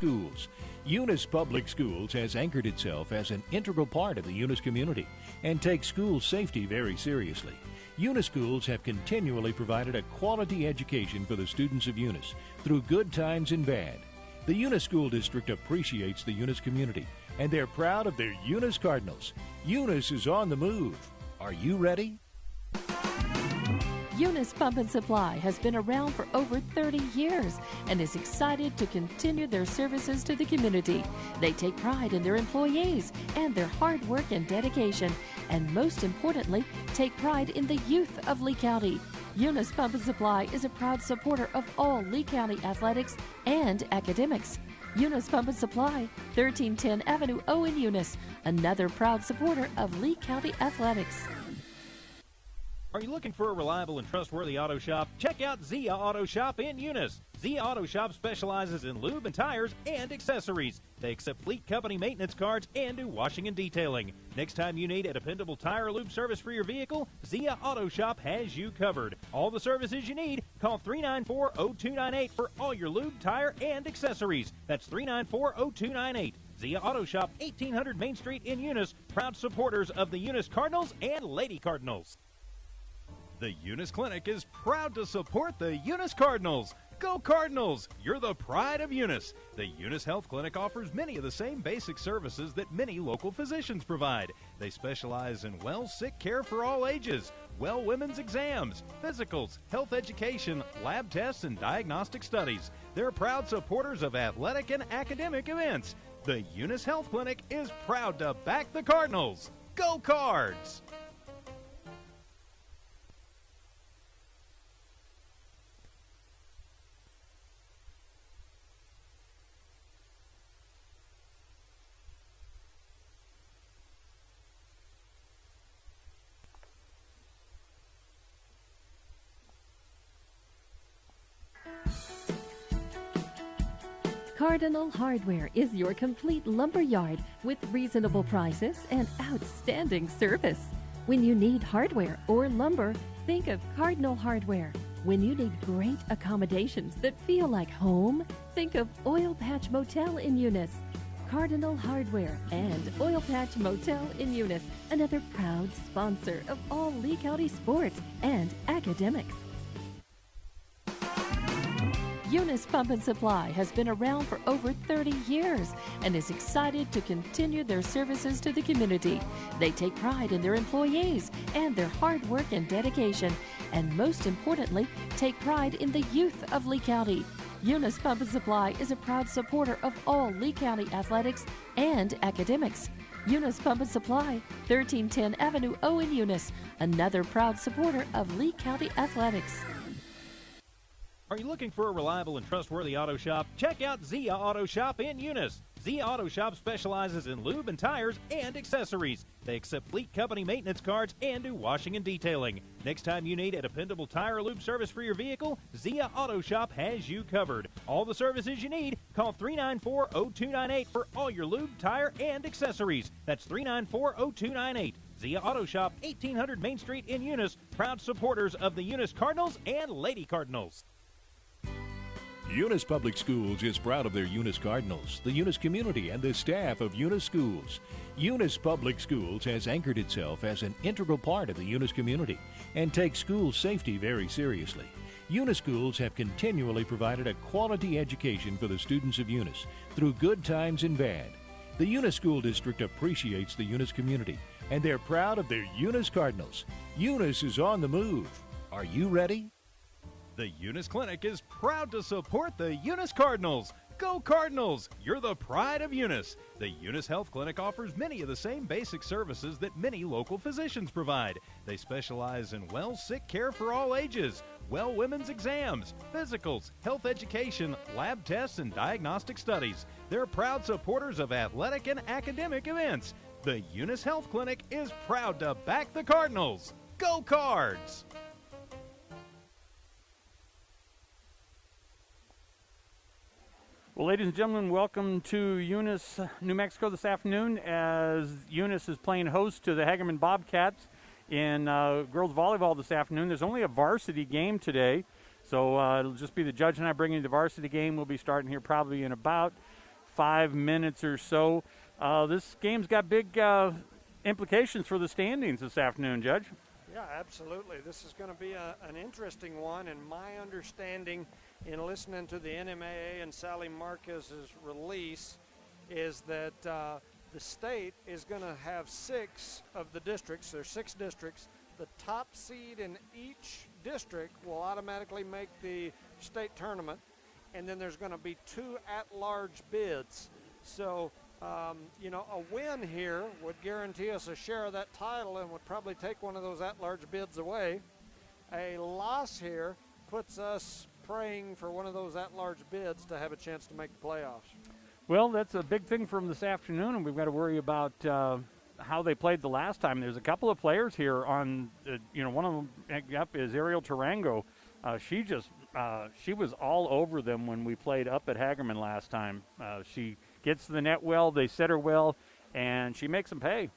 Schools. Eunice Public Schools has anchored itself as an integral part of the Eunice community and takes school safety very seriously. Eunice Schools have continually provided a quality education for the students of Eunice through good times and bad. The Eunice School District appreciates the Eunice community, and they're proud of their Eunice Cardinals. Eunice is on the move. Are you ready? Eunice Pump and Supply has been around for over 30 years and is excited to continue their services to the community. They take pride in their employees and their hard work and dedication, and most importantly, take pride in the youth of Lee County. Eunice Pump and Supply is a proud supporter of all Lee County athletics and academics. Eunice Pump and Supply, 1310 Avenue O in Eunice, another proud supporter of Lee County athletics. Are you looking for a reliable and trustworthy auto shop? Check out Zia Auto Shop in Eunice. Zia Auto Shop specializes in lube and tires and accessories. They accept fleet company maintenance cards and do washing and detailing. Next time you need a dependable tire or lube service for your vehicle, Zia Auto Shop has you covered. All the services you need, call 394-0298 for all your lube, tire, and accessories. That's 394-0298. Zia Auto Shop, 1800 Main Street in Eunice, proud supporters of the Eunice Cardinals and Lady Cardinals. The Eunice Clinic is proud to support the Eunice Cardinals. Go Cardinals! You're the pride of Eunice. The Eunice Health Clinic offers many of the same basic services that many local physicians provide. They specialize in sick care for all ages, women's exams, physicals, health education, lab tests, and diagnostic studies. They're proud supporters of athletic and academic events. The Eunice Health Clinic is proud to back the Cardinals. Go Cards! Cardinal Hardware is your complete lumber yard with reasonable prices and outstanding service. When you need hardware or lumber, think of Cardinal Hardware. When you need great accommodations that feel like home, think of Oil Patch Motel in Eunice. Cardinal Hardware and Oil Patch Motel in Eunice, another proud sponsor of all Lee County sports and academics. Eunice Pump and Supply has been around for over 30 years and is excited to continue their services to the community. They take pride in their employees and their hard work and dedication, and most importantly, take pride in the youth of Lee County. Eunice Pump and Supply is a proud supporter of all Lee County athletics and academics. Eunice Pump and Supply, 1310 Avenue O in Eunice, another proud supporter of Lee County athletics. Are you looking for a reliable and trustworthy auto shop? Check out Zia Auto Shop in Eunice. Zia Auto Shop specializes in lube and tires and accessories. They accept fleet company maintenance cards and do washing and detailing. Next time you need a dependable tire or lube service for your vehicle, Zia Auto Shop has you covered. All the services you need, call 394-0298 for all your lube, tire, and accessories. That's 394-0298. Zia Auto Shop, 1800 Main Street in Eunice, proud supporters of the Eunice Cardinals and Lady Cardinals. Eunice Public Schools is proud of their Eunice Cardinals, the Eunice community, and the staff of Eunice Schools. Eunice Public Schools has anchored itself as an integral part of the Eunice community and takes school safety very seriously. Eunice Schools have continually provided a quality education for the students of Eunice through good times and bad. The Eunice School District appreciates the Eunice community, and they're proud of their Eunice Cardinals. Eunice is on the move. Are you ready? The Eunice Clinic is proud to support the Eunice Cardinals. Go Cardinals! You're the pride of Eunice. The Eunice Health Clinic offers many of the same basic services that many local physicians provide. They specialize in sick care for all ages, women's exams, physicals, health education, lab tests, and diagnostic studies. They're proud supporters of athletic and academic events. The Eunice Health Clinic is proud to back the Cardinals. Go Cards! Well, ladies and gentlemen, welcome to Eunice, New Mexico this afternoon as Eunice is playing host to the Hagerman Bobcats in girls volleyball this afternoon. There's only a varsity game today, so it'll just be the judge and I bringing you the varsity game. We'll be starting here probably in about 5 minutes or so. This game's got big implications for the standings this afternoon, Judge. Yeah, absolutely. This is going to be an interesting one, and my understanding in listening to the NMAA and Sally Marquez's release is that the state is going to have 6 of the districts. There's 6 districts. The top seed in each district will automatically make the state tournament, and then there's going to be 2 at-large bids. So you know, a win here would guarantee us a share of that title and would probably take one of those at-large bids away. A loss here puts us praying for one of those at-large bids to have a chance to make the playoffs. Well, that's a big thing from this afternoon, and we've got to worry about how they played the last time. There's a couple of players here on, you know, one of them up is Ariel Tarango. She was all over them when we played up at Hagerman last time. She gets to the net well, they set her well, and she makes them pay.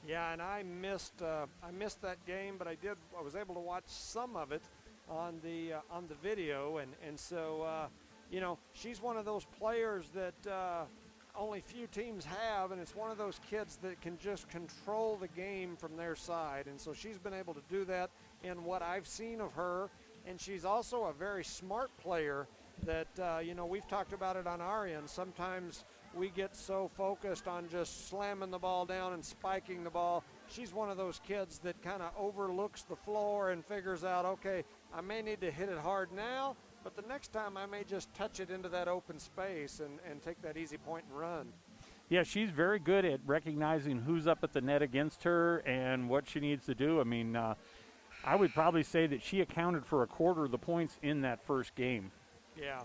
Yeah, and I missed that game, but I was able to watch some of it on the video, and so you know, she's one of those players that only few teams have, and it's one of those kids that can just control the game from their side, and so she's been able to do that in what I've seen of her. And she's also a very smart player that, you know, we've talked about it on our end. Sometimes we get so focused on just slamming the ball down and spiking the ball. She's one of those kids that kind of overlooks the floor and figures out, okay, I may need to hit it hard now, but the next time I may just touch it into that open space and take that easy point and run. Yeah, she's very good at recognizing who's up at the net against her and what she needs to do. I mean, I would probably say that she accounted for a quarter of the points in that first game. Yeah,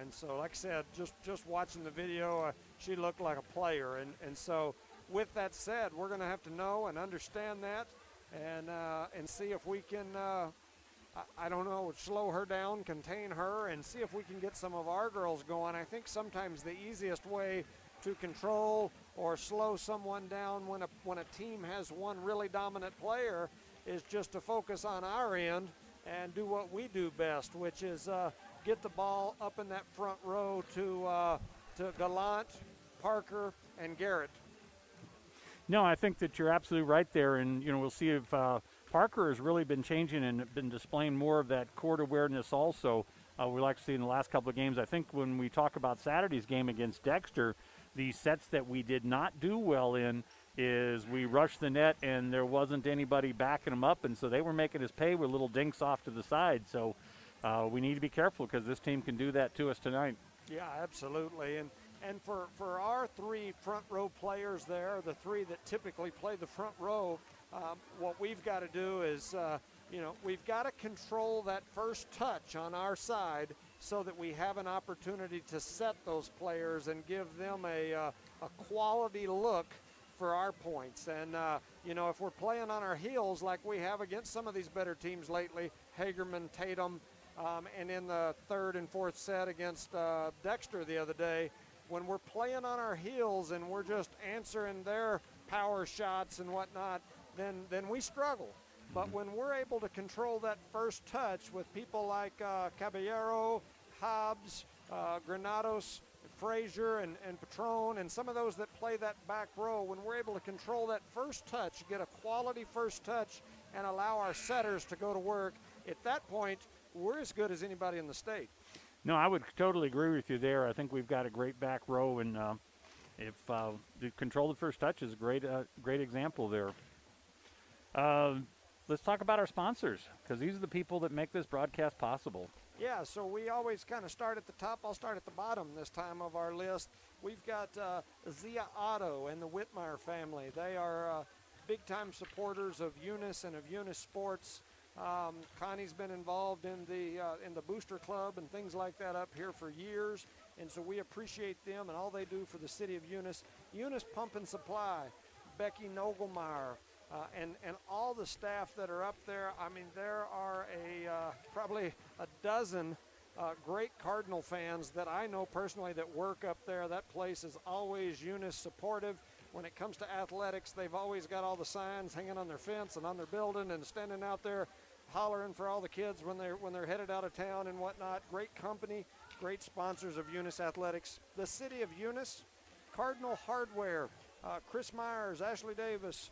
and so like I said, just watching the video, she looked like a player. And so with that said, we're going to have to know and understand that and see if we can, I don't know, slow her down, contain her, and see if we can get some of our girls going. I think sometimes the easiest way to control or slow someone down when a team has one really dominant player is just to focus on our end and do what we do best, which is get the ball up in that front row to Gallant, Parker, and Garrett. No, I think that you're absolutely right there, and you know, we'll see if Parker has really been changing and been displaying more of that court awareness also. We like to see in the last couple of games. I think when we talk about Saturday's game against Dexter, the sets that we did not do well in is we rushed the net and there wasn't anybody backing them up, and so they were making us pay with little dinks off to the side. So we need to be careful because this team can do that to us tonight. Yeah, absolutely. And for our 3 front row players there, the 3 that typically play the front row, what we've got to do is, you know, we've got to control that first touch on our side so that we have an opportunity to set those players and give them a quality look for our points. And, you know, if we're playing on our heels like we have against some of these better teams lately, Hagerman, Tatum, and in the 3rd and 4th set against Dexter the other day, when we're playing on our heels and we're just answering their power shots and whatnot, then we struggle. But when we're able to control that first touch with people like Caballero, Hobbs, Granados, Frazier, and Patron, and some of those that play that back row, when we're able to control that first touch, get a quality first touch, and allow our setters to go to work, at that point, we're as good as anybody in the state. No, I would totally agree with you there. I think we've got a great back row, and if the control the first touch is a great example there. Let's talk about our sponsors, because these are the people that make this broadcast possible. Yeah, so we always kind of start at the top. I'll start at the bottom this time of our list. We've got Zia Auto and the Whitmire family. They are big-time supporters of Eunice and of Eunice Sports. Connie's been involved in the Booster Club and things like that up here for years, and so we appreciate them and all they do for the city of Eunice. Eunice Pump and Supply, Becky Nogelmeyer, and all the staff that are up there. I mean, there are probably a dozen great Cardinal fans that I know personally that work up there. That place is always Eunice supportive. When it comes to athletics, they've always got all the signs hanging on their fence and on their building and standing out there hollering for all the kids when they're headed out of town and whatnot. Great company, great sponsors of Eunice Athletics, the City of Eunice, Cardinal Hardware, Chris Myers, Ashley Davis,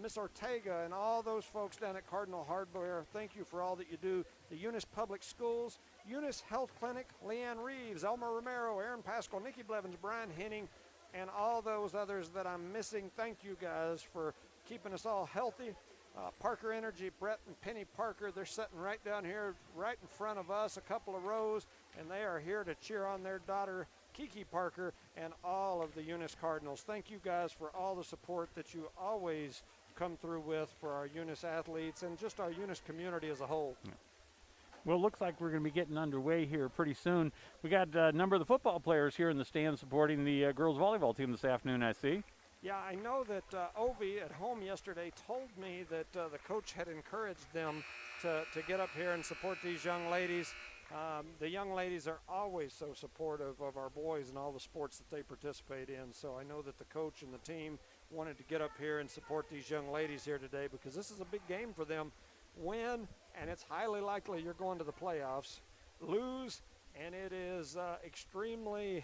Miss Ortega, and all those folks down at Cardinal Hardware. Thank you for all that you do. The Eunice Public Schools, Eunice Health Clinic, Leanne Reeves, Elma Romero, Aaron Pascal, Nikki Blevins, Brian Henning, and all those others that I'm missing. Thank you guys for keeping us all healthy. Parker Energy, Brett and Penny Parker, they're sitting right down here, right in front of us, a couple of rows, and they are here to cheer on their daughter, Kiki Parker, and all of the Eunice Cardinals. Thank you guys for all the support that you always come through with for our Eunice athletes and just our Eunice community as a whole. Yeah. Well, it looks like we're going to be getting underway here pretty soon. We got a number of the football players here in the stands supporting the girls volleyball team this afternoon, I see. Yeah, I know that Ovi at home yesterday told me that the coach had encouraged them to get up here and support these young ladies. The young ladies are always so supportive of our boys and all the sports that they participate in. So I know that the coach and the team wanted to get up here and support these young ladies here today because this is a big game for them. Win, and it's highly likely you're going to the playoffs. Lose, and it is extremely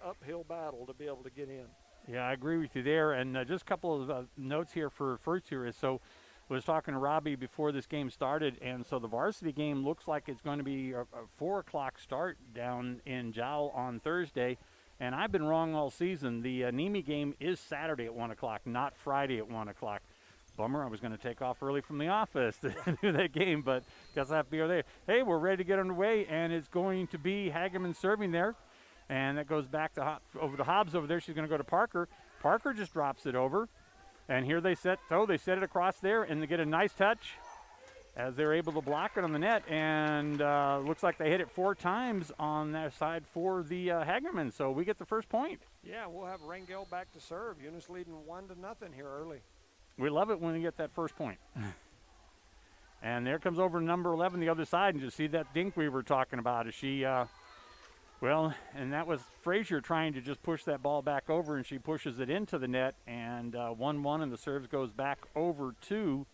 uphill battle to be able to get in. Yeah, I agree with you there. And just a couple of notes here for first here is I was talking to Robbie before this game started, and so the varsity game looks like it's going to be a 4 o'clock start down in Jowl on Thursday. And I've been wrong all season. The Nemi game is Saturday at 1 o'clock, not Friday at 1 o'clock. Bummer, I was going to take off early from the office to do that game, but guess I have to be over there. Hey, we're ready to get underway, and it's going to be Hagerman serving there. And that goes back to over to Hobbs over there. She's going to go to Parker. Parker just drops it over. And here they set it across there, and they get a nice touch as they're able to block it on the net. And looks like they hit it 4 times on their side for the Hagerman. So we get the first point. Yeah, we'll have Rangel back to serve. Eunice leading 1-0 here early. We love it when we get that first point. And there comes over number 11 the other side, and just see that dink we were talking about. Is she and that was Frazier trying to just push that ball back over, and she pushes it into the net, and 1-1, and the serves goes back over to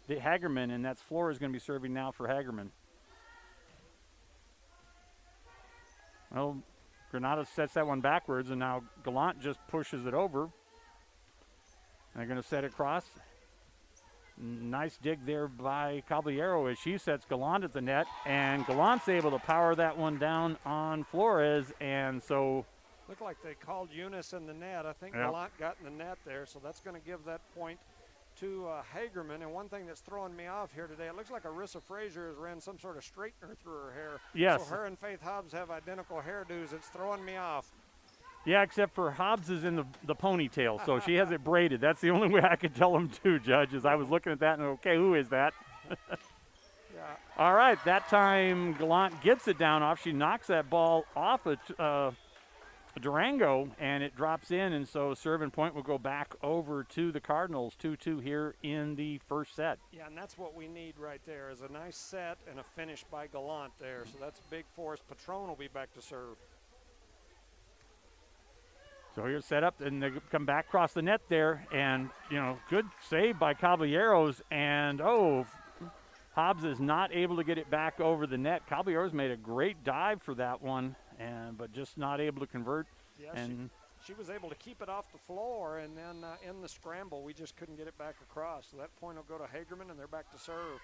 the Hagerman, and that's Flores going to be serving now for Hagerman. Well, Granada sets that one backwards, and now Gallant just pushes it over. And they're going to set it across. Nice dig there by Caballero as she sets Gallant at the net, and Gallant's able to power that one down on Flores, and so looked like they called Eunice in the net. I think yep. Gallant got in the net there, so that's going to give that point to Hagerman. And one thing that's throwing me off here today, it looks like Arissa Frazier has ran some sort of straightener through her hair. Yes. So her and Faith Hobbs have identical hairdos. It's throwing me off. Yeah, except for Hobbs is in the ponytail, so she has it braided. That's the only way I could tell them to, Judge, is I was looking at that and, okay, who is that? Yeah. All right, that time Gallant gets it down off. She knocks that ball off Durango, and it drops in, and so serve and point will go back over to the Cardinals, 2-2 here in the first set. Yeah, and that's what we need right there is a nice set and a finish by Gallant there, so that's big for us. Patron will be back to serve. So here's set up, and they come back across the net there, and, good save by Caballeros, and, Hobbs is not able to get it back over the net. Caballeros made a great dive for that one, but just not able to convert. Yeah, and she was able to keep it off the floor, and then in the scramble, we just couldn't get it back across. So that point will go to Hagerman, and they're back to serve.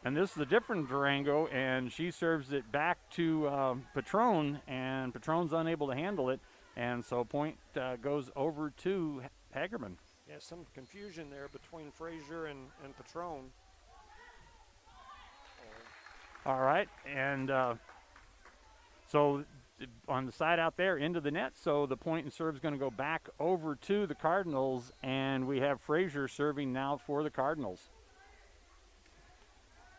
And this is a different Durango, and she serves it back to Patron, and Patron's unable to handle it, and so point goes over to Hagerman. Yeah, some confusion there between Frazier and Patron. All right, and so on the side out there into the net, so the point and serve is going to go back over to the Cardinals, and we have Frazier serving now for the Cardinals.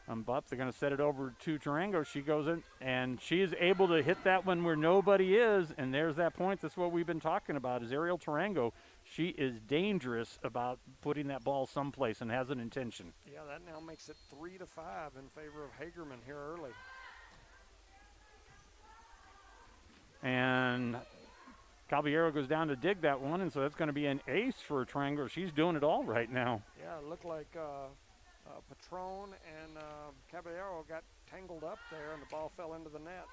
But they're going to set it over to Tarango. She goes in, and she is able to hit that one where nobody is, and there's that point. That's what we've been talking about is Ariel Tarango. She is dangerous about putting that ball someplace and has an intention. Yeah, that now makes it 3-5 in favor of Hagerman here early. And Caballero goes down to dig that one, and so that's going to be an ace for Tarango. She's doing it all right now. Yeah, it looked like Patron and Caballero got tangled up there, and the ball fell into the net.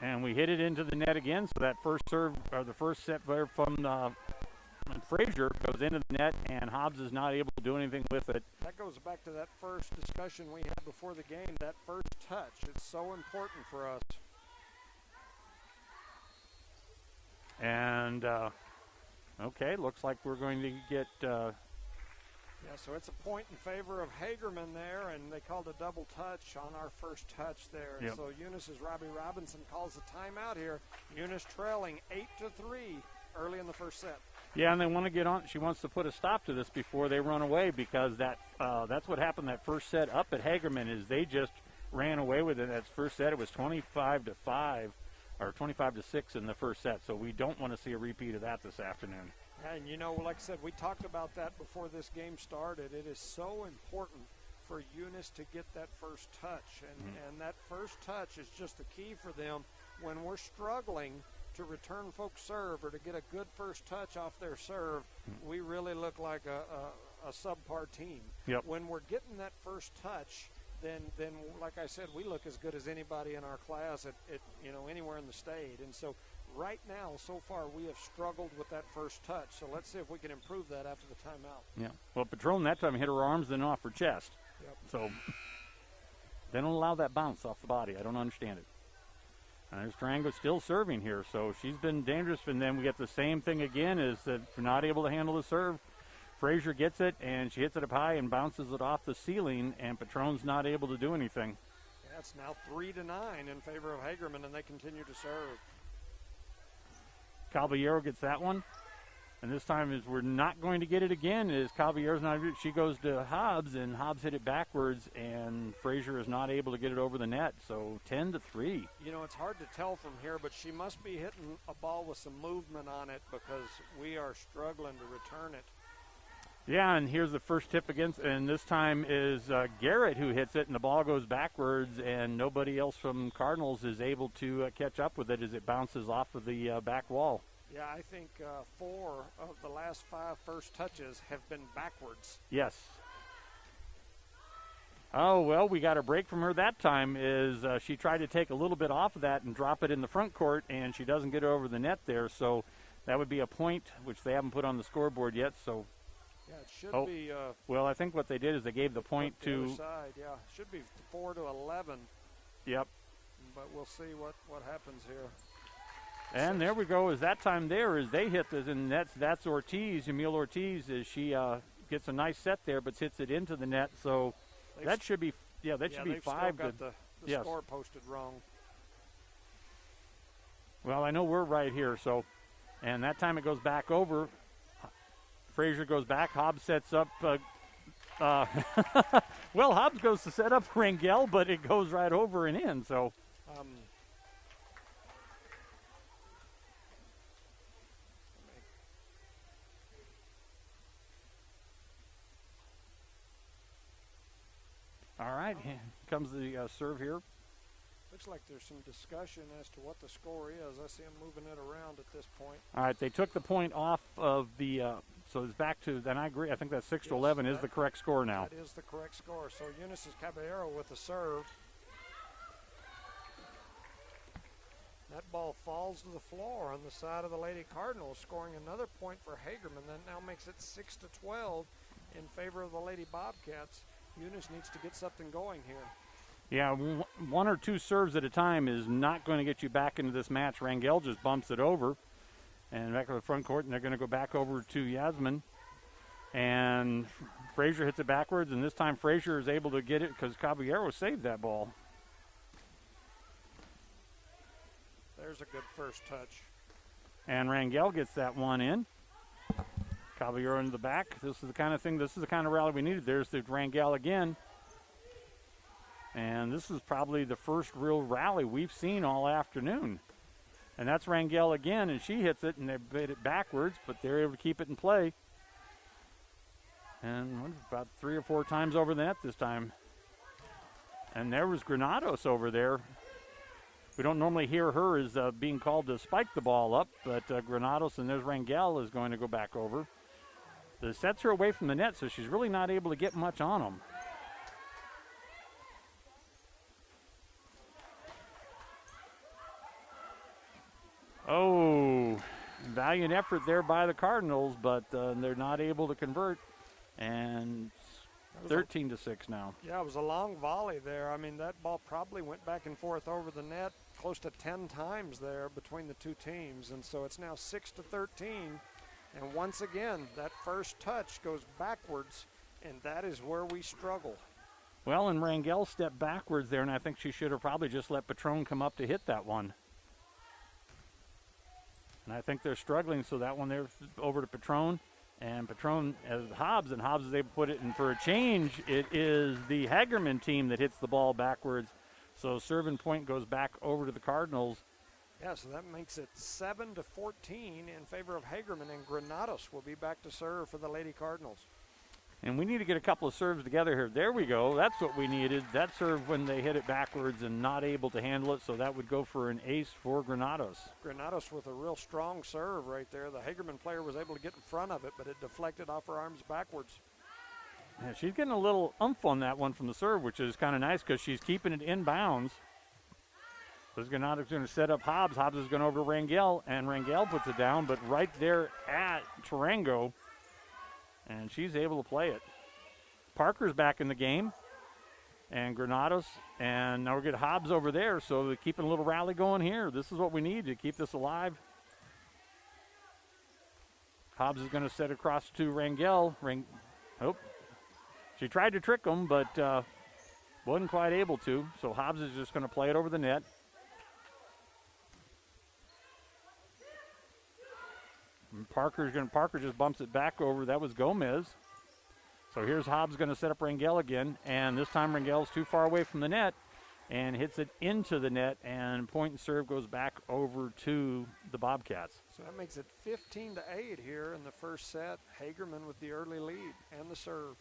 And we hit it into the net again, so that first serve, or the first set there from Frazier goes into the net, and Hobbs is not able to do anything with it. That goes back to that first discussion we had before the game, that first touch. It's so important for us. And, okay, looks like we're going to get... Yeah, so it's a point in favor of Hagerman there, and they called a double touch on our first touch there. Yep. So Eunice's Robbie Robinson calls a timeout here. Eunice trailing 8-3 early in the first set. Yeah, and they want to get on. She wants to put a stop to this before they run away, because that's what happened that first set up at Hagerman, is they just ran away with it. That first set, it was 25-5 or 25-6 in the first set. So we don't want to see a repeat of that this afternoon. And, you know, like I said, we talked about that before this game started. It is so important for Eunice to get that first touch. And that first touch is just the key for them when we're struggling to return folks' serve or to get a good first touch off their serve. We really look like a subpar team. Yep. When we're getting that first touch, then like I said, we look as good as anybody in our class at you know, anywhere in the state. And so right now, so far, we have struggled with that first touch. So let's see if we can improve that after the timeout. Yeah. Well, Patron that time hit her arms, then off her chest. Yep. So they don't allow that bounce off the body. I don't understand it. And there's Durango still serving here, so she's been dangerous. And then we get the same thing again, is that we're not able to handle the serve. Frazier gets it, and she hits it up high and bounces it off the ceiling, and Patron's not able to do anything. Yeah, it's now 3-9 in favor of Hagerman, and they continue to serve. Caballero gets that one, and this time is we're not going to get it again. Is Caballero's not? She goes to Hobbs, and Hobbs hit it backwards, and Frazier is not able to get it over the net. So 10-3. You know, it's hard to tell from here, but she must be hitting a ball with some movement on it, because we are struggling to return it. Yeah, and here's the first tip against, and this time is Garrett who hits it, and the ball goes backwards, and nobody else from Cardinals is able to catch up with it as it bounces off of the back wall. Yeah, I think 4 of the last 5 first touches have been backwards. Yes. Oh, well, we got a break from her that time. Is she tried to take a little bit off of that and drop it in the front court, and she doesn't get it over the net there, so that would be a point, which they haven't put on the scoreboard yet, so... Yeah, it should be. Well, I think what they did is they gave the point the to. Other side, yeah, should be 4-11. Yep. But we'll see what happens here. And there we go. Is that time there? Is they hit this, and that's Ortiz, Emil Ortiz. Is she gets a nice set there, but hits it into the net. So that should be should be 5. Still got the score posted wrong. Well, I know we're right here. So, and that time it goes back over. Frazier goes back. Hobbs sets up. Well, Hobbs goes to set up Rangel, but it goes right over and in. So. All right, here comes the serve here. Looks like there's some discussion as to what the score is. I see them moving it around at this point. All right, they took the point off of the. So it's back to, then I agree, I think that 6-11 is the correct score now. That is the correct score. So Eunice Caballero with the serve. That ball falls to the floor on the side of the Lady Cardinals, scoring another point for Hagerman. That now makes it 6-12 in favor of the Lady Bobcats. Eunice needs to get something going here. Yeah, 1 or 2 serves at a time is not going to get you back into this match. Rangel just bumps it over. And back to the front court, and they're going to go back over to Yasmin. And Frazier hits it backwards, and this time Frazier is able to get it because Caballero saved that ball. There's a good first touch. And Rangel gets that one in. Caballero into the back. This is the kind of thing, this is the kind of rally we needed. There's the Rangel again. And this is probably the first real rally we've seen all afternoon. And that's Rangel again, and she hits it, and they hit it backwards, but they're able to keep it in play. And about 3 or 4 times over the net this time. And there was Granados over there. We don't normally hear her as being called to spike the ball up, but Granados, and there's Rangel is going to go back over. The sets her away from the net, so she's really not able to get much on them. Oh, valiant effort there by the Cardinals, but they're not able to convert. And 13-6 now. Yeah, it was a long volley there. I mean, that ball probably went back and forth over the net close to 10 times there between the two teams. And so it's now 6-13. And once again, that first touch goes backwards, and that is where we struggle. Well, and Rangel stepped backwards there, and I think she should have probably just let Patron come up to hit that one. And I think they're struggling, so that one there over to Patron. And Patron has Hobbs, and Hobbs is able to put it in for a change. It is the Hagerman team that hits the ball backwards. So serve and point goes back over to the Cardinals. Yeah, so that makes it 7-14 in favor of Hagerman, and Granados will be back to serve for the Lady Cardinals. And we need to get a couple of serves together here. There we go. That's what we needed. That serve when they hit it backwards and not able to handle it, so that would go for an ace for Granados. Granados with a real strong serve right there. The Hagerman player was able to get in front of it, but it deflected off her arms backwards. Yeah, she's getting a little oomph on that one from the serve, which is kind of nice because she's keeping it in bounds. So Granados is going to set up Hobbs. Hobbs is going over to Rangel, and Rangel puts it down, but right there at Tarango, and she's able to play it. Parker's back in the game, and Granados, and now we're getting Hobbs over there, so they're keeping a little rally going here. This is what we need to keep this alive. Hobbs is going to set across to Rangel. She tried to trick him, but wasn't quite able to, so Hobbs is just going to play it over the net. And Parker just bumps it back over. That was Gomez. So here's Hobbs going to set up Rangel again, and this time Rangel's too far away from the net and hits it into the net, and point and serve goes back over to the Bobcats. So that makes it 15-8 here in the first set. Hagerman with the early lead and the serve.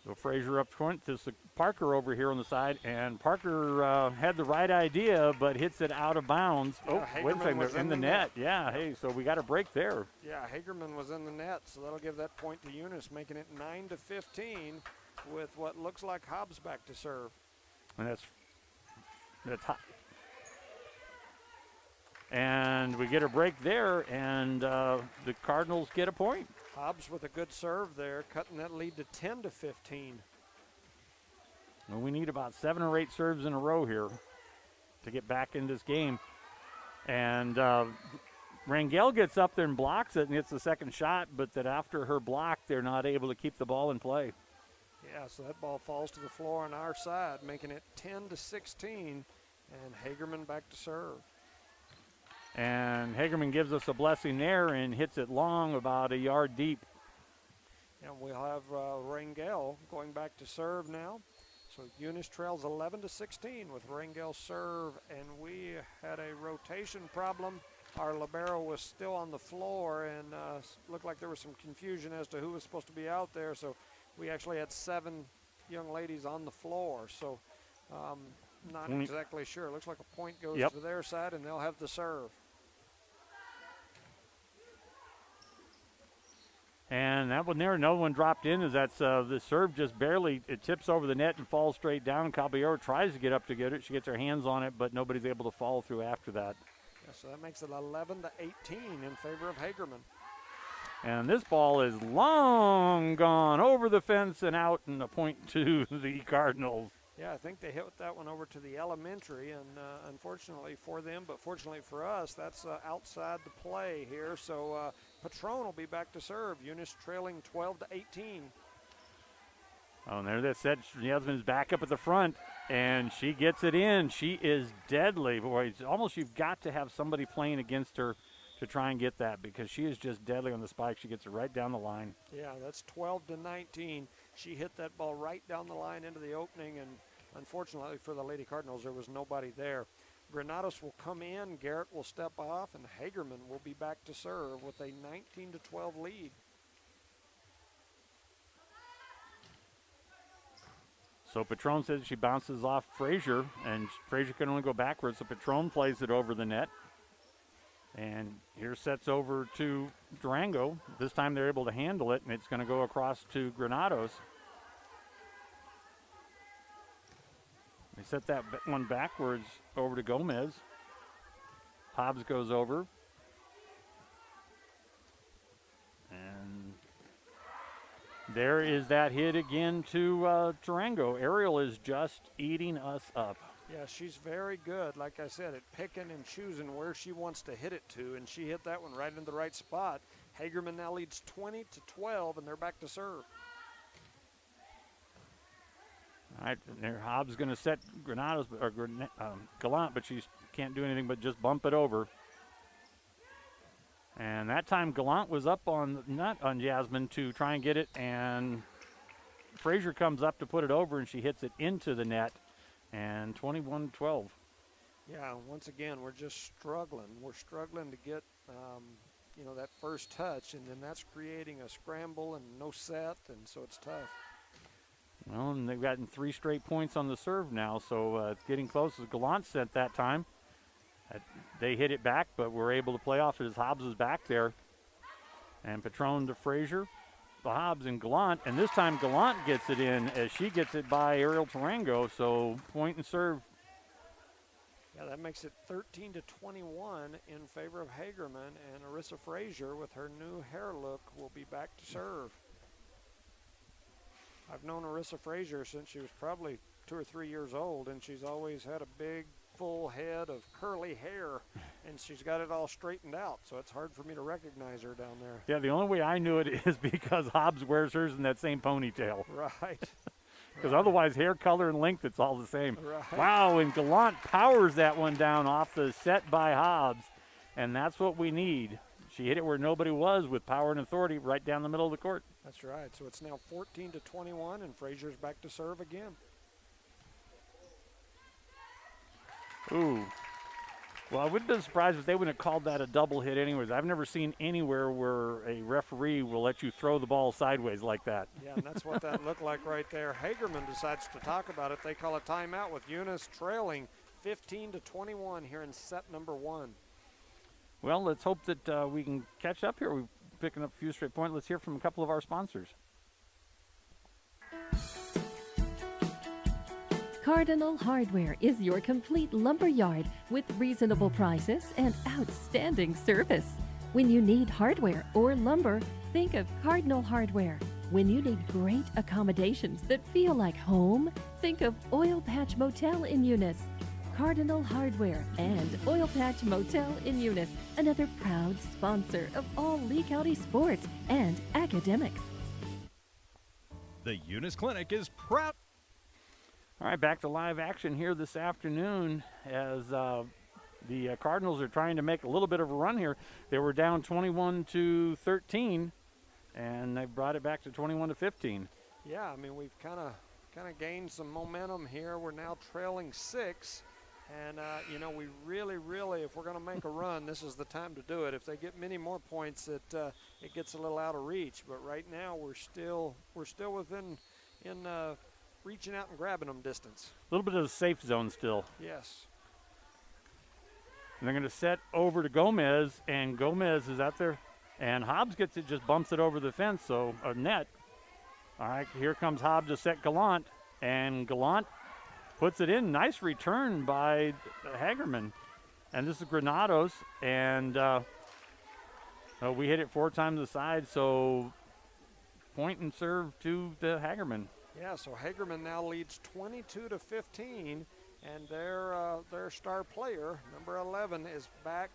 So Frazier up front. This is Parker over here on the side, and Parker had the right idea, but hits it out of bounds. Yeah, wait a second, they're in the net. Yeah, hey, so we got a break there. Yeah, Hagerman was in the net, so that'll give that point to Eunice, making it 9-15 with what looks like Hobbs back to serve. And that's hot. And we get a break there, and the Cardinals get a point. Hobbs with a good serve there, cutting that lead to 10-15. Well, we need about 7 or 8 serves in a row here to get back in this game. And Rangel gets up there and blocks it and hits the second shot, but that after her block, they're not able to keep the ball in play. Yeah, so that ball falls to the floor on our side, making it 10-16, and Hagerman back to serve. And Hagerman gives us a blessing there and hits it long, about a yard deep. And we'll have Rangel going back to serve now. So Eunice trails 11-16 with Rangel's serve, and we had a rotation problem. Our libero was still on the floor, and looked like there was some confusion as to who was supposed to be out there. So we actually had 7 young ladies on the floor. So not exactly sure. Looks like a point goes to their side, and they'll have the serve. And that one there, another one dropped in, as that's the serve just barely, it tips over the net and falls straight down. Caballero tries to get up to get it. She gets her hands on it, but nobody's able to follow through after that. Yeah, so that makes it 11-18 in favor of Hagerman. And this ball is long gone over the fence and out, and a point to the Cardinals. Yeah, I think they hit that one over to the elementary, and unfortunately for them, but fortunately for us, that's outside the play here. So Patron will be back to serve. Eunice trailing 12-18. Oh, and there that set. Yasmin's back up at the front, and she gets it in. She is deadly. Boy, it's almost you've got to have somebody playing against her to try and get that, because she is just deadly on the spike. She gets it right down the line. Yeah, that's 12-19. She hit that ball right down the line into the opening, and unfortunately for the Lady Cardinals, there was nobody there. Granados will come in, Garrett will step off, and Hagerman will be back to serve with a 19-12 lead. So Patron says she bounces off Frazier, and Frazier can only go backwards, so Patron plays it over the net. And here sets over to Durango. This time they're able to handle it, and it's going to go across to Granados. They set that one backwards over to Gomez. Hobbs goes over. And there is that hit again to Durango. Ariel is just eating us up. Yeah, she's very good, like I said, at picking and choosing where she wants to hit it to, and she hit that one right in the right spot. Hagerman now leads 20-12, and they're back to serve. All right, there Hobbs going to set Granados or Gallant, but she can't do anything but just bump it over. And that time Gallant was up on, not on Jasmine, to try and get it, and Frazier comes up to put it over, and she hits it into the net. And 21-12. Yeah, once again, we're just struggling. We're struggling to get, that first touch, and then that's creating a scramble and no set, and so it's tough. Well, and they've gotten 3 straight points on the serve now, so it's getting close. As Gallant sent that time. They hit it back, but we're able to play off it as Hobbs is back there. And Patron to Frazier. Hobbs and Gallant, and this time Gallant gets it in as she gets it by Ariel Tarango, so point and serve. Yeah, that makes it 13-21 in favor of Hagerman, and Arissa Frazier with her new hair look will be back to serve. I've known Arissa Frazier since she was probably 2 or 3 years old, and she's always had a big full head of curly hair, and she's got it all straightened out, so it's hard for me to recognize her down there. Yeah, the only way I knew it is because Hobbs wears hers in that same ponytail. Right. Because otherwise, hair color and length, it's all the same. Right. Wow, and Gallant powers that one down off the set by Hobbs, and that's what we need. She hit it where nobody was with power and authority right down the middle of the court. That's right. So it's now 14-21, and Frazier's back to serve again. Ooh. Well, I wouldn't have been surprised if they wouldn't have called that a double hit anyways. I've never seen anywhere where a referee will let you throw the ball sideways like that. Yeah, and that's what that looked like right there. Hagerman decides to talk about it. They call a timeout with Eunice trailing 15-21 here in set number 1. Well, let's hope that we can catch up here. We're picking up a few straight points. Let's hear from a couple of our sponsors. Cardinal Hardware is your complete lumber yard with reasonable prices and outstanding service. When you need hardware or lumber, think of Cardinal Hardware. When you need great accommodations that feel like home, think of Oil Patch Motel in Eunice. Cardinal Hardware and Oil Patch Motel in Eunice, another proud sponsor of all Lee County sports and academics. The Eunice Clinic is proud. All right, back to live action here this afternoon as the Cardinals are trying to make a little bit of a run here. They were down 21-13, and they brought it back to 21-15. Yeah, I mean, we've kind of gained some momentum here. We're now trailing 6, and we really, if we're going to make a run, this is the time to do it. If they get many more points, it gets a little out of reach. But right now, we're still within reaching out and grabbing them distance. A little bit of a safe zone still. Yes. And they're going to set over to Gomez, and Gomez is out there, and Hobbs gets it, just bumps it over the fence, so a net. All right, here comes Hobbs to set Gallant, and Gallant puts it in. Nice return by Hagerman. And this is Granados, and we hit it 4 times the side, so point and serve to the Hagerman. Yeah, so Hagerman now leads 22-15, and their star player, number 11, is back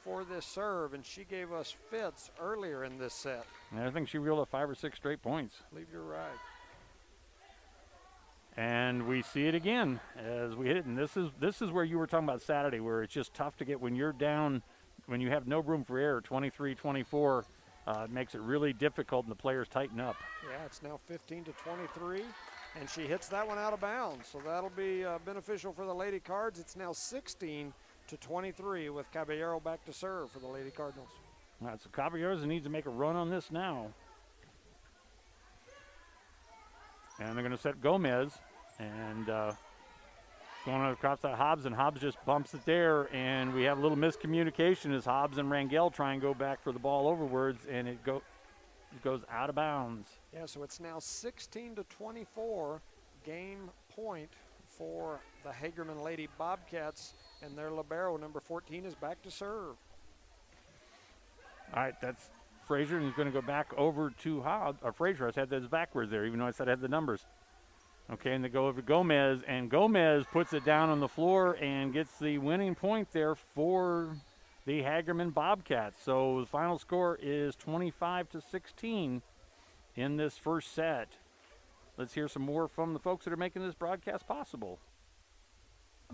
for this serve, and she gave us fits earlier in this set. And I think she reeled up 5 or 6 straight points. I believe you're right. And we see it again as we hit it, and this is where you were talking about Saturday, where it's just tough to get when you're down, when you have no room for error, 23-24. It makes it really difficult, and the players tighten up. Yeah, it's now 15-23, and she hits that one out of bounds, so that'll be beneficial for the Lady Cards. It's now 16-23 with Caballero back to serve for the Lady Cardinals. All right, so Caballeros needs to make a run on this now. And they're going to set Gomez, and going across that Hobbs, and Hobbs just bumps it there, and we have a little miscommunication as Hobbs and Rangel try and go back for the ball overwards, and it goes out of bounds. Yeah, so it's now 16-24, game point for the Hagerman Lady Bobcats, and their libero, number 14, is back to serve. All right, that's Frazier, and he's going to go back over to Hobbs, or Frazier. I said that backwards there, even though I said I had the numbers. Okay, and they go over to Gomez, and Gomez puts it down on the floor and gets the winning point there for the Hagerman Bobcats. So the final score is 25-16 in this first set. Let's hear some more from the folks that are making this broadcast possible.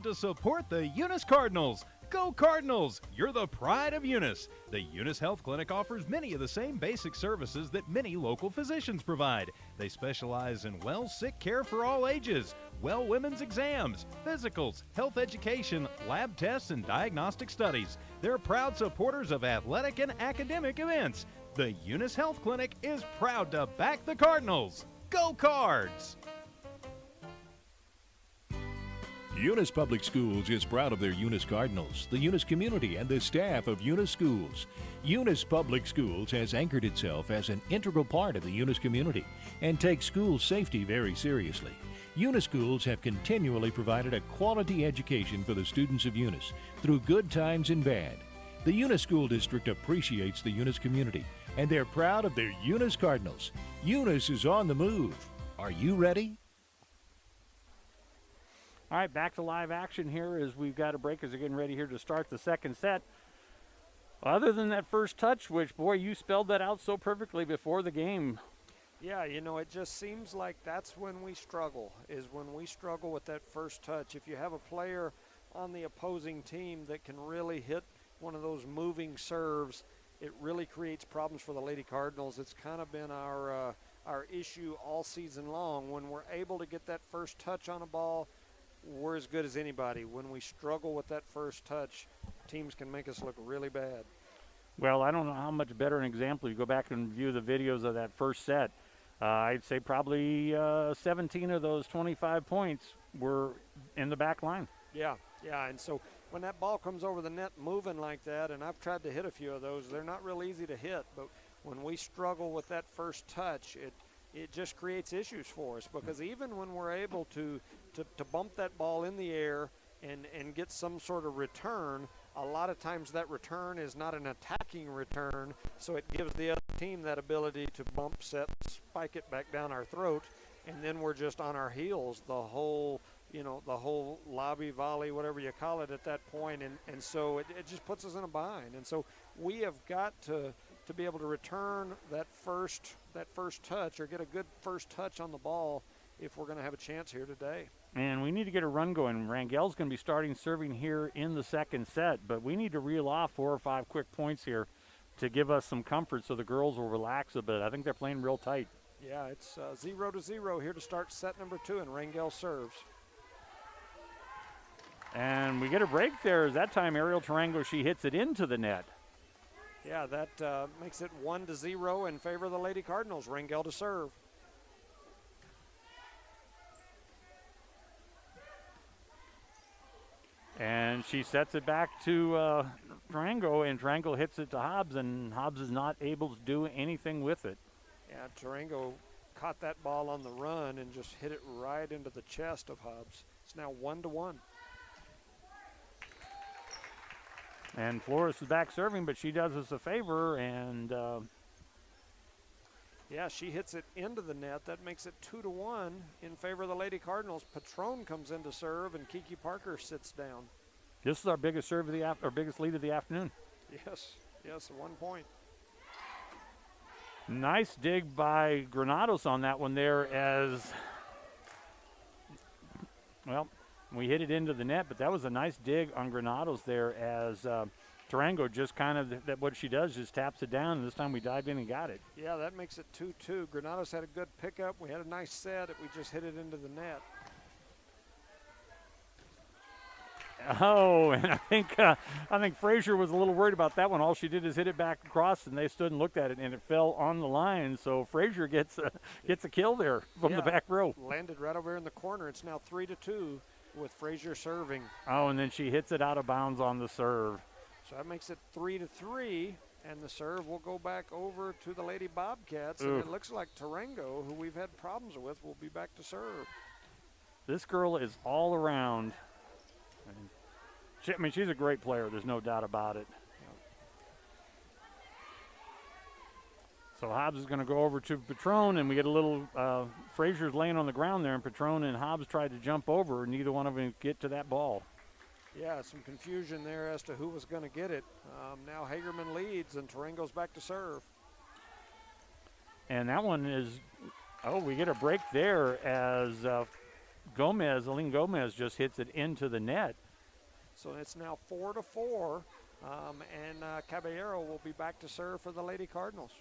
To support the Eunice Cardinals. Go Cardinals! You're the pride of Eunice. The Eunice Health Clinic offers many of the same basic services that many local physicians provide. They specialize in sick care for all ages, women's exams, physicals, health education, lab tests, and diagnostic studies. They're proud supporters of athletic and academic events. The Eunice Health Clinic is proud to back the Cardinals. Go Cards! Eunice Public Schools is proud of their Eunice Cardinals, the Eunice community, and the staff of Eunice Schools. Eunice Public Schools has anchored itself as an integral part of the Eunice community and takes school safety very seriously. Eunice Schools have continually provided a quality education for the students of Eunice through good times and bad. The Eunice School District appreciates the Eunice community, and they're proud of their Eunice Cardinals. Eunice is on the move. Are you ready? All right, back to live action here as we've got a break as they're getting ready here to start the second set. Other than that first touch, which, boy, you spelled that out so perfectly before the game. Yeah, it just seems like that's when we struggle, is when we struggle with that first touch. If you have a player on the opposing team that can really hit one of those moving serves, it really creates problems for the Lady Cardinals. It's kind of been our issue all season long. When we're able to get that first touch on a ball, we're as good as anybody. When we struggle with that first touch, teams can make us look really bad. Well, I don't know how much better an example. You go back and view the videos of that first set. I'd say probably 17 of those 25 points were in the back line. Yeah, and so when that ball comes over the net moving like that, and I've tried to hit a few of those, they're not real easy to hit, but when we struggle with that first touch, it just creates issues for us, because even when we're able to bump that ball in the air and get some sort of return, a lot of times that return is not an attacking return, so it gives the other team that ability to bump, set, spike it back down our throat, and then we're just on our heels the whole lobby, volley, whatever you call it at that point, and so it just puts us in a bind. And so we have got to be able to return that first touch, or get a good first touch on the ball, if we're going to have a chance here today. And we need to get a run going. Rangel's going to be starting serving here in the second set, but we need to reel off 4 or 5 quick points here to give us some comfort so the girls will relax a bit. I think they're playing real tight. Yeah, it's 0-0 here to start set number 2, and Rangel serves. And we get a break there. That time Ariel Tarango, she hits it into the net. Yeah, that makes it 1-0 in favor of the Lady Cardinals. Rangel to serve. And she sets it back to Tarango, and Tarango hits it to Hobbs, and Hobbs is not able to do anything with it. Yeah, Tarango caught that ball on the run and just hit it right into the chest of Hobbs. It's now 1-1. And Flores is back serving, but she does us a favor, and yeah, she hits it into the net. That makes it 2-1 in favor of the Lady Cardinals. Patron comes in to serve, and Kiki Parker sits down. This is our biggest serve of our biggest lead of the afternoon. Yes, 1 point. Nice dig by Granados on that one there, as well. We hit it into the net, but that was a nice dig on Granados there, as Tarango just kind of, what she does is taps it down, and this time we dived in and got it. Yeah, that makes it 2-2. Granados had a good pickup. We had a nice set. We just hit it into the net. Oh, and I think Frazier was a little worried about that one. All she did is hit it back across, and they stood and looked at it, and it fell on the line. So Frazier gets a kill there from the back row. Landed right over in the corner. It's now 3-2. with Frazier serving. Oh, and then she hits it out of bounds on the serve. So that makes it 3-3, and the serve will go back over to the Lady Bobcats. Oof. And it looks like Tarango, who we've had problems with, will be back to serve. This girl is all around. I mean, she's a great player. There's no doubt about it. So Hobbs is going to go over to Patron, and we get a little Frazier's laying on the ground there, and Patron and Hobbs tried to jump over, and neither one of them get to that ball. Yeah, some confusion there as to who was going to get it. Now Hagerman leads, and Tarango's back to serve. And that one is, we get a break there as Aline Gomez just hits it into the net. So it's now 4-4, and Caballero will be back to serve for the Lady Cardinals.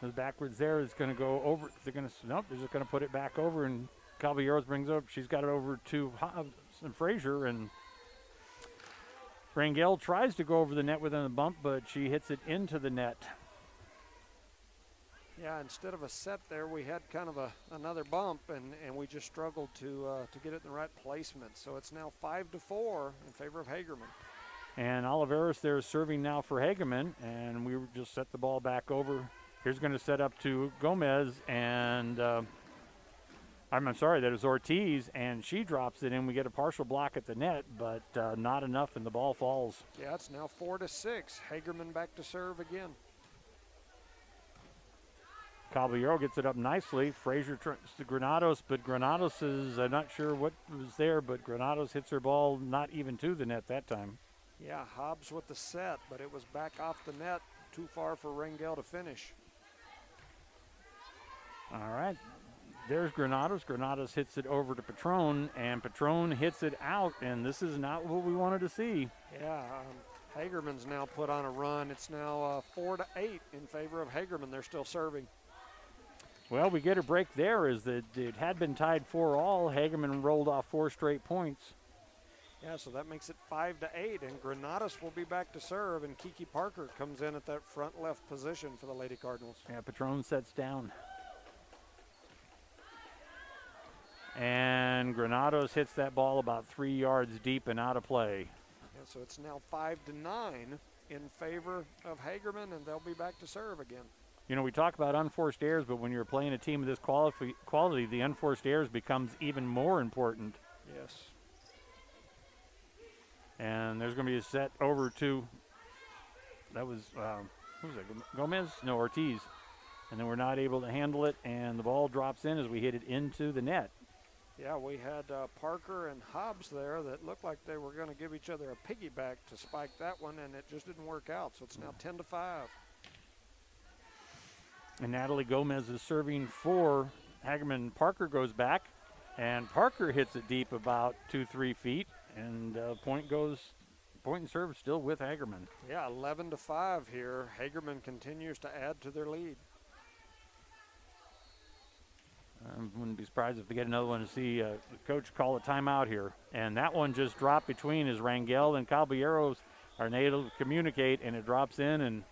The backwards there is going to go over. They're just going to put it back over, and Caballeros brings it up. She's got it over to Hobbs and Frazier, and Rangel tries to go over the net within the bump, but she hits it into the net. Yeah, instead of a set there, we had kind of another bump, and we just struggled to get it in the right placement. So it's now 5-4 in favor of Hagerman. And Oliveros there is serving now for Hagerman, and we just set the ball back over. Here's going to set up to Gomez, and I'm sorry, that is Ortiz, and she drops it in. We get a partial block at the net, but not enough, and the ball falls. Yeah, it's now 4-6. Hagerman back to serve again. Caballero gets it up nicely. Frazier turns to Granados, but Granados is not sure what was there, but Granados hits her ball not even to the net that time. Yeah, Hobbs with the set, but it was back off the net, too far for Rangel to finish. All right, there's Granados. Granados hits it over to Patron, and Patron hits it out, and this is not what we wanted to see. Yeah, Hagerman's now put on a run. It's now 4-8 in favor of Hagerman. They're still serving. Well, we get a break there as it had been tied 4-all. Hagerman rolled off 4 straight points. Yeah, so that makes it 5-8, and Granados will be back to serve, and Kiki Parker comes in at that front left position for the Lady Cardinals. Yeah, Patron sets down. And Granados hits that ball about 3 yards deep and out of play. Yeah, so it's now 5-9 in favor of Hagerman, and they'll be back to serve again. You know, we talk about unforced errors, but when you're playing a team of this quality, the unforced errors becomes even more important. Yes. And there's going to be a set over to, that was, who was it, Gomez? No, Ortiz. And then we're not able to handle it, and the ball drops in as we hit it into the net. Yeah, we had Parker and Hobbs there that looked like they were going to give each other a piggyback to spike that one, and it just didn't work out. So it's now 10-5. And Natalie Gomez is serving for Hagerman. Parker goes back, and Parker hits it deep about 2-3 feet, and point and serve still with Hagerman. Yeah, 11-5 here. Hagerman continues to add to their lead. I wouldn't be surprised if they get another one to see the coach call a timeout here. And that one just dropped between as Rangel and Caballeros are able to communicate, and it drops in, and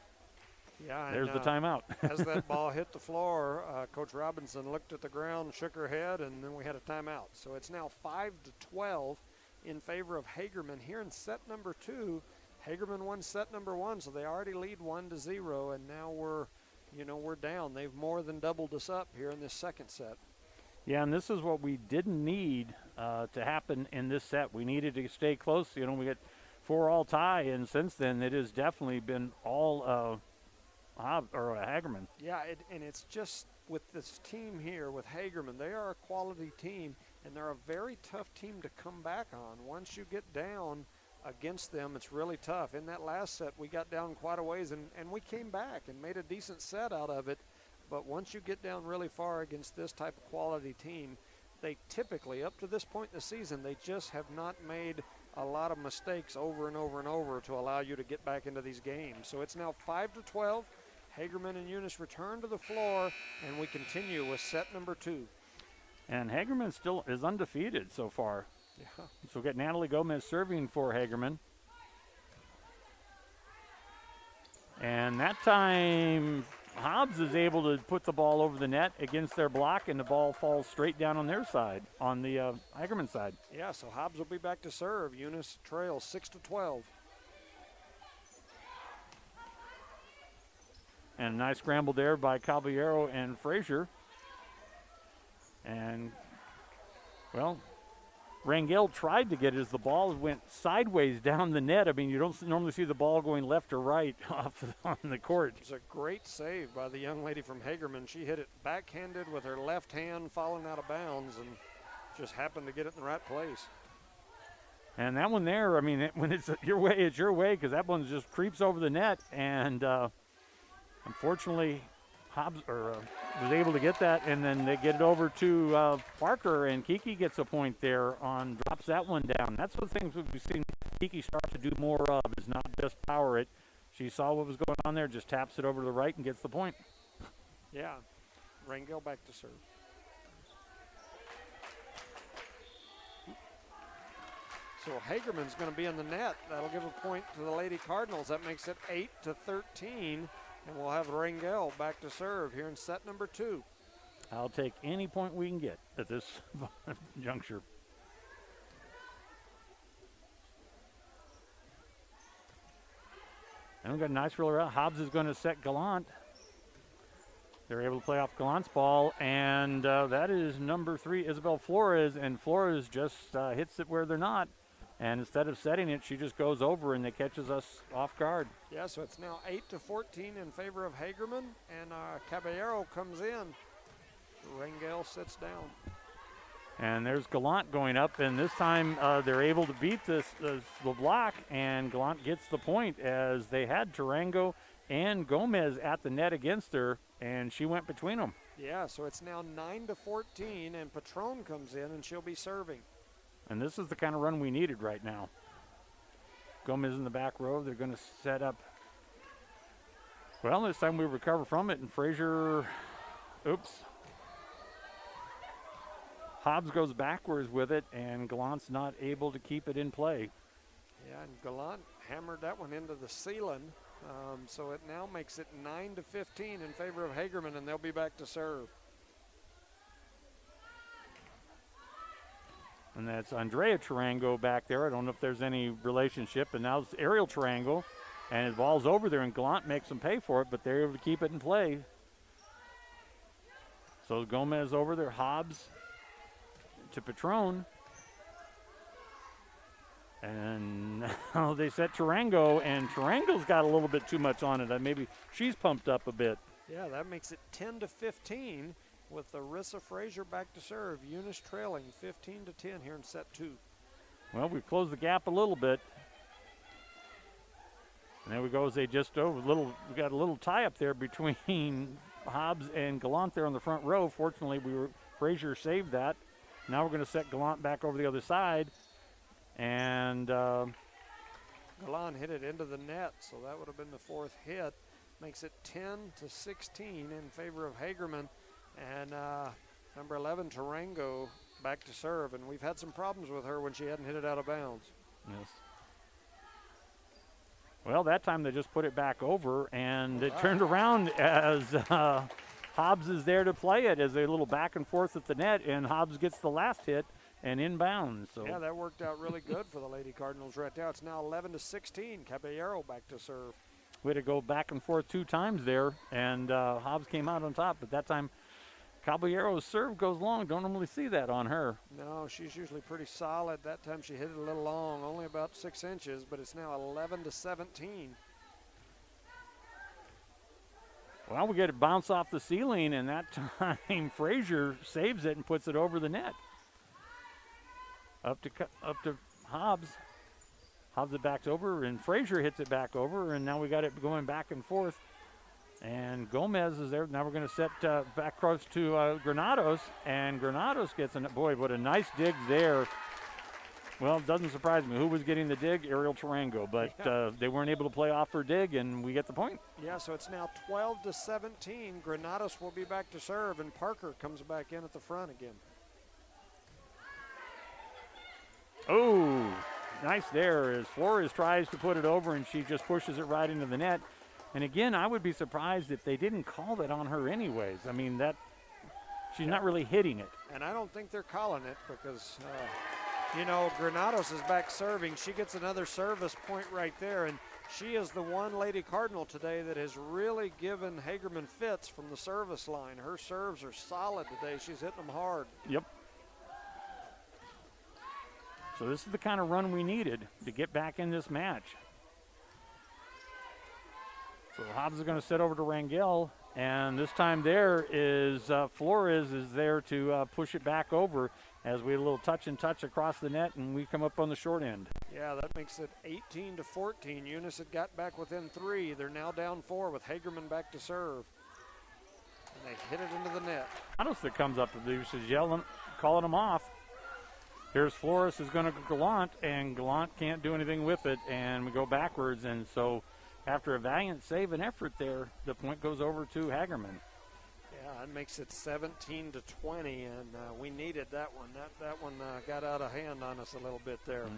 there's the timeout. As that ball hit the floor, Coach Robinson looked at the ground, shook her head, and then we had a timeout. So it's now 5-12 in favor of Hagerman. Here in set number 2, Hagerman won set number 1, so they already lead 1-0, and now we're down. They've more than doubled us up here in this second set. Yeah, and this is what we didn't need to happen in this set. We needed to stay close. You know, we got 4-all tie, and since then it has definitely been all Hagerman. Yeah, and it's just with this team here, with Hagerman, they are a quality team, and they're a very tough team to come back on. Once you get down against them, it's really tough. In that last set, we got down quite a ways, and we came back and made a decent set out of it. But once you get down really far against this type of quality team, they typically, up to this point in the season, they just have not made a lot of mistakes over and over and over to allow you to get back into these games. So it's now 5-12. Hagerman and Eunice return to the floor, and we continue with set number 2. And Hagerman still is undefeated so far. Yeah. So we got Natalie Gomez serving for Hagerman. And that time, Hobbs is able to put the ball over the net against their block, and the ball falls straight down on their side, on the Hagerman side. Yeah, so Hobbs will be back to serve. Eunice trails 6-12. And a nice scramble there by Caballero and Frazier. And, well, Rangel tried to get it as the ball went sideways down the net. I mean, you don't normally see the ball going left or right off on the court. It's a great save by the young lady from Hagerman. She hit it backhanded with her left hand, falling out of bounds, and just happened to get it in the right place. And that one there, I mean, when it's your way, because that one just creeps over the net. And unfortunately, Hobbs was able to get that, and then they get it over to Parker, and Kiki gets a point there drops that one down. That's what things we've seen Kiki start to do more of, is not just power it. She saw what was going on there, just taps it over to the right and gets the point. Yeah, Rangel back to serve. So Hagerman's going to be in the net. That'll give a point to the Lady Cardinals. That makes it 8-13. And we'll have Rangel back to serve here in set number 2. I'll take any point we can get at this juncture. And we've got a nice roller out. Hobbs is going to set Gallant. They're able to play off Gallant's ball, and that is number 3, Isabel Flores, and Flores just hits it where they're not. And instead of setting it, she just goes over, and it catches us off guard. Yeah, so it's now 8-14 in favor of Hagerman, and Caballero comes in. Rangel sits down. And there's Gallant going up, and this time they're able to beat the block, and Gallant gets the point, as they had Tarango and Gomez at the net against her, and she went between them. Yeah, so it's now 9-14, and Patron comes in, and she'll be serving. And this is the kind of run we needed right now. Gomez in the back row. They're going to set up. Well, this time we recover from it, and Frazier, Hobbs goes backwards with it, and Gallant's not able to keep it in play. Yeah, and Gallant hammered that one into the ceiling. So it now makes it 9-15 in favor of Hagerman, and they'll be back to serve. And that's Andrea Tarango back there. I don't know if there's any relationship. And now it's Ariel Tarango. And his ball's over there, and Gallant makes them pay for it, but they're able to keep it in play. So Gomez over there, Hobbs to Patron. And now they set Tarango, and Tarango's got a little bit too much on it. Maybe she's pumped up a bit. Yeah, that makes it 10-15. With Arissa Frazier back to serve. Eunice trailing 15-10 here in set 2. Well, we've closed the gap a little bit. And there we go as they just we got a little tie up there between Hobbs and Gallant there on the front row. Fortunately, Frazier saved that. Now we're going to set Gallant back over the other side. And Gallant hit it into the net, so that would have been the 4th hit. Makes it 10-16 in favor of Hagerman. And number 11, Tarango, back to serve. And we've had some problems with her when she hadn't hit it out of bounds. Yes. Well, that time they just put it back over, and it turned around as Hobbs is there to play it as a little back and forth at the net, and Hobbs gets the last hit and inbounds. So. Yeah, that worked out really good for the Lady Cardinals right now. It's now 11-16. Caballero back to serve. We had to go back and forth 2 times there, and Hobbs came out on top, but that time Caballero's serve goes long. Don't normally see that on her. No, she's usually pretty solid. That time she hit it a little long, only about 6 inches, but it's now 11-17. Well, we get it bounce off the ceiling, and that time Frazier saves it and puts it over the net. Up to Hobbs. Hobbs it backs over, and Frazier hits it back over, and now we got it going back and forth. And Gomez is there. Now we're going to set back close to Granados, and Granados gets it. Boy, what a nice dig there. Well, it doesn't surprise me. Who was getting the dig? Ariel Tarango, but they weren't able to play off her dig, and we get the point. Yeah, so it's now 12-17. Granados will be back to serve, and Parker comes back in at the front again. Oh, nice there as Flores tries to put it over, and she just pushes it right into the net. And again, I would be surprised if they didn't call that on her anyways. I mean, she's not really hitting it. And I don't think they're calling it because, Granados is back serving. She gets another service point right there, and she is the one Lady Cardinal today that has really given Hagerman fits from the service line. Her serves are solid today. She's hitting them hard. Yep. So this is the kind of run we needed to get back in this match. So Hobbs is going to set over to Rangel, and this time there is Flores is there to push it back over as we had a little touch and touch across the net, and we come up on the short end. Yeah, that makes it 18-14. Eunice had got back within 3. They're now down 4 with Hagerman back to serve. And they hit it into the net. Granados that comes up to do is yelling, calling him off. Here's Flores who's going to go Gallant, and Gallant can't do anything with it, and we go backwards. And so after a valiant save and effort there, the point goes over to Hagerman. Yeah, that makes it 17-20, and we needed that one. That one got out of hand on us a little bit there. Mm-hmm.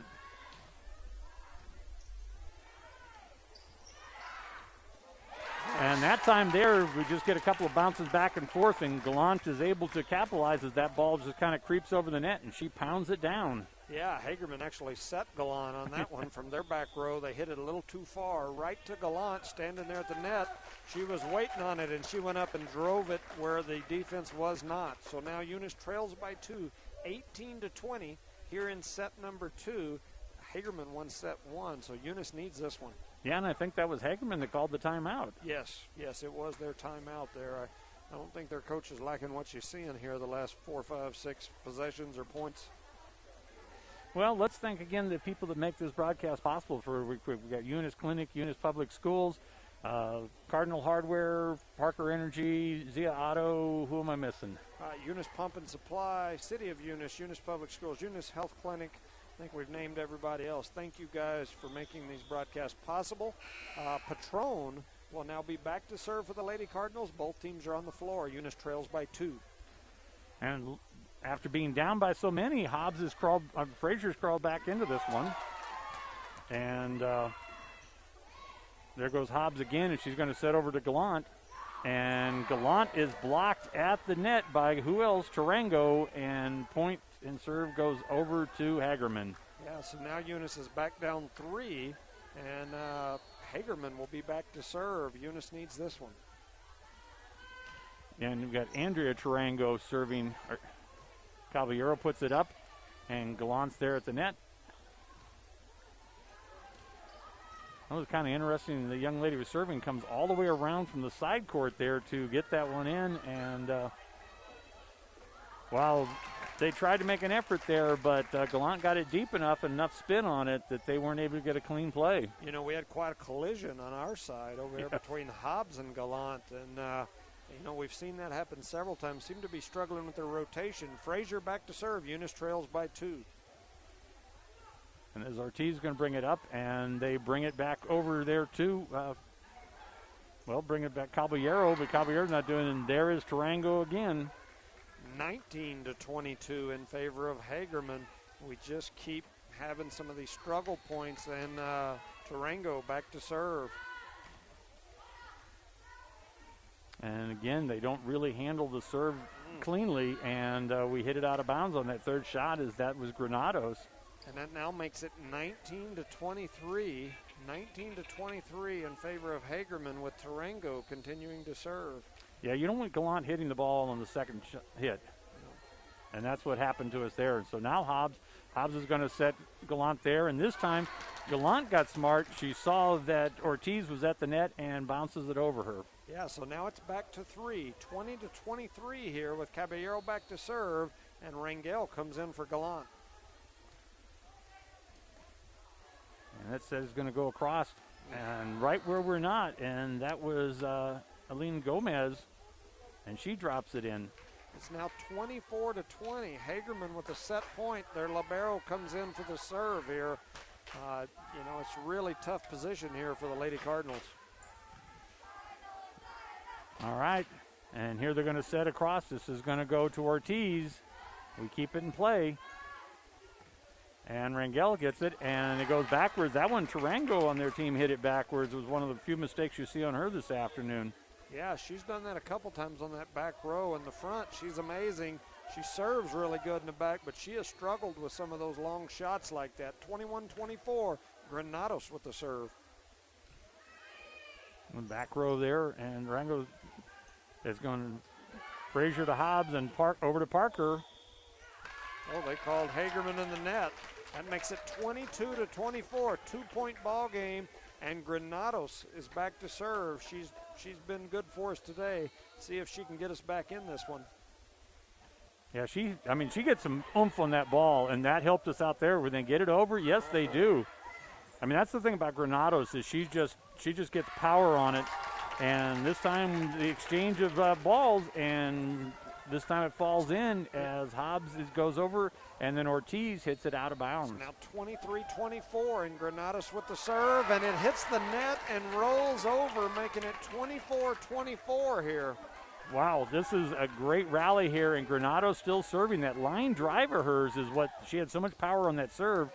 And that time there, we just get a couple of bounces back and forth, and Gallant is able to capitalize as that ball just kind of creeps over the net, and she pounds it down. Yeah, Hagerman actually set Gallant on that one from their back row. They hit it a little too far, right to Gallant, standing there at the net. She was waiting on it, and she went up and drove it where the defense was not. So now Eunice trails by 2, 18-20 here in set number 2. Hagerman won set 1, so Eunice needs this one. Yeah, and I think that was Hagerman that called the timeout. Yes, it was their timeout there. I don't think their coach is liking what you're seeing here the last 4, 5, 6 possessions or points. Well, let's thank again the people that make this broadcast possible. We've got Eunice Clinic, Eunice Public Schools, Cardinal Hardware, Parker Energy, Zia Auto. Who am I missing? Eunice Pump and Supply, City of Eunice, Eunice Public Schools, Eunice Health Clinic. I think we've named everybody else. Thank you guys for making these broadcasts possible. Patron will now be back to serve for the Lady Cardinals. Both teams are on the floor. Eunice trails by 2. And after being down by so many, Frazier's crawled back into this one. And there goes Hobbs again, and she's going to set over to Gallant. And Gallant is blocked at the net by who else? Tarango, and point and serve goes over to Hagerman. Yeah, so now Eunice is back down 3, and Hagerman will be back to serve. Eunice needs this one. And we've got Andrea Tarango serving. Caballero puts it up, and Gallant's there at the net. That was kind of interesting. The young lady was serving comes all the way around from the side court there to get that one in. And while they tried to make an effort there, but Gallant got it deep enough and enough spin on it that they weren't able to get a clean play. You know, we had quite a collision on our side over there between Hobbs and Gallant. And, we've seen that happen several times. Seem to be struggling with their rotation. Frazier back to serve. Eunice trails by 2. And as Ortiz is going to bring it up, and they bring it back over there too. Bring it back Caballero, but Caballero's not doing it. And there is Tarango again. 19-22 in favor of Hagerman. We just keep having some of these struggle points, and Tarango back to serve. And again, they don't really handle the serve cleanly, and we hit it out of bounds on that third shot as that was Granados. And that now makes it 19-23. 19-23 in favor of Hagerman with Tarango continuing to serve. Yeah, you don't want Gallant hitting the ball on the second hit. And that's what happened to us there. And so now Hobbs is going to set Gallant there. And this time, Gallant got smart. She saw that Ortiz was at the net and bounces it over her. Yeah, so now it's back to 3. 20-23 here with Caballero back to serve. And Rangel comes in for Gallant. And that says it's going to go across and right where we're not. And that was Aline Gomez, and she drops it in. It's now 24-20. Hagerman with a set point. Their libero comes in for the serve here. It's a really tough position here for the Lady Cardinals. All right, and here they're going to set across. This is going to go to Ortiz. We keep it in play. And Rangel gets it, and it goes backwards. That one, Tarango on their team hit it backwards. It was one of the few mistakes you see on her this afternoon. Yeah, she's done that a couple times on that back row. In the front, she's amazing. She serves really good in the back, but she has struggled with some of those long shots like that. 21-24, Granados with the serve. The back row there, and Rango is going Frazier to Hobbs and over to Parker. Oh, they called Hagerman in the net. That makes it 22-24, 2-point ball game, and Granados is back to serve. She's been good for us today. See if she can get us back in this one. Yeah, she gets some oomph on that ball, and that helped us out there. When they get it over, yes, they do. I mean, that's the thing about Granados is she just gets power on it. And this time the exchange of balls, and this time it falls in as Hobbs goes over, and then Ortiz hits it out of bounds. Now 23-24, and Granados with the serve, and it hits the net and rolls over, making it 24-24 here. Wow, this is a great rally here, and Granados still serving. That line drive of hers is what she had so much power on that serve.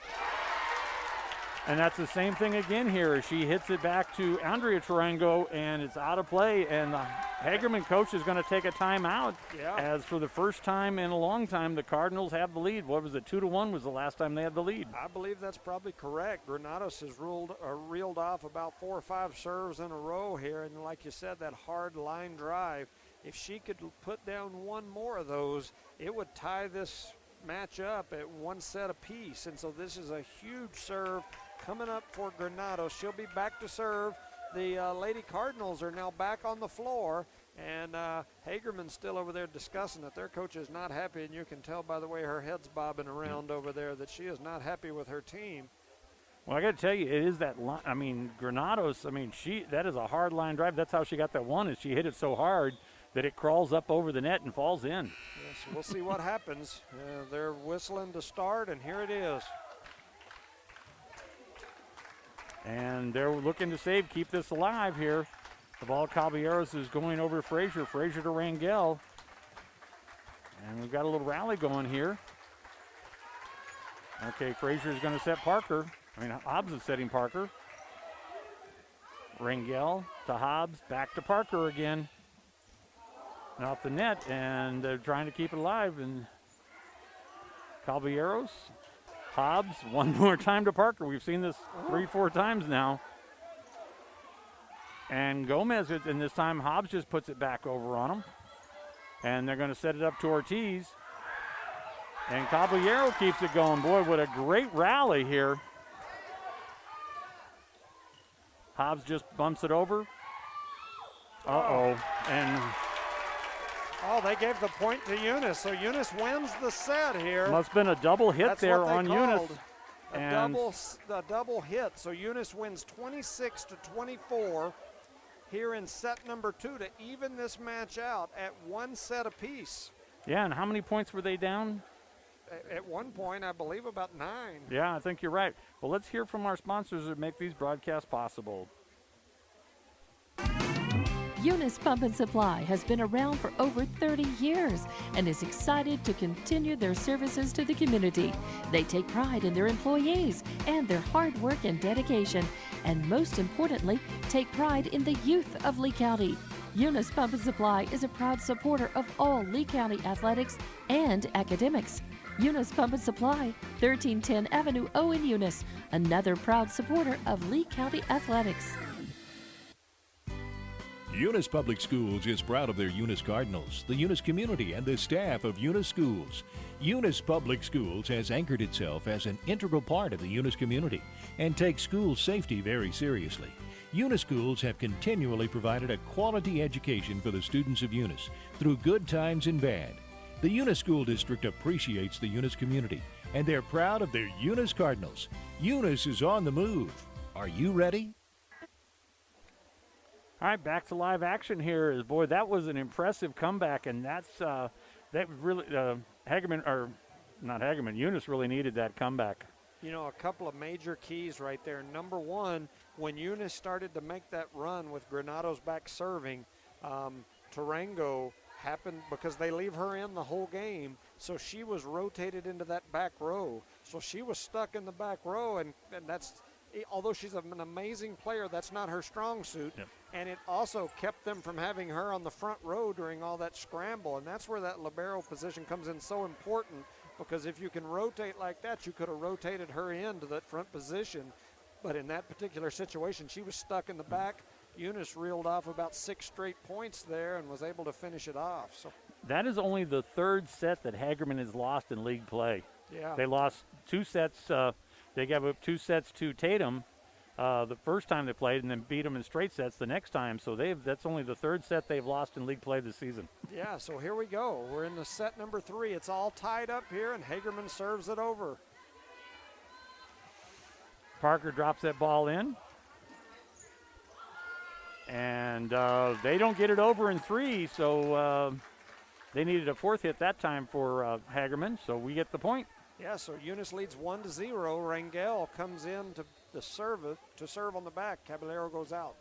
And that's the same thing again here. She hits it back to Andrea Tarango, and it's out of play. And the Hagerman coach is going to take a timeout. Yeah. As for the first time in a long time, the Cardinals have the lead. What was it, 2-1 was the last time they had the lead? I believe that's probably correct. Granados has reeled off about 4 or 5 serves in a row here. And like you said, that hard line drive, if she could put down one more of those, it would tie this match up at 1 set apiece. And so this is a huge serve coming up for Granados. She'll be back to serve. The Lady Cardinals are now back on the floor, and Hagerman's still over there discussing it. Their coach is not happy, and you can tell by the way her head's bobbing around over there that she is not happy with her team. Well, I got to tell you, it is that line. I mean, Granados, that is a hard line drive. That's how she got that one, is she hit it so hard that it crawls up over the net and falls in. Yes, we'll see what happens. They're whistling to start, and here it is. And they're looking to save, keep this alive here. The ball, Caballeros is going over to Frazier. Frazier to Rangel. And we've got a little rally going here. Okay, Frazier is going to set Parker. Hobbs is setting Parker. Rangel to Hobbs, back to Parker again. And off the net, and they're trying to keep it alive. And Caballeros. Hobbs, one more time to Parker. We've seen this 3-4 times now. And Gomez, and this time Hobbs just puts it back over on him. And they're going to set it up to Ortiz. And Caballero keeps it going. Boy, what a great rally here. Hobbs just bumps it over. Uh-oh. And they gave the point to Eunice, so Eunice wins the set here. Must have been a double hit. That's there on Eunice. A double hit, so Eunice wins 26-24 here in set number 2 to even this match out at 1 set apiece. Yeah, and how many points were they down? At one point, I believe about 9. Yeah, I think you're right. Well, let's hear from our sponsors that make these broadcasts possible. Eunice Pump and Supply has been around for over 30 years and is excited to continue their services to the community. They take pride in their employees and their hard work and dedication, and most importantly, take pride in the youth of Lee County. Eunice Pump and Supply is a proud supporter of all Lee County athletics and academics. Eunice Pump and Supply, 1310 Avenue O in Eunice, another proud supporter of Lee County athletics. Eunice Public Schools is proud of their Eunice Cardinals, the Eunice community, and the staff of Eunice Schools. Eunice Public Schools has anchored itself as an integral part of the Eunice community and takes school safety very seriously. Eunice Schools have continually provided a quality education for the students of Eunice through good times and bad. The Eunice School District appreciates the Eunice community, and they're proud of their Eunice Cardinals. Eunice is on the move. Are you ready? All right, back to live action here. Boy, that was an impressive comeback, and that really Eunice really needed that comeback. You know, a couple of major keys right there. Number one, when Eunice started to make that run with Granados back serving, Tarango happened because they leave her in the whole game, so she was rotated into that back row. So she was stuck in the back row, and that's, although she's an amazing player, that's not her strong suit. Yep. And it also kept them from having her on the front row during all that scramble, and that's where that libero position comes in so important, because if you can rotate like that, you could have rotated her into that front position. But in that particular situation, she was stuck in the back. Eunice reeled off about 6 straight points there and was able to finish it off. So that is only the 3rd set that Hagerman has lost in league play. yeah, They lost 2 sets. They gave up 2 sets to Tatum the first time they played, and then beat them in straight sets the next time. So that's only the 3rd set they've lost in league play this season. yeah. So here we go. We're in the set number 3. It's all tied up here, and Hagerman serves it over. Parker drops that ball in. And they don't get it over in 3, so they needed a 4th hit that time for Hagerman, so we get the point. Yeah, so Eunice leads 1-0. Rangel comes in to serve on the back. Caballero goes out.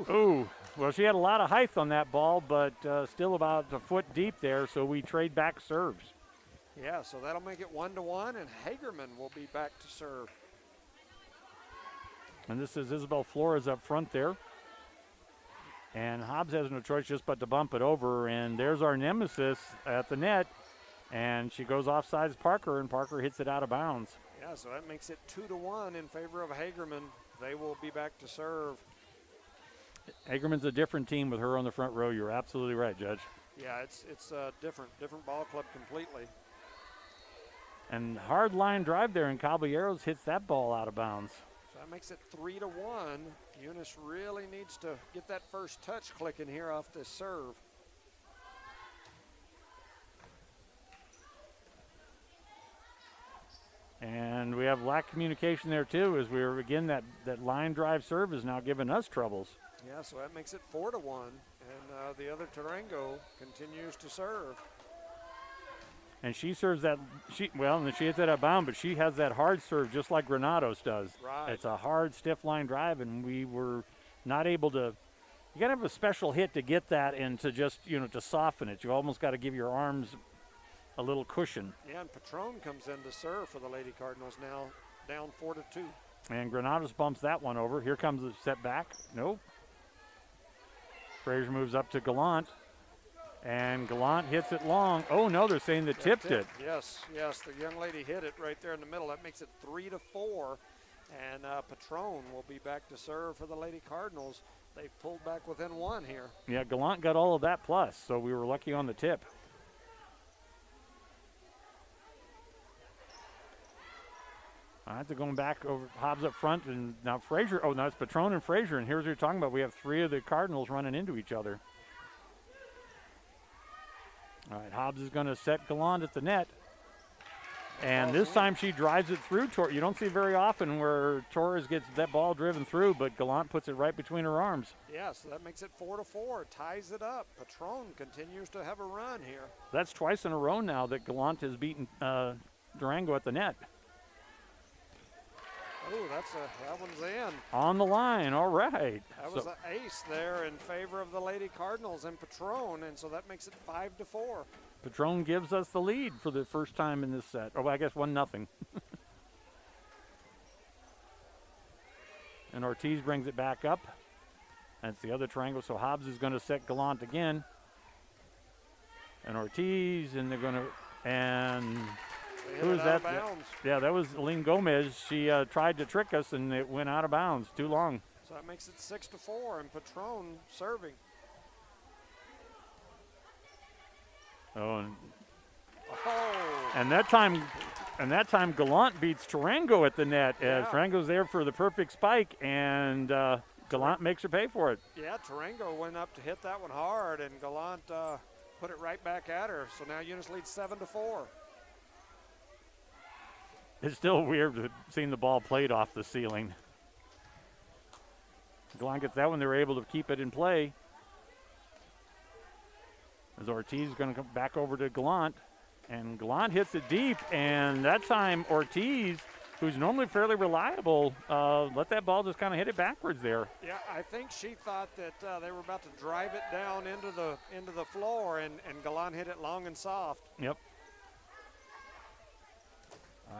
Ooh, well, she had a lot of height on that ball, but still about a foot deep there, so we trade back serves. Yeah, so that'll make it 1-1, and Hagerman will be back to serve. And this is Isabel Flores up front there. And Hobbs has no choice just but to bump it over, and there's our nemesis at the net. And she goes offsides Parker, and Parker hits it out of bounds. Yeah, so that makes it 2-1 in favor of Hagerman. They will be back to serve. Hagerman's a different team with her on the front row. You're absolutely right, Judge. Yeah, it's a different ball club completely. And hard line drive there, and Caballeros hits that ball out of bounds. So that makes it 3-1. Eunice really needs to get that first touch clicking here off this serve. And we have lack communication there too, as we're again that line drive serve is now giving us troubles. Yeah, so that makes it 4-1, and the other Tarango continues to serve. And she serves that, and she hits that out of bound, but she has that hard serve just like Granados does. Right. It's a hard, stiff line drive, and we were not able to. You got to have a special hit to get that and to just, to soften it. You almost got to give your arms a little cushion. Yeah, and Patron comes in to serve for the Lady Cardinals now, down 4-2. And Granados bumps that one over. Here comes the setback. Nope. Frazier moves up to Gallant. And Gallant hits it long. Oh, no, they're saying they tipped it. Yes, the young lady hit it right there in the middle. That makes it 3-4. And Patron will be back to serve for the Lady Cardinals. They've pulled back within 1 here. Yeah, Gallant got all of that plus, so we were lucky on the tip. All right, they're going back over Hobbs up front, and now Frazier. Oh, now it's Patron and Frazier, and here's what you're talking about. We have 3 of the Cardinals running into each other. All right, Hobbs is going to set Gallant at the net. And this time she drives it through. You don't see very often where Torres gets that ball driven through, but Gallant puts it right between her arms. Yeah, so that makes it 4-4, ties it up. Patron continues to have a run here. That's twice in a row now that Gallant has beaten Durango at the net. Oh, that one's in. On the line, all right. That was an ace there in favor of the Lady Cardinals and Patron, and so that makes it 5-4. Patron gives us the lead for the first time in this set. Oh, I guess 1-0. And Ortiz brings it back up. That's the other triangle, so Hobbs is going to set Gallant again. And Ortiz, and they're going to, and who is that? Yeah, that was Aline Gomez. She tried to trick us, and it went out of bounds. Too long. So that makes it 6-4, and Patron serving. Oh, and that time Gallant beats Tarango at the net as Tarango's there for the perfect spike, and Gallant makes her pay for it. Yeah, Tarango went up to hit that one hard, and Gallant put it right back at her. So now Eunice leads 7-4. It's still weird seeing the ball played off the ceiling. Gallant gets that one. They were able to keep it in play. As Ortiz is going to come back over to Gallant. And Gallant hits it deep. And that time Ortiz who's normally fairly reliable, let that ball just kind of hit it backwards there. Yeah, I think she thought that they were about to drive it down into the floor, and Galan hit it long and soft. Yep.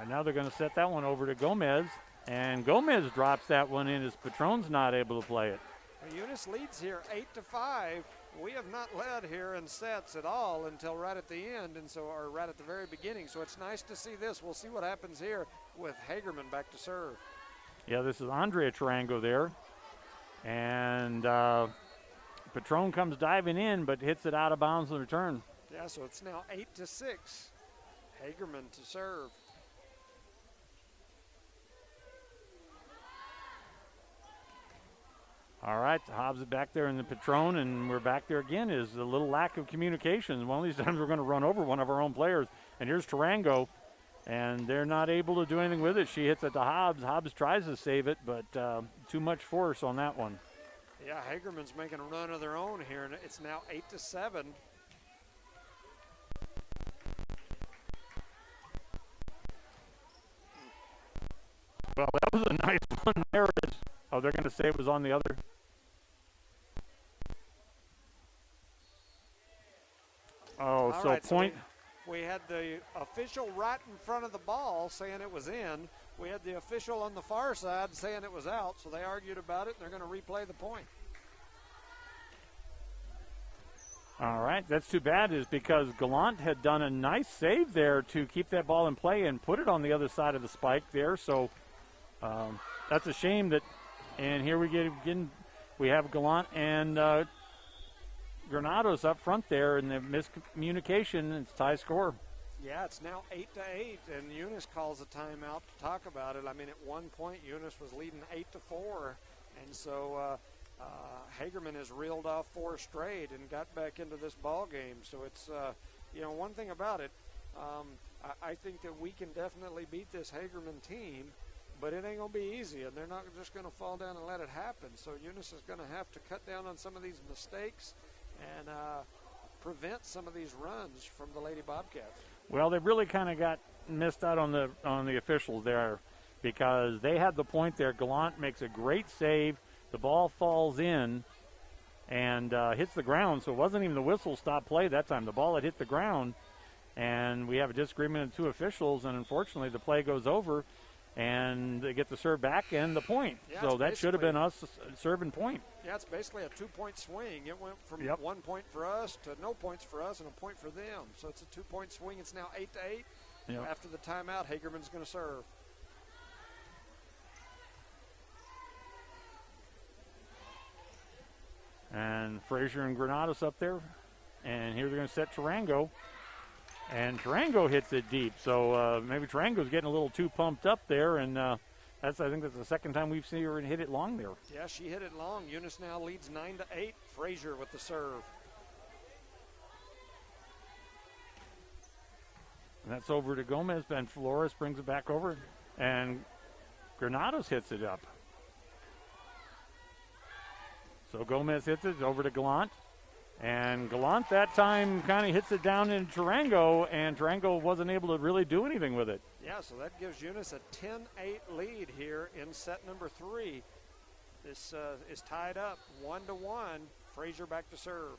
Now they're going to set that one over to Gomez, and Gomez drops that one in as Patron's not able to play it. Well, Eunice leads here 8-5. We have not led here in sets at all until right at the end, or right at the very beginning. So it's nice to see this. We'll see what happens here with Hagerman back to serve. Yeah, this is Andrea Tarango there. And Patron comes diving in, but hits it out of bounds in return. Yeah, so it's now 8-6. Hagerman to serve. All right, Hobbs is back there in the Patron, and we're back there again. Is a little lack of communication. One of these times we're going to run over one of our own players. And here's Tarango, and they're not able to do anything with it. She hits it to Hobbs. Hobbs tries to save it, but too much force on that one. Yeah, Hagerman's making a run of their own here, and it's now 8-7. Well, that was a nice one there. Oh, they're going to say it was on the other. Oh, all so right, point. So we had the official right in front of the ball saying it was in. We had the official on the far side saying it was out, so they argued about it, and they're going to replay the point. All right, that's too bad, is because Gallant had done a nice save there to keep that ball in play and put it on the other side of the spike there. So that's a shame that, and here we get again, we have Gallant and Granados up front there, and the miscommunication, it's tie score. Yeah, it's now 8-8, and Eunice calls a timeout to talk about it. I mean, at one point, Eunice was leading 8-4, and so Hagerman has reeled off 4 straight and got back into this ball game. So it's, one thing about it, I think that we can definitely beat this Hagerman team, but it ain't going to be easy, and they're not just going to fall down and let it happen. So Eunice is going to have to cut down on some of these mistakes and prevent some of these runs from the Lady Bobcats. Well, they really kind of got missed out on the officials there, because they had the point there. Gallant makes a great save. The ball falls in and hits the ground, so it wasn't even the whistle stop play that time. The ball had hit the ground, and we have a disagreement of 2 officials, and unfortunately the play goes over, and they get the serve back and the point. Yeah, so that should have been us serving point. Yeah, it's basically a 2-point swing. It went from 1 point for us to no points for us and a point for them. So it's a 2-point swing. It's now 8-8. Yep. After the timeout, Hagerman's going to serve. And Frazier and Granados up there. And here they're going to set Tarango. And Tarango hits it deep. So maybe Tarango's getting a little too pumped up there. And I think that's the second time we've seen her hit it long there. Yeah, she hit it long. Eunice now leads 9-8. Frazier with the serve. And that's over to Gomez. And Flores brings it back over. And Granados hits it up. So Gomez hits it over to Gallant. And Gallant that time kind of hits it down in Tarango, and Tarango wasn't able to really do anything with it. Yeah, so that gives Eunice a 10-8 lead here in set number 3. This is tied up 1-1. Frazier back to serve.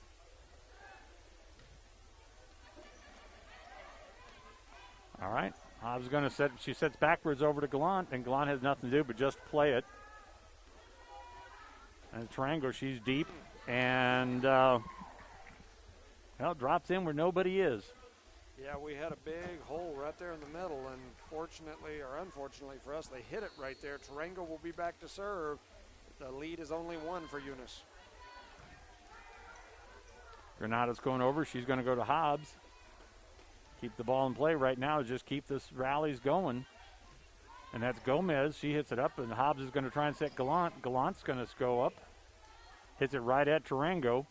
All right. I was going to set, she sets backwards over to Gallant, and Gallant has nothing to do but just play it. And Tarango, she's deep, and drops in where nobody is. Yeah, we had a big hole right there in the middle, and fortunately, or unfortunately for us, they hit it right there. Tarango will be back to serve. The lead is only 1 for Eunice. Granada's going over. She's going to go to Hobbs. Keep the ball in play right now. Just keep this rallies going. And that's Gomez. She hits it up, and Hobbs is going to try and set Gallant. Gallant's going to go up. Hits it right at Tarango.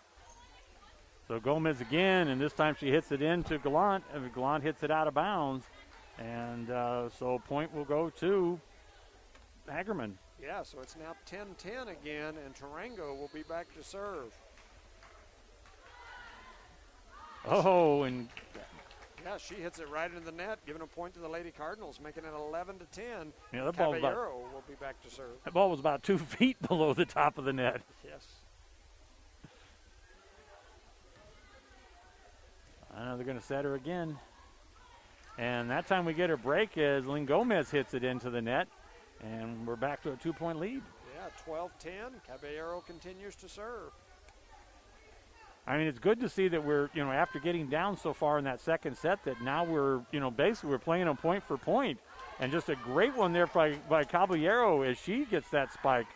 So Gomez again, and this time she hits it into Gallant, and Gallant hits it out of bounds. And so point will go to Hagerman. Yeah, so it's now 10-10 again, and Tarango will be back to serve. Oh, and Yeah, she hits it right into the net, giving a point to the Lady Cardinals, making it 11-10. Yeah, that ball Caballero will be back to serve. That ball was about 2 feet below the top of the net. Yes. I know they're going to set her again. And that time we get a break as Lynn Gomez hits it into the net. And we're back to a 2-point lead. Yeah, 12-10. Caballero continues to serve. I mean, it's good to see that we're, after getting down so far in that second set, that now we're, basically we're playing on point for point. And just a great one there by Caballero as she gets that spike.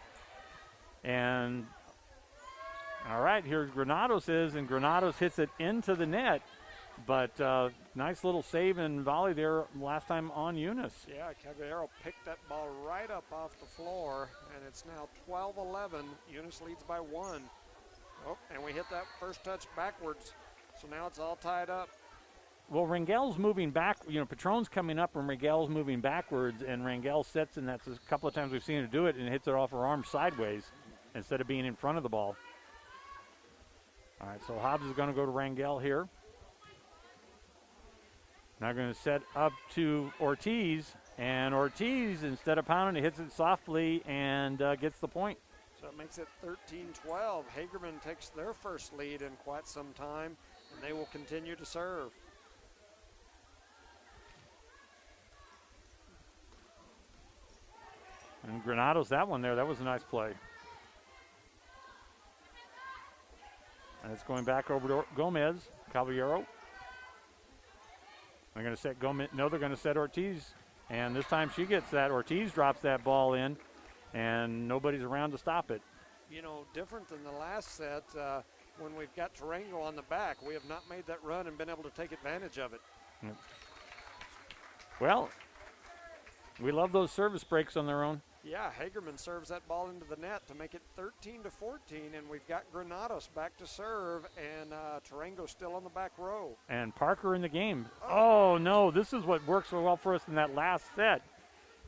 And, all right, here's Granados and Granados hits it into the net. But nice little save and volley there last time on Eunice. Yeah, Caballero picked that ball right up off the floor, and it's now 12-11. Eunice leads by 1. Oh, and we hit that first touch backwards, so now it's all tied up. Well, Rangel's moving back. Patron's coming up, and Rangel's moving backwards, and Rangel sets, and that's a couple of times we've seen her do it, and hits it off her arm sideways instead of being in front of the ball. All right, so Hobbs is going to go to Rangel here. Now going to set up to Ortiz, and Ortiz, instead of pounding it, hits it softly and gets the point. So it makes it 13-12. Hagerman takes their first lead in quite some time, and they will continue to serve. And Granados, that one there, that was a nice play. And it's going back over to Gomez, Caballero. They're going to set Gomez. No, they're going to set Ortiz. And this time she gets that. Ortiz drops that ball in, and nobody's around to stop it. Different than the last set, when we've got Tarango on the back, we have not made that run and been able to take advantage of it. Yep. Well, we love those service breaks on their own. Yeah, Hagerman serves that ball into the net to make it 13-14, and we've got Granados back to serve, and Tarango still on the back row. And Parker in the game. Oh, no, this is what worked so well for us in that last set.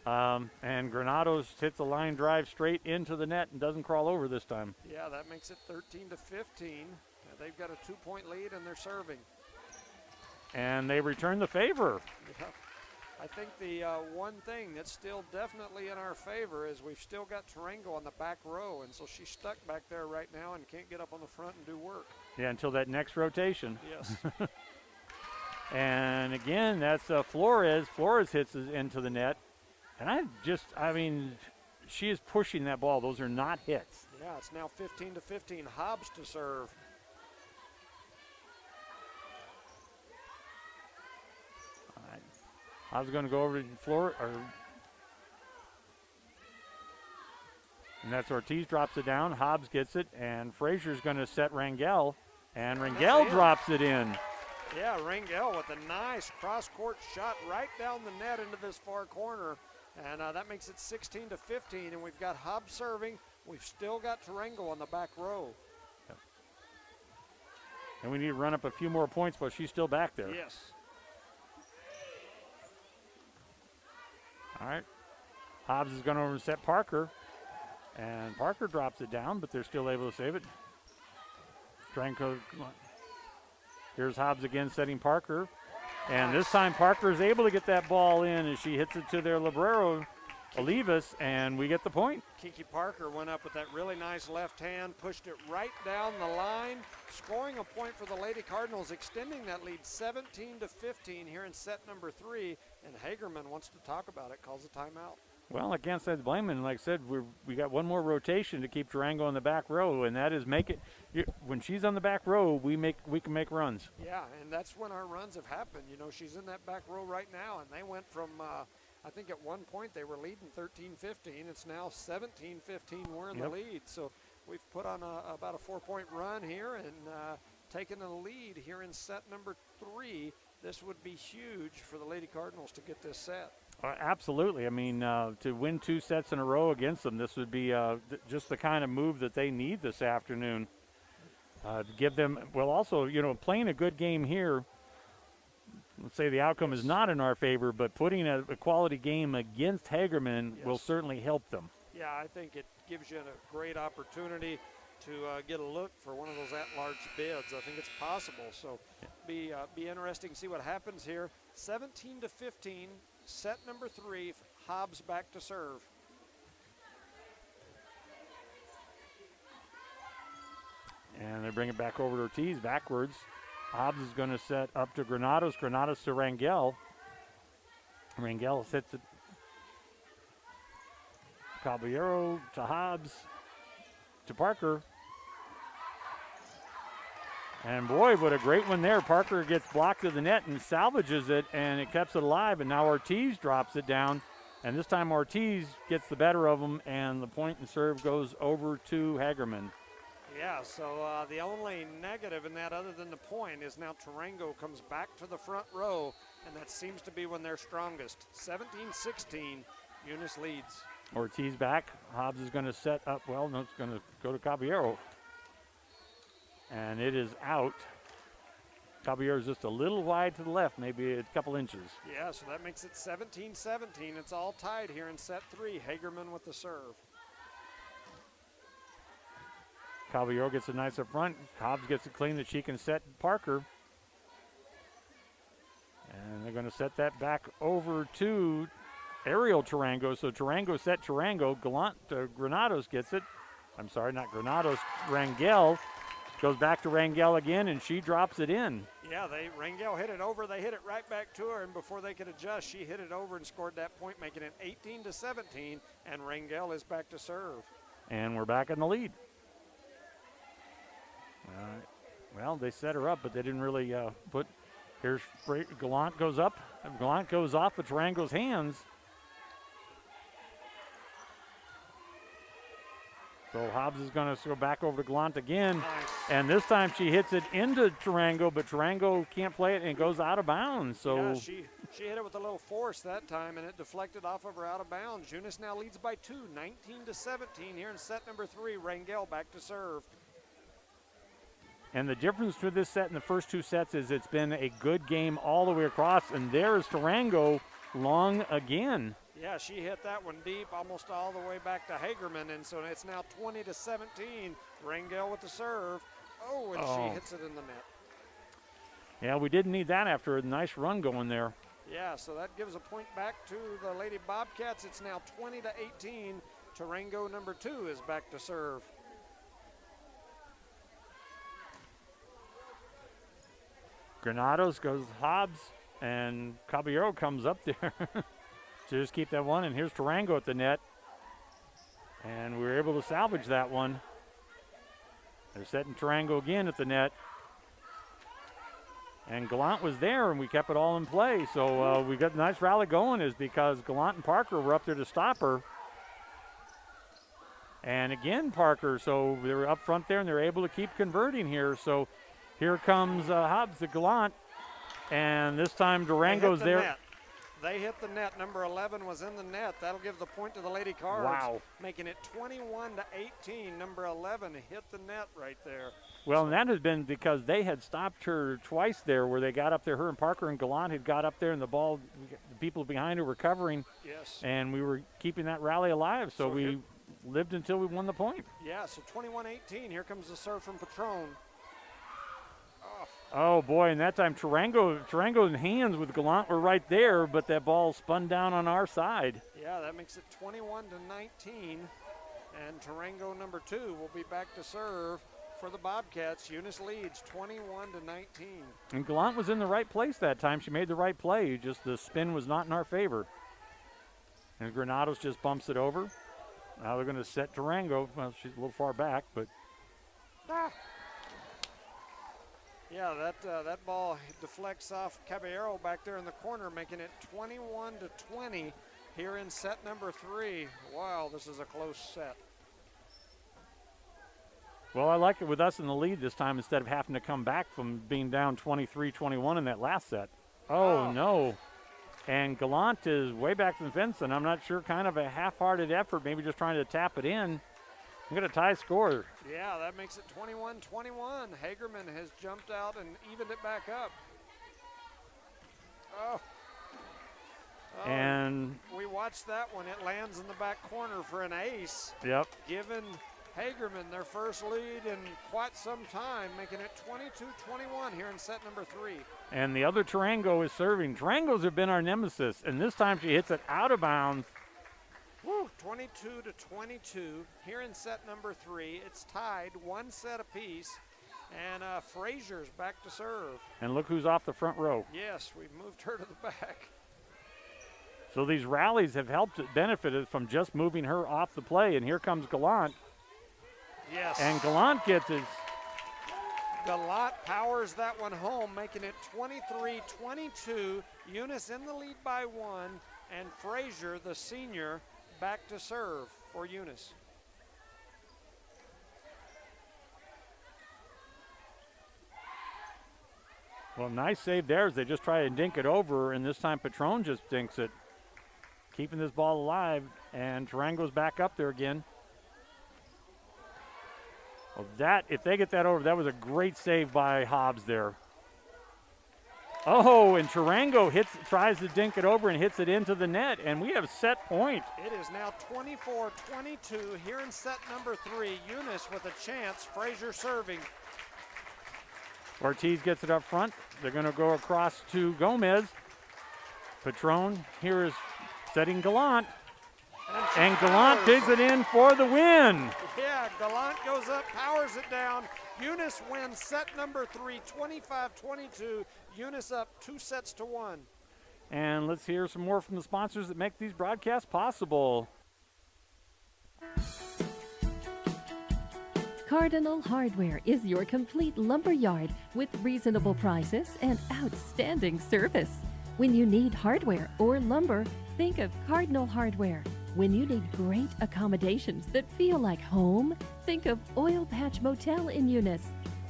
And Granados hits a line drive straight into the net and doesn't crawl over this time. Yeah, that makes it 13-15. They've got a 2-point lead, and they're serving. And they return the favor. Yeah. I think the one thing that's still definitely in our favor is we've still got Tarango on the back row, and so she's stuck back there right now and can't get up on the front and do work. Yeah, until that next rotation. Yes. And again, that's Flores. Flores hits it into the net. And she is pushing that ball. Those are not hits. Yeah, it's now 15-15. Hobbs to serve. I was going to go over to Flores, and that's Ortiz drops it down. Hobbs gets it, and Frazier's going to set Rangel, and Rangel drops it in. Yeah, Rangel with a nice cross-court shot right down the net into this far corner, and that makes it 16-15. And we've got Hobbs serving. We've still got Tarango on the back row. Yep. And we need to run up a few more points, but she's still back there. Yes. All right. Hobbs is going to over and set Parker. And Parker drops it down, but they're still able to save it. Tranco. Here's Hobbs again setting Parker. And this time Parker is able to get that ball in as she hits it to their libero, Olivas, and we get the point. Kiki Parker went up with that really nice left hand, pushed it right down the line, scoring a point for the Lady Cardinals, extending that lead 17-15 here in set number 3. And Hagerman wants to talk about it, calls a timeout. Well, I can't say the blame, and like I said, we got one more rotation to keep Tarango on the back row, and that is when she's on the back row, we can make runs. Yeah, and that's when our runs have happened. She's in that back row right now, and they went from I think at one point they were leading 13-15. It's now 17-15. We're in the lead, so we've put on about a 4-point run here and taken a lead here in set number 3. This would be huge for the Lady Cardinals to get this set. Absolutely. I mean, to win 2 sets in a row against them, this would be just the kind of move that they need this afternoon. To give them, well, also, playing a good game here, let's say the outcome is not in our favor, but putting a quality game against Hagerman will certainly help them. Yeah, I think it gives you a great opportunity to get a look for one of those at-large bids. I think it's possible. So be interesting to see what happens here. 17-15, set number 3, Hobbs back to serve. And they bring it back over to Ortiz backwards. Hobbs is going to set up to Granados. Granados to Rangel. Rangel sets it. Caballero to Hobbs to Parker. And boy, what a great one there. Parker gets blocked to the net and salvages it, and it keeps it alive. And now Ortiz drops it down. And this time Ortiz gets the better of him, and the point and serve goes over to Hagerman. Yeah, so the only negative in that other than the point is now Tarango comes back to the front row, and that seems to be when they're strongest. 17-16, Eunice leads. Ortiz back. Hobbs is going to set up. Well, no, it's going to go to Caballero. And it is out. Caballero's just a little wide to the left, maybe a couple inches. Yeah, so that makes it 17-17. It's all tied here in set 3. Hagerman with the serve. Caballero gets it nice up front. Hobbs gets it clean that she can set Parker. And they're going to set that back over to Ariel Tarango. So Tarango set Tarango. Granados gets it. I'm sorry, not Granados. Rangel goes back to Rangel again, and she drops it in. Yeah, Rangel hit it over. They hit it right back to her, and before they could adjust, she hit it over and scored that point, making it 18-17, and Rangel is back to serve. And we're back in the lead. Well, they set her up, but they didn't really put. Here's Gallant goes up. Gallant goes off of Tarango's hands. So Hobbs is going to go back over to Gallant again. Nice. And this time she hits it into Tarango, but Tarango can't play it and it goes out of bounds. So yeah, she hit it with a little force that time, and it deflected off of her out of bounds. Eunice now leads by 2, 19-17 here in set number 3. Rangel back to serve. And the difference between this set and the first 2 sets is it's been a good game all the way across. And there's Tarango long again. Yeah, she hit that one deep, almost all the way back to Hagerman, and so it's now 20-17. Rangel with the serve. Oh, and she hits it in the net. Yeah, we didn't need that after a nice run going there. Yeah, so that gives a point back to the Lady Bobcats. It's now 20-18. Tarango number 2 is back to serve. Granados goes Hobbs, and Caballero comes up there to just keep that one. And here's Tarango at the net. And we were able to salvage that one. They're setting Tarango again at the net. And Gallant was there, and we kept it all in play. So we got a nice rally going is because Gallant and Parker were up there to stop her. And again, Parker, so they were up front there, and they were able to keep converting here. So here comes Hobbs to Gallant, and this time Durango's there. Net. They hit the net. Number 11 was in the net. That'll give the point to the Lady Cards. Wow. Making it 21-18. Number 11 hit the net right there. Well, and that has been because they had stopped her twice there where they got up there. Her and Parker and Gallant had got up there, and the people behind her were covering. Yes. And we were keeping that rally alive, so we lived until we won the point. Yeah, so 21-18. Here comes the serve from Patron. Oh, boy, and that time Tarango's hands with Gallant were right there, but that ball spun down on our side. Yeah, that makes it 21-19, and Tarango number 2 will be back to serve for the Bobcats. Eunice leads 21-19. And Gallant was in the right place that time. She made the right play, just the spin was not in our favor. And Granados just bumps it over. Now they're going to set Tarango. Well, she's a little far back, but... Yeah, that ball deflects off Caballero back there in the corner, making it 21-20 here in set number 3. Wow, this is a close set. Well, I like it with us in the lead this time instead of having to come back from being down 23-21 in that last set. Oh, no. And Gallant is way back to the fence, and I'm not sure, kind of a half-hearted effort, maybe just trying to tap it in. We got a tie score. Yeah, that makes it 21-21. Hagerman has jumped out and evened it back up. And we watched that one. It lands in the back corner for an ace. Yep. Given Hagerman, their first lead in quite some time, making it 22-21 here in set number 3. And the other Tarango is serving. Tarangos have been our nemesis, and this time she hits it out of bounds. Woo, 22-22 here in set number 3. It's tied 1 set apiece, and Frazier's back to serve. And look who's off the front row. Yes, we've moved her to the back. So these rallies have benefited from just moving her off the play, and here comes Gallant. Yes. And Gallant gets his. Gallant powers that one home, making it 23-22. Eunice in the lead by 1, and Frazier, the senior, back to serve for Eunice. Well, nice save there as they just try to dink it over, and this time Patron just dinks it, keeping this ball alive, and Tarango's back up there again. Well, if they get that over, that was a great save by Hobbs there. Oh, and Tarango tries to dink it over and hits it into the net, and we have set point. It is now 24-22 here in set number 3. Eunice with a chance, Frazier serving. Ortiz gets it up front. They're going to go across to Gomez. Patron here is setting Gallant. And Gallant takes it in for the win. Yeah, Gallant goes up, powers it down. Eunice wins set number 3, 25-22. Eunice up 2-1. And let's hear some more from the sponsors that make these broadcasts possible. Cardinal Hardware is your complete lumber yard with reasonable prices and outstanding service. When you need hardware or lumber, think of Cardinal Hardware. When you need great accommodations that feel like home, think of Oil Patch Motel in Eunice.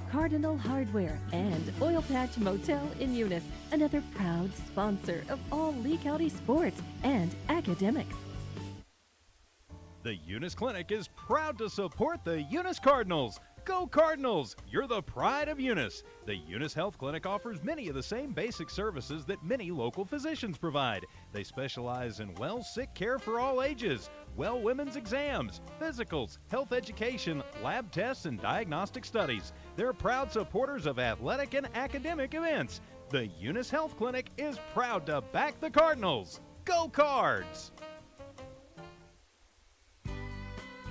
Cardinal Hardware and Oil Patch Motel in Eunice, another proud sponsor of all Lee County sports and academics. The Eunice Clinic is proud to support the Eunice Cardinals. Go Cardinals! You're the pride of Eunice. The Eunice Health Clinic offers many of the same basic services that many local physicians provide. They specialize in sick care for all ages, women's exams, physicals, health education, lab tests, and diagnostic studies. They're proud supporters of athletic and academic events. The Eunice Health Clinic is proud to back the Cardinals. Go Cards!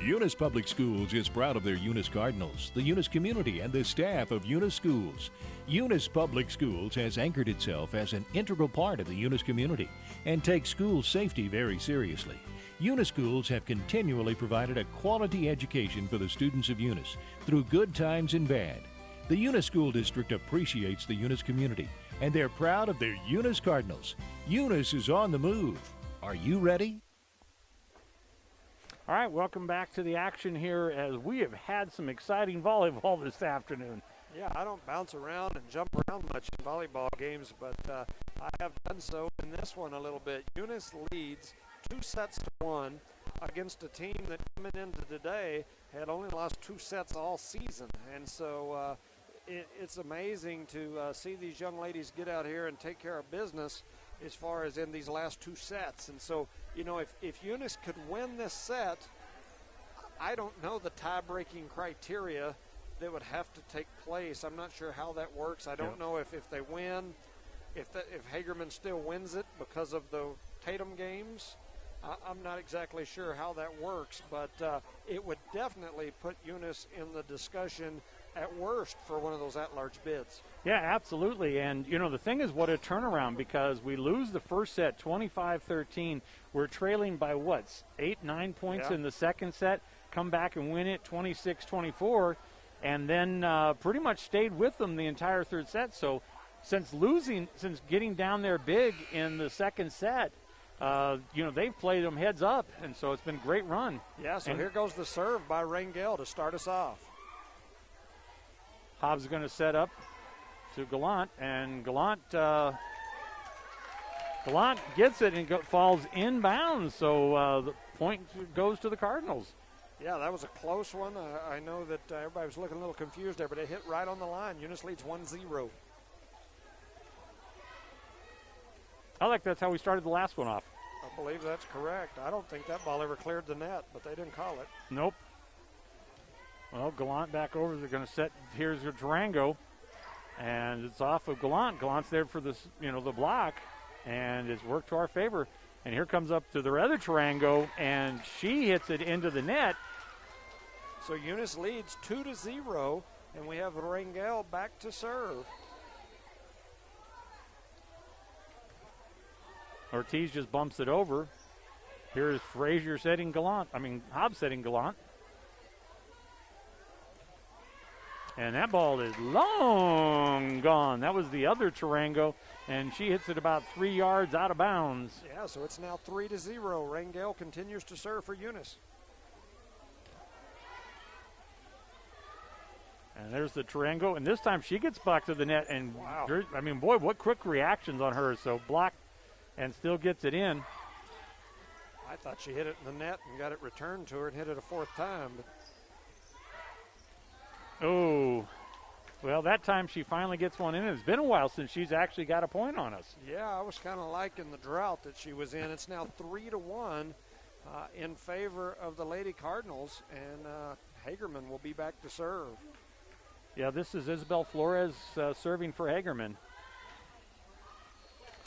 Eunice Public Schools is proud of their Eunice Cardinals, the Eunice community, and the staff of Eunice Schools. Eunice Public Schools has anchored itself as an integral part of the Eunice community and takes school safety very seriously. Eunice Schools have continually provided a quality education for the students of Eunice through good times and bad. The Eunice School District appreciates the Eunice community, and they're proud of their Eunice Cardinals. Eunice is on the move. Are you ready? All right, welcome back to the action here as we have had some exciting volleyball this afternoon. Yeah, I don't bounce around and jump around much in volleyball games, but I have done so in this one a little bit. Eunice leads 2-1 against a team that coming into today had only lost 2 sets all season. And so it's amazing to see these young ladies get out here and take care of business as far as in these last 2 sets. And so, you know, if Eunice could win this set, I don't know the tie-breaking criteria that would have to take place. I'm not sure how that works. I don't know if they win, if Hagerman still wins it because of the Tatum games. I'm not exactly sure how that works, but it would definitely put Eunice in the discussion at worst for one of those at-large bids. Yeah, absolutely. And, you know, the thing is, what a turnaround, because we lose the first set 25-13. We're trailing by, 8-9 points in the second set, come back and win it 26-24, and then pretty much stayed with them the entire third set. So since getting down there big in the second set, you know, they've played them heads up, and so it's been a great run. Yeah, so here goes the serve by Rangel to start us off. Hobbs is going to set up to Gallant, and Gallant gets it and falls inbounds, so the point goes to the Cardinals. Yeah, that was a close one. I know that everybody was looking a little confused there, but it hit right on the line. Eunice leads 1-0. I like that's how we started the last one off. I believe that's correct. I don't think that ball ever cleared the net, but they didn't call it. Nope. Well, Gallant back over. They're going to set. Here's your Tarango, and it's off of Gallant. Gallant's there for this, the block, and it's worked to our favor. And here comes up to their other Tarango, and she hits it into the net. So Eunice leads 2-0, and we have Rangel back to serve. Ortiz just bumps it over. Here's Frazier setting Gallant. Hobbs setting Gallant. And that ball is long gone. That was the other Tarango, and she hits it about 3 yards out of bounds. Yeah, so it's now 3-0. Rangel continues to serve for Eunice. And there's the Tarango, and this time she gets back to the net. And wow. Boy, what quick reactions on her. So blocked and still gets it in. I thought she hit it in the net and got it returned to her and hit it a fourth time. Oh, well, that time she finally gets one in. It's been a while since she's actually got a point on us. Yeah, I was kind of liking the drought that she was in. It's now 3-1 in favor of the Lady Cardinals, and Hagerman will be back to serve. Yeah, this is Isabel Flores serving for Hagerman.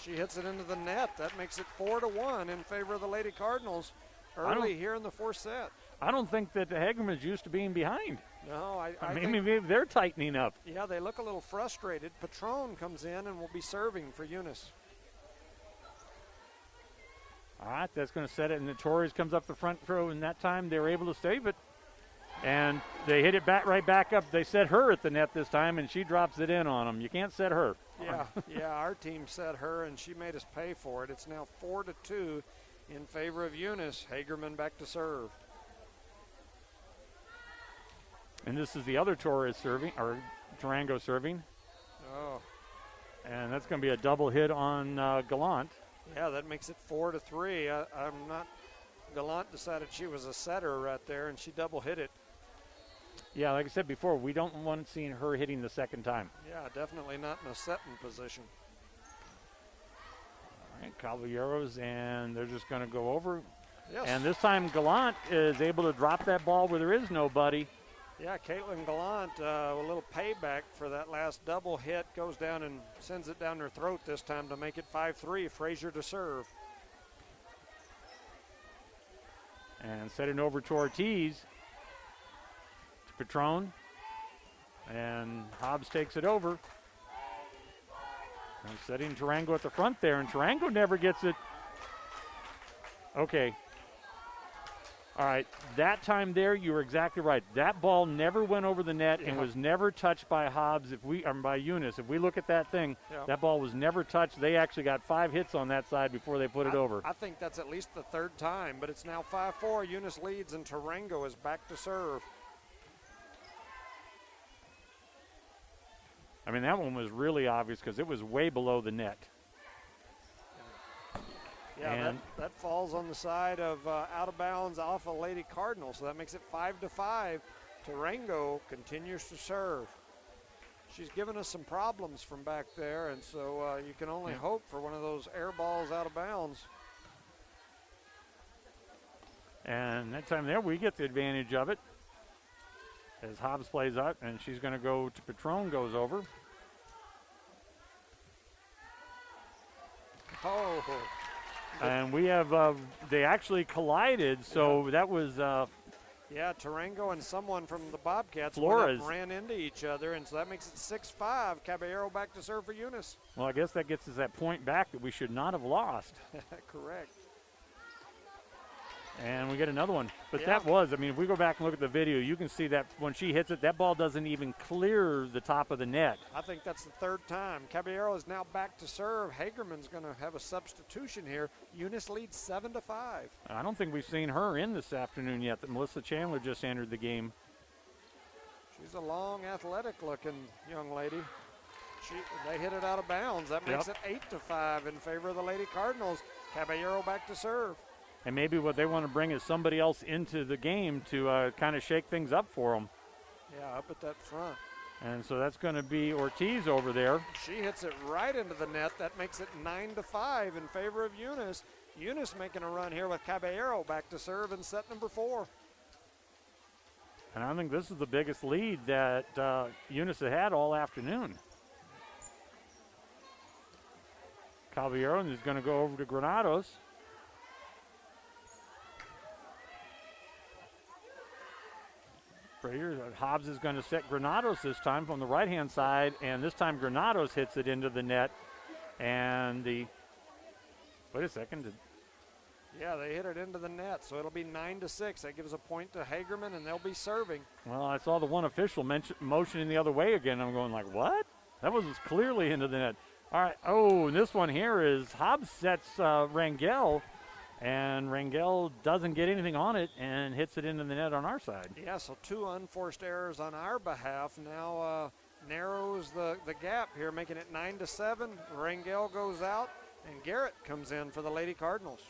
She hits it into the net. That makes it 4-1 in favor of the Lady Cardinals early here in the fourth set. I don't think that the Hagerman's used to being behind. No, I think maybe they're tightening up. Yeah, they look a little frustrated. Patron comes in and will be serving for Eunice. All right, that's going to set it, and the Torres comes up the front row, and that time they were able to save it. And they hit it right back up. They set her at the net this time, and she drops it in on them. You can't set her. Yeah, our team set her, and she made us pay for it. It's now 4-2 in favor of Eunice. Hagerman back to serve. And this is the other Torres serving, or Tarango serving. Oh. And that's going to be a double hit on Gallant. Yeah, that makes it 4-3. I'm not. Gallant decided she was a setter right there, and she double hit it. Yeah, like I said before, we don't want seeing her hitting the second time. Yeah, definitely not in a setting position. All right, Caballeros, and they're just going to go over. Yes. And this time Gallant is able to drop that ball where there is nobody. Yeah, Caitlin Gallant, a little payback for that last double hit, goes down and sends it down her throat this time to make it 5-3. Frazier to serve. And setting over to Ortiz. To Patron. And Hobbs takes it over. And setting Tarango at the front there, and Tarango never gets it. Okay. All right, that time there, you were exactly right. That ball never went over the net and was never touched by Hobbs, by Eunice. If we look at that thing, that ball was never touched. They actually got 5 hits on that side before they put it over. I think that's at least the third time, but it's now 5-4. Eunice leads, and Tarango is back to serve. That one was really obvious because it was way below the net. Yeah, that falls on the side of out of bounds off of Lady Cardinal, so that makes it 5-5. Tarango continues to serve. She's given us some problems from back there, and so you can only hope for one of those air balls out of bounds. And that time there, we get the advantage of it as Hobbs plays out, and she's going to go to Patron, goes over. Oh. And we have, they actually collided, so that was. Yeah, Tarango and someone from the Bobcats Flores ran into each other, and so that makes it 6-5. Caballero back to serve for Eunice. Well, I guess that gets us that point back that we should not have lost. Correct. And we get another one. But that was, if we go back and look at the video, you can see that when she hits it, that ball doesn't even clear the top of the net. I think that's the third time. Caballero is now back to serve. Hagerman's going to have a substitution here. Eunice leads 7-5. I don't think we've seen her in this afternoon yet. That Melissa Chandler just entered the game. She's a long, athletic-looking young lady. They hit it out of bounds. That makes it 8-5 in favor of the Lady Cardinals. Caballero back to serve. And maybe what they want to bring is somebody else into the game to kind of shake things up for them. Yeah, up at that front. And so that's going to be Ortiz over there. She hits it right into the net. That makes it 9-5 in favor of Eunice. Eunice making a run here with Caballero back to serve in set number 4. And I think this is the biggest lead that Eunice had all afternoon. Caballero is going to go over to Granados. Frazier, Hobbs is going to set Granados this time from the right-hand side, and this time Granados hits it into the net. And wait a second. Yeah, they hit it into the net, so it'll be 9-6. That gives a point to Hagerman, and they'll be serving. Well, I saw the one official motioning the other way again. I'm going like, what? That was clearly into the net. All right. Oh, and this one here is Hobbs sets Rangel, and Rangel doesn't get anything on it and hits it into the net on our side. Yeah, so 2 unforced errors on our behalf now narrows the gap here, making it 9-7. Rangel goes out, and Garrett comes in for the Lady Cardinals.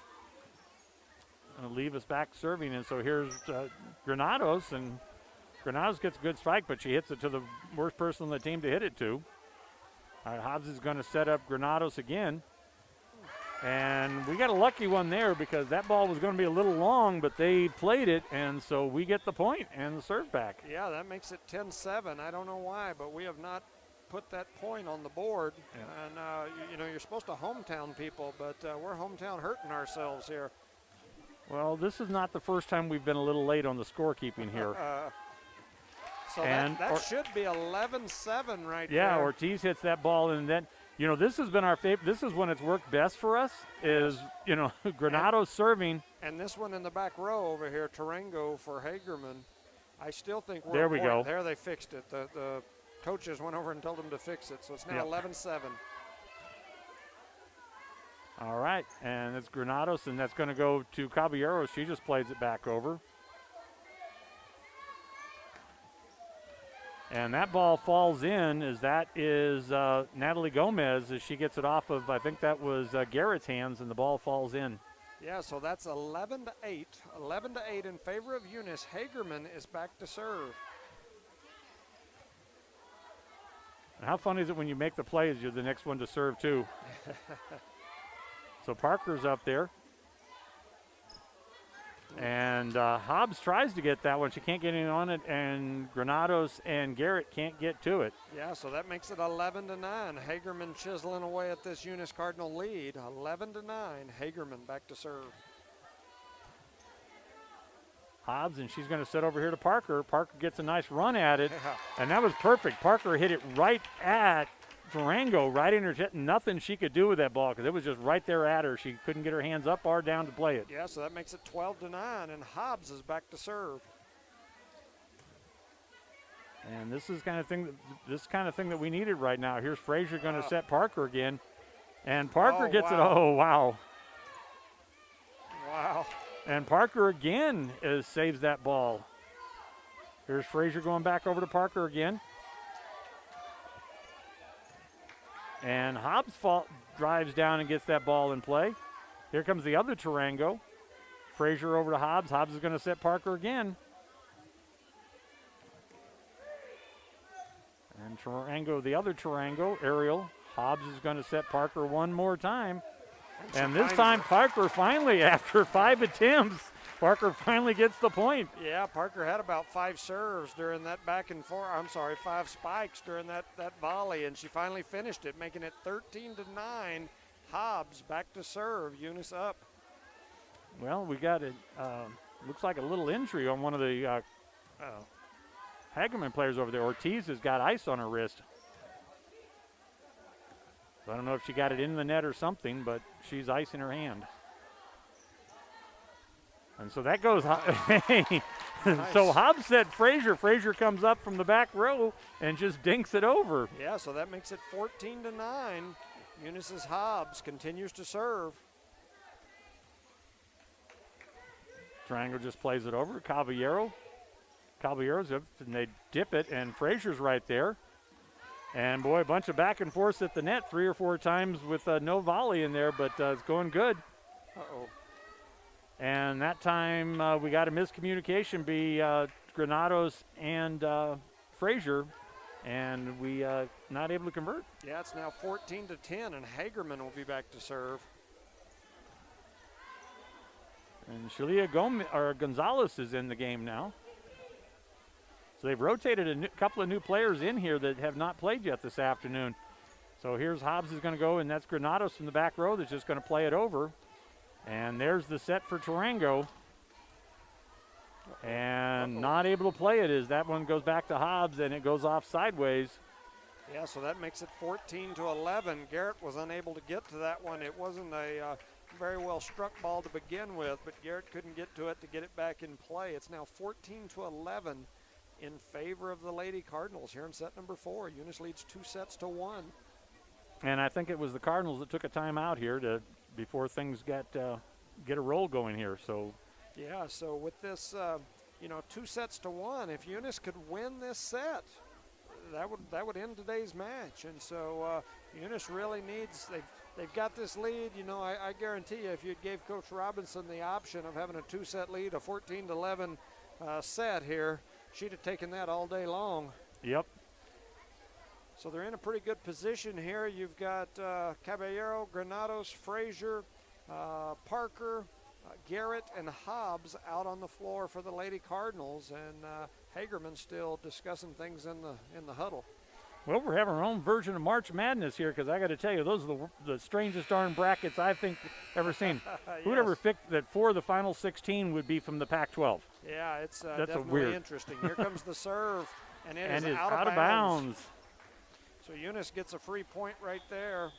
Going to leave us back serving, and so here's Granados, and Granados gets a good strike, but she hits it to the worst person on the team to hit it to. All right, Hobbs is going to set up Granados again. And we got a lucky one there because that ball was going to be a little long, but they played it, and so we get the point and the serve back. Yeah, that makes it 10-7. I don't know why, but we have not put that point on the board. Yeah. And, you're supposed to hometown people, but we're hometown hurting ourselves here. Well, this is not the first time we've been a little late on the scorekeeping here. So that should be 11-7 right there. Yeah, Ortiz hits that ball, and then, this has been our favorite. This is when it's worked best for us is, Granados serving. And this one in the back row over here, Tarango for Hagerman. I still think we're there we go. There they fixed it. The coaches went over and told them to fix it, so it's now 11-7. All right, and it's Granados, and that's going to go to Caballero. She just plays it back over. And that ball falls in that is Natalie Gomez as she gets it off of, I think that was Garrett's hands, and the ball falls in. Yeah, so that's 11-8. 11-8 in favor of Eunice. Hagerman is back to serve. And how funny is it when you make the plays, you're the next one to serve too. So Parker's up there. And Hobbs tries to get that one. She can't get in on it, and Granados and Garrett can't get to it. Yeah, so that makes it 11-9. Hagerman chiseling away at this Eunice Cardinal lead. 11-9. Hagerman back to serve. Hobbs, and she's going to sit over here to Parker. Parker gets a nice run at it, and that was perfect. Parker hit it right at Durango, right in her chest. Nothing she could do with that ball because it was just right there at her. She couldn't get her hands up or down to play it. Yeah, so that makes it 12-9, and Hobbs is back to serve. And this is kind of thing that we needed right now. Here's Frazier going to set Parker again, and Parker gets it. Oh wow! Wow! And Parker again saves that ball. Here's Frazier going back over to Parker again. And Hobbs drives down and gets that ball in play. Here comes the other Tarango. Frazier over to Hobbs. Hobbs is going to set Parker again. And Tarango, the other Tarango, Ariel. Hobbs is going to set Parker one more time. And this time Parker finally, after 5 attempts, Parker finally gets the point. Yeah, Parker had about 5 serves during that back and forth. 5 spikes during that volley, and she finally finished it, making it 13-9. Hobbs back to serve. Eunice up. Well, we got it. Looks like a little injury on one of the Hagerman players over there. Ortiz has got ice on her wrist. So I don't know if she got it in the net or something, but she's ice in her hand. And so that goes. Nice. So Hobbs said Frazier. Frazier comes up from the back row and just dinks it over. Yeah, so that makes it 14-9. Eunice's Hobbs continues to serve. Triangle just plays it over. Caballero's up, and they dip it, and Frazier's right there. And, boy, a bunch of back and forth at the net 3 or 4 times with no volley in there, but it's going good. Uh-oh. And that time we got a miscommunication be Granados and Frazier, and we not able to convert. Yeah, it's now 14-10, and Hagerman will be back to serve. And Shalia Gonzalez is in the game now. So they've rotated a couple of new players in here that have not played yet this afternoon. So here's Hobbs is going to go, and that's Granados from the back row that's just going to play it over. And there's the set for Tarango. And not able to play it as that one goes back to Hobbs, and it goes off sideways. Yeah, so that makes it 14-11. Garrett was unable to get to that one. It wasn't a very well struck ball to begin with, but Garrett couldn't get to it to get it back in play. It's now 14-11 in favor of the Lady Cardinals here in set number 4. Eunice leads 2-1. And I think it was the Cardinals that took a timeout here before things get a roll going here. So yeah, so with this, 2-1, if Eunice could win this set, that would end today's match. And so Eunice really needs. They've got this lead. I guarantee you, if you gave Coach Robinson the option of having a 2-set lead, a 14-11 set here, she'd have taken that all day long. Yep. So they're in a pretty good position here. You've got Caballero, Granados, Frazier, Parker, Garrett, and Hobbs out on the floor for the Lady Cardinals, and Hagerman still discussing things in the huddle. Well, we're having our own version of March Madness here, because I got to tell you, those are the strangest darn brackets I think ever seen. Yes. Who'd ever picked that 4 of the final 16 would be from the Pac-12? Yeah, it's That's definitely weird. Interesting. Here comes the serve, and it is out of bounds. So Eunice gets a free point right there.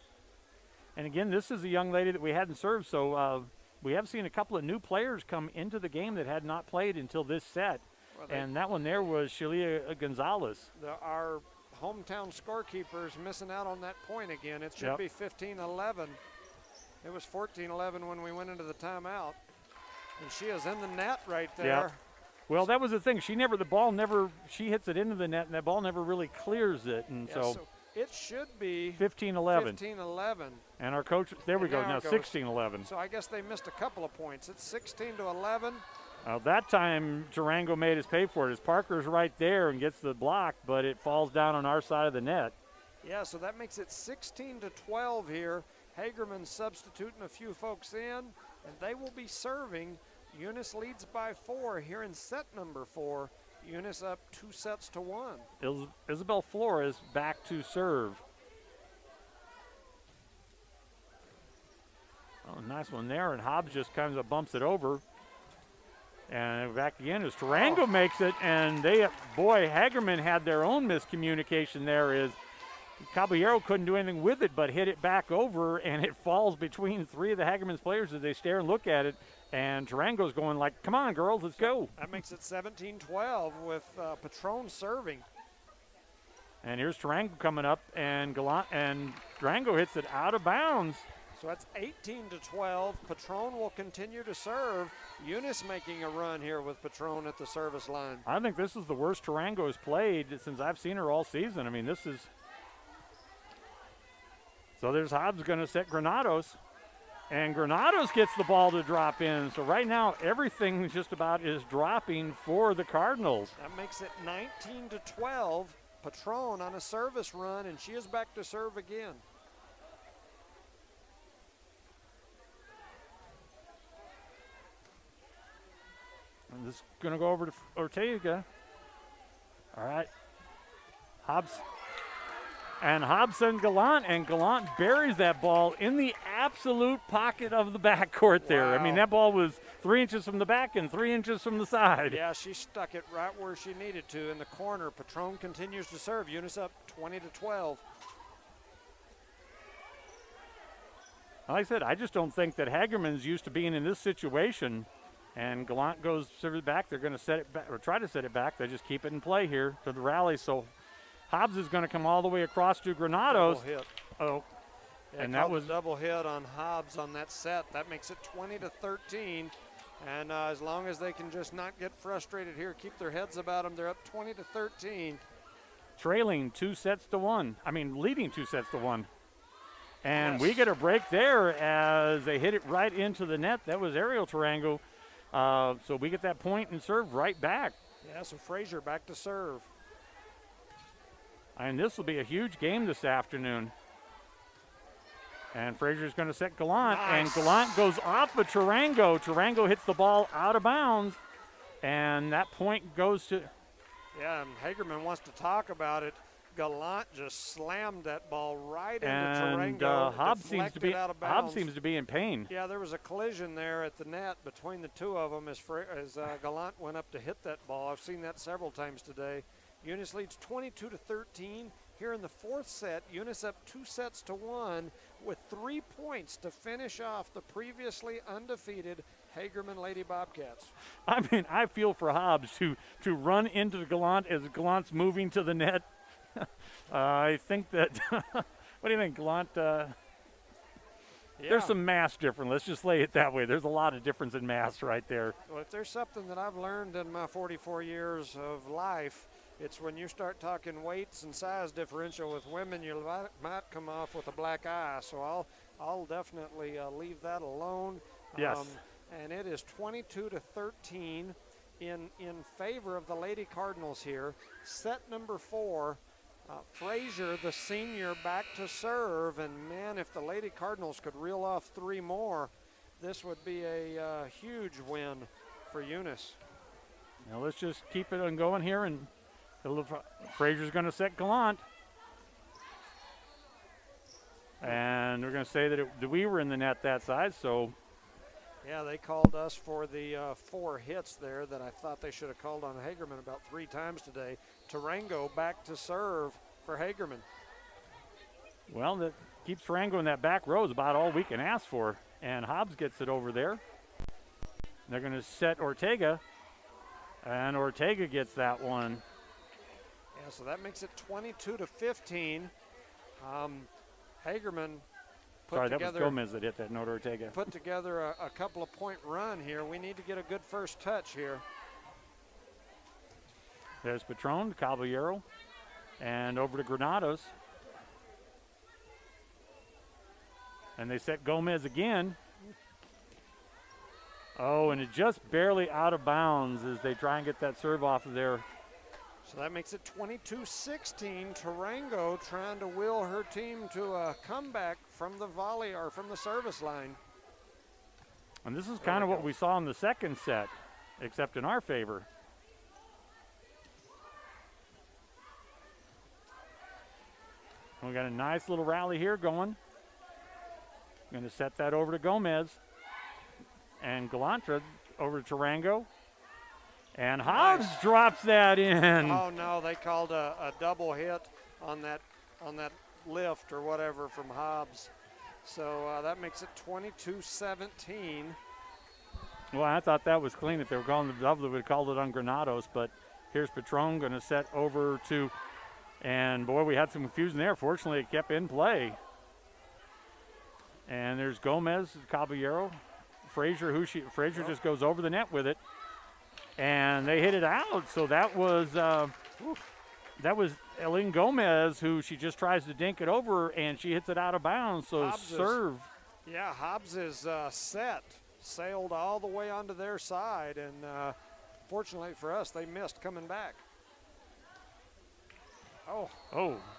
And again, this is a young lady that we hadn't served, so we have seen a couple of new players come into the game that had not played until this set. Well, and that one there was Shalia Gonzalez. Our hometown scorekeeper is missing out on that point again. It should be 15-11. It was 14-11 when we went into the timeout. And she is in the net right there. Yep. Well, that was the thing. She hits it into the net, and that ball never really clears it. And so it should be 15-11. 15-11. And our coach, there we go, now 16-11. So I guess they missed a couple of points. It's 16-11. That time, Tarango made us pay for it. As Parker's right there and gets the block, but it falls down on our side of the net. Yeah, so that makes it 16-12 here. Hagerman substituting a few folks in, and they will be serving. Eunice leads by 4 here in set number 4. Eunice up 2-1. Isabel Flores back to serve. Oh, nice one there, and Hobbs just kind of bumps it over. And back again as Tarango makes it, and Hagerman had their own miscommunication there. Is Caballero couldn't do anything with it but hit it back over, and it falls between 3 of the Hagerman's players as they stare and look at it. And Tarango's going like, come on, girls, let's go. That makes it 17-12 with Patron serving. And here's Tarango coming up, and Tarango hits it out of bounds. So that's 18-12. Patron will continue to serve. Eunice making a run here with Patron at the service line. I think this is the worst Tarango has played since I've seen her all season. I mean, this is. So there's Hobbs going to set Granados. And Granados gets the ball to drop in. So right now, everything just about is dropping for the Cardinals. That makes it 19-12. Patron on a service run, and she is back to serve again. I'm just going to go over to Ortega. All right. Hobbs. And Hobson Gallant, and Gallant buries that ball in the absolute pocket of the backcourt there. Wow. I mean, that ball was 3 inches from the back and 3 inches from the side. Yeah, she stuck it right where she needed to in the corner. Patron continues to serve. Eunice up 20-12. Like I said, I just don't think that Hagerman's used to being in this situation. And Gallant goes serve it back. They're going to set it back, or try to set it back. They just keep it in play here to the rally. So Hobbs is going to come all the way across to Granados. Double hit. Oh, yeah, and that was double hit on Hobbs on that set. That makes it 20-13. And as long as they can just not get frustrated here, keep their heads about them, they're up 20-13. Trailing 2-1. Leading 2-1. And we get a break there as they hit it right into the net. That was Ariel Tarango. So we get that point and serve right back. Yeah, so Frazier back to serve. And this will be a huge game this afternoon. And Frazier's going to set Gallant. Nice. And Gallant goes off of Tarango. Tarango hits the ball out of bounds. And that point goes to Yeah, and Hagerman wants to talk about it. Gallant just slammed that ball right into And Tarango. Hobbs seems to be in pain. Yeah, there was a collision there at the net between the two of them as Gallant went up to hit that ball. I've seen that several times today. Eunice leads 22-13. Here in the fourth set, Eunice up 2-1 with 3 points to finish off the previously undefeated Hagerman Lady Bobcats. I mean, I feel for Hobbs to run into the Gallant as Gallant's moving to the net. I think that, what do you think, Gallant? Yeah. There's some mass difference. Let's just lay it that way. There's a lot of difference in mass right there. Well, if there's something that I've learned in my 44 years of life, it's when you start talking weights and size differential with women, you might come off with a black eye. So I'll definitely leave that alone. Yes. And it is 22-13 in favor of the Lady Cardinals here. Set number 4. Frazier, the senior, back to serve. And, man, if the Lady Cardinals could reel off 3 more, this would be a huge win for Eunice. Now let's just keep it on going here. And Frazier's going to set Gallant. And we're going to say that we were in the net that side, so. Yeah, they called us for the 4 hits there that I thought they should have called on Hagerman about 3 times today. Tarango back to serve for Hagerman. Well, that keeps Tarango in that back row is about all we can ask for. And Hobbs gets it over there. They're going to set Ortega. And Ortega gets that one. Yeah, so that makes it 22-15. Hagerman that was Gomez that hit that note, Ortega. Put together a couple of point run here. We need to get a good first touch here. There's Patron, Caballero, and over to Granados. And they set Gomez again. Oh, and it just barely out of bounds as they try and get that serve off of there. So that makes it 22-16. Tarango trying to will her team to a comeback from the volley or from the service line. And this is kind of what we saw in the second set, except in our favor. We got a nice little rally here going. Going to set that over to Gomez. And Galantra over to Tarango. And Hobbs drops that in. Oh no, they called a double hit on that lift or whatever from Hobbs. So that makes it 22-17. Well, I thought that was clean. If they were calling the double, they would have called it on Granados. But here's Patron going to set over to, and boy, we had some confusion there. Fortunately, it kept in play. And there's Gomez, Caballero, Frazier. Frazier just goes over the net with it. And they hit it out, so that was Eileen Gomez, who she just tries to dink it over, and she hits it out of bounds, so serve. Hobbs is set, sailed all the way onto their side, and fortunately for us, they missed coming back. Oh,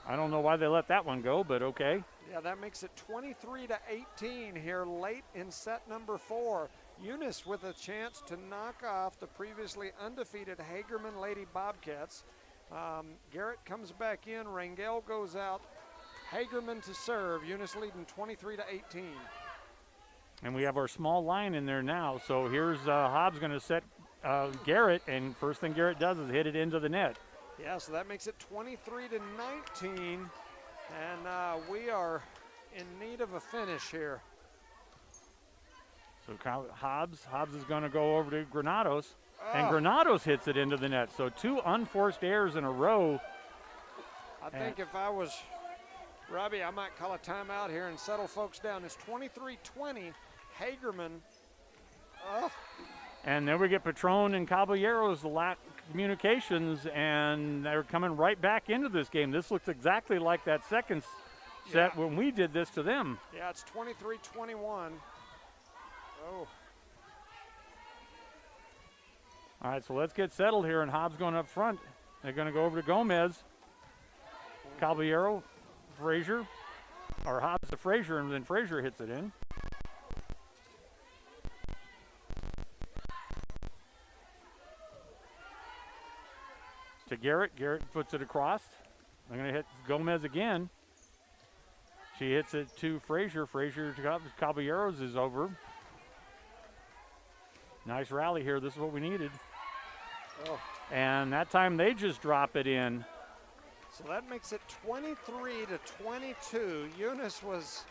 I don't know why they let that one go, but okay. Yeah, that makes it 23-18 here late in set number 4. Eunice with a chance to knock off the previously undefeated Hagerman Lady Bobcats. Garrett comes back in. Rangel goes out. Hagerman to serve. Eunice leading 23-18. And we have our small line in there now. So here's Hobbs going to set Garrett, and first thing Garrett does is hit it into the net. Yeah, so that makes it 23-19, and we are in need of a finish here. So Hobbs is going to go over to Granados, and Granados hits it into the net. So 2 unforced errors in a row. I think if I was Robbie, I might call a timeout here and settle folks down. It's 23-20, Hagerman. And then we get Patron and Caballero's lack communications, and they're coming right back into this game. This looks exactly like that second set when we did this to them. Yeah, it's 23-21. All right, so let's get settled here, and Hobbs going up front. They're going to go over to Gomez, Caballero, Frazier, or Hobbs to Frazier, and then Frazier hits it in. to Garrett. Garrett puts it across. I'm going to hit Gomez again. She hits it to Frazier. Frazier to Caballeros is over. Nice rally here. This is what we needed. Oh. And that time they just drop it in. So that makes it 23-22. Eunice was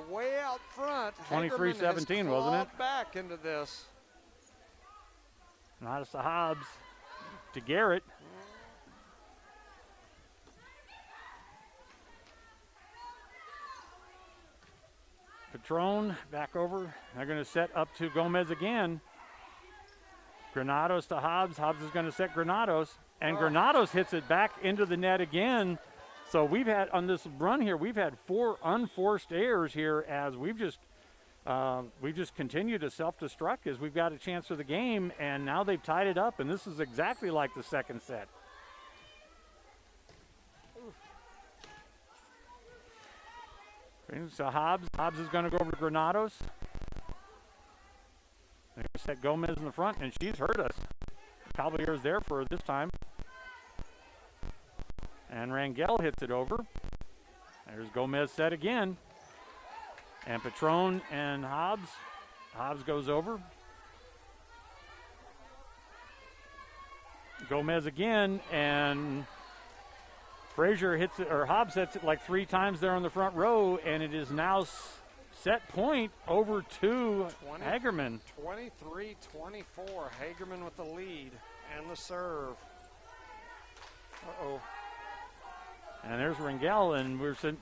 way out front. 23-17, wasn't it? Back into this. Not to Hobbs. To Garrett. Patron back over. They're going to set up to Gomez again. Granados to Hobbs. Hobbs is going to set Granados. And Granados hits it back into the net again. So we've had, on this run here, we've had 4 unforced errors here as we've just continued to self-destruct as we've got a chance for the game. And now they've tied it up. And this is exactly like the second set. So Hobbs is going to go over to Granados. They're going to set Gomez in the front, and she's hurt us. Caballero's there for her this time. And Rangel hits it over. There's Gomez set again. And Patron and Hobbs. Hobbs goes over. Gomez again, and Frazier hits it, or Hobbs hits it like 3 times there on the front row, and it is now set point over to Hagerman. 23-24. Hagerman with the lead and the serve. Uh-oh. And there's Rangel, and we're sitting.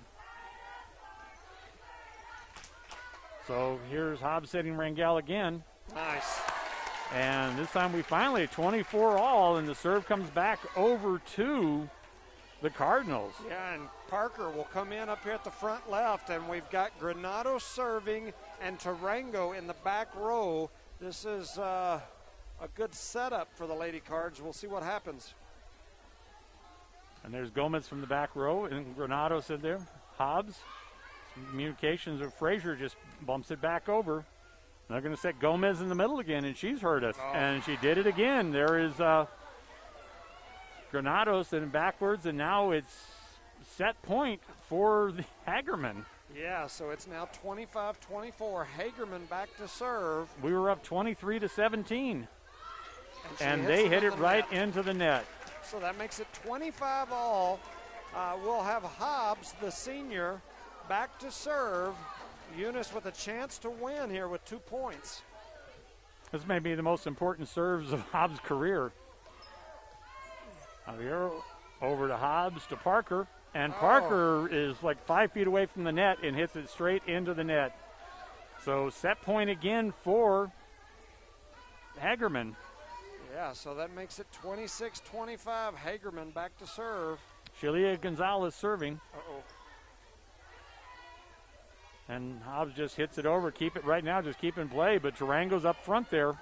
So here's Hobbs setting Rangel again. Nice. And this time we finally 24 all, and the serve comes back over to the Cardinals. Yeah, and Parker will come in up here at the front left, and we've got Granado serving and Tarango in the back row. This is a good setup for the Lady Cards. We'll see what happens. And there's Gomez from the back row, and Granados in there. Hobbs, communications with Frazier, just bumps it back over. They're going to set Gomez in the middle again, and she's hurt us. Oh. And she did it again. There is Granados and backwards, and now it's set point for the Hagerman. Yeah, so it's now 25-24. Hagerman back to serve. We were up 23-17. And they hit it right into the net. So that makes it 25 all. We'll have Hobbs, the senior, back to serve. Eunice with a chance to win here with 2 points. This may be the most important serves of Hobbs' career. Javier over to Hobbs to Parker. And Parker is like 5 feet away from the net and hits it straight into the net. So set point again for Hagerman. Yeah, so that makes it 26-25. Hagerman back to serve. Shelia Gonzalez serving. Uh-oh. And Hobbs just hits it over. Keep it right now, just keep in play. But Tarango's up front there.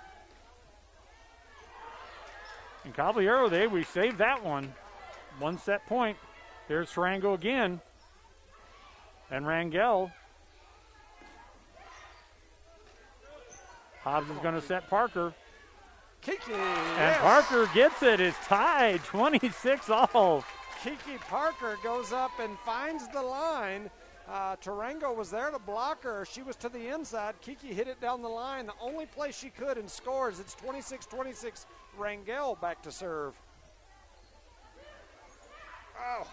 And Caballero, we saved that one. 1 set point. There's Tarango again. And Rangel. Hobbs is going to set Parker. Kiki, and yes. Parker gets it. It's tied, 26 all. Kiki Parker goes up and finds the line. Tarango was there to block her. She was to the inside. Kiki hit it down the line, the only place she could, and scores. It's 26-26. Rangel back to serve. Oh.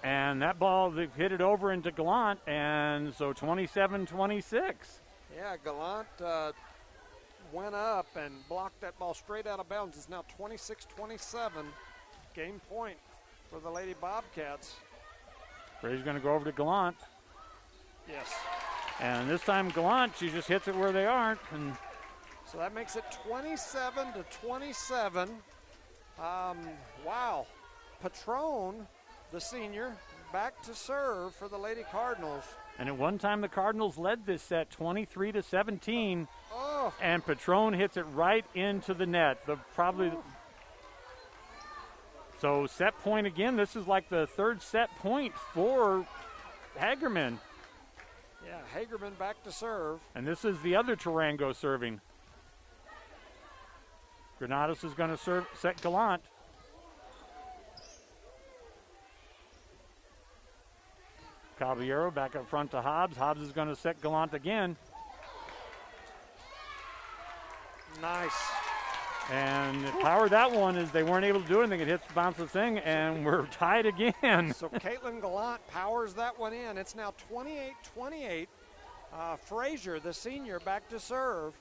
And that ball, they've hit it over into Gallant, and so 27-26. Yeah, Gallant went up and blocked that ball straight out of bounds. It's now 26-27. Game point for the Lady Bobcats. Bray's going to go over to Gallant. Yes. And this time Gallant, she just hits it where they aren't. And so that makes it 27-27. Wow. Patron, the senior, back to serve for the Lady Cardinals. And at one time the Cardinals led this set 23-17. Oh. And Patron hits it right into the net. So set point again. This is like the 3rd set point for Hagerman. Yeah, Hagerman back to serve. And this is the other Tarango serving. Granados is going to set Gallant. Caballero back up front to Hobbs. Hobbs is going to set Gallant again. Nice. And powered that one as they weren't able to do anything. It hits the bounce of the thing, and we're tied again. So Caitlin Gallant powers that one in. It's now 28-28. Frazier, the senior, back to serve.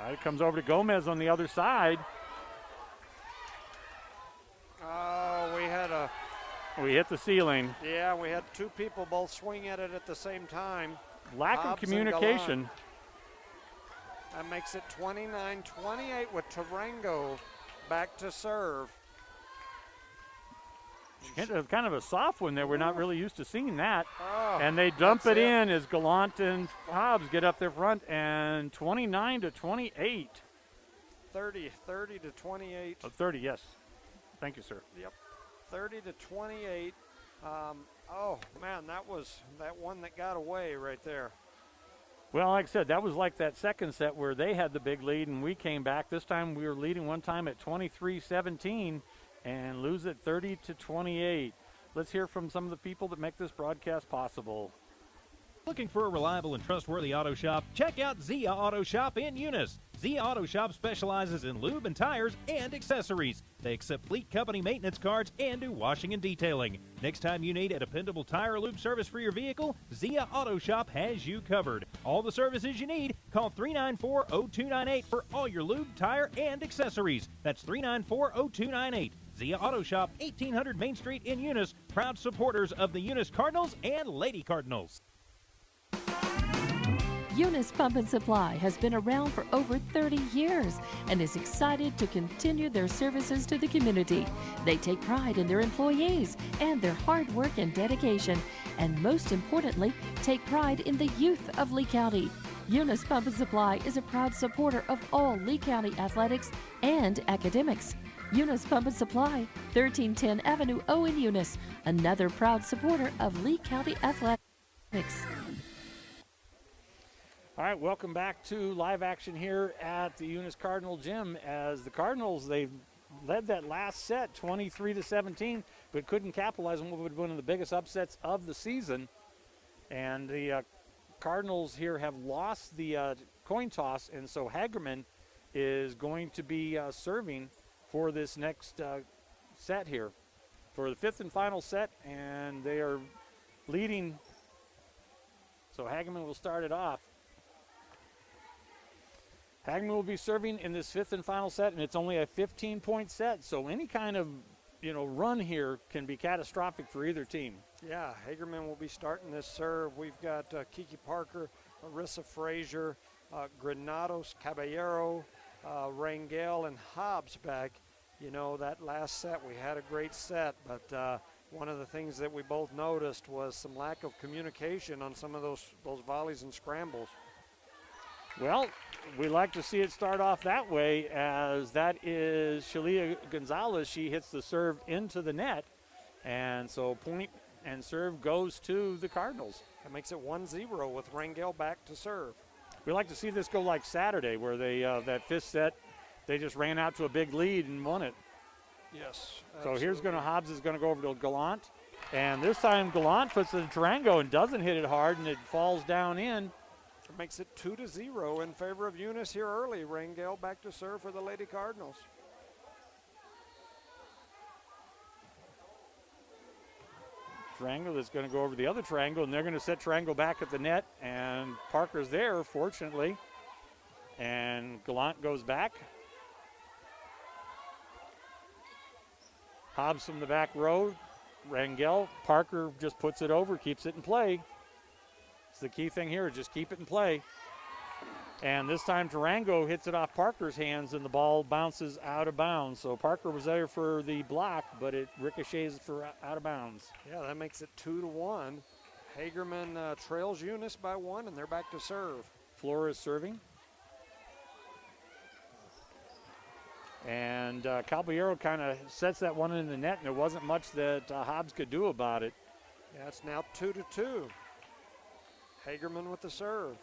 All right, it comes over to Gomez on the other side. Oh, we hit the ceiling. Yeah, we had two people both swing at it at the same time. Lack Hobbs of communication. That makes it 29-28 with Tarango back to serve. Kind of a soft one there. We're not really used to seeing that. Oh, and they dump it in as Gallant and Hobbs get up there front, and 29-28. 30 to 28. 30, yes. Thank you, sir. Yep, 30 to 28. Oh, man, that was that one that got away right there. Well, like I said, that was like that second set where they had the big lead and we came back. This time we were leading one time at 23-17 and lose it 30 to 28. Let's hear from some of the people that make this broadcast possible. Looking for a reliable and trustworthy auto shop? Check out Zia Auto Shop in Eunice. Zia Auto Shop specializes in lube and tires and accessories. They accept fleet company maintenance cards and do washing and detailing. Next time you need a dependable tire or lube service for your vehicle, Zia Auto Shop has you covered. All the services you need, call 394-0298 for all your lube, tire, and accessories. That's 394-0298. Zia Auto Shop, 1800 Main Street in Eunice, proud supporters of the Eunice Cardinals and Lady Cardinals. Eunice Pump and Supply has been around for over 30 years and is excited to continue their services to the community. They take pride in their employees and their hard work and dedication, and most importantly, take pride in the youth of Lee County. Eunice Pump and Supply is a proud supporter of all Lee County athletics and academics. Eunice Pump and Supply, 1310 Avenue O in Eunice, another proud supporter of Lee County athletics. All right, welcome back to live action here at the Eunice Cardinal Gym as the Cardinals, they led that last set 23-17, but couldn't capitalize on what would have been one of the biggest upsets of the season. And the Cardinals here have lost the coin toss, and so Hagerman is going to be serving for this next set here for the fifth and final set, and they are leading. So Hagerman will start it off. Hagerman will be serving in this fifth and final set, and it's only a 15-point set, so any kind of run here can be catastrophic for either team. Yeah, Hagerman will be starting this serve. We've got Kiki Parker, Marissa Frazier, Granados, Caballero, Rangel, and Hobbs back. That last set, we had a great set, but one of the things that we both noticed was some lack of communication on some of those volleys and scrambles. Well, we like to see it start off that way, as that is Shalia Gonzalez. She hits the serve into the net, and so point and serve goes to the Cardinals. That makes it 1-0 with Rangel back to serve. We like to see this go like Saturday, where they that fifth set, they just ran out to a big lead and won it. Yes. Absolutely. So here's Hobbs is going to go over to Gallant, and this time Gallant puts it in Tarango and doesn't hit it hard, and it falls down in. It makes it 2-0 in favor of Eunice here early. Rangel back to serve for the Lady Cardinals. Tarango that's going to go over the other Tarango, and they're going to set Tarango back at the net, and Parker's there, fortunately. And Gallant goes back. Hobbs from the back row. Rangel, Parker just puts it over, keeps it in play. It's the key thing here, just keep it in play. And this time Tarango hits it off Parker's hands and the ball bounces out of bounds. So Parker was there for the block, but it ricochets for out of bounds. Yeah, that makes it 2-1. Hagerman trails Eunice by 1, and they're back to serve. Flores serving. And Caballero kind of sets that one in the net, and there wasn't much that Hobbs could do about it. Yeah, it's now 2-2. Hagerman with the serve.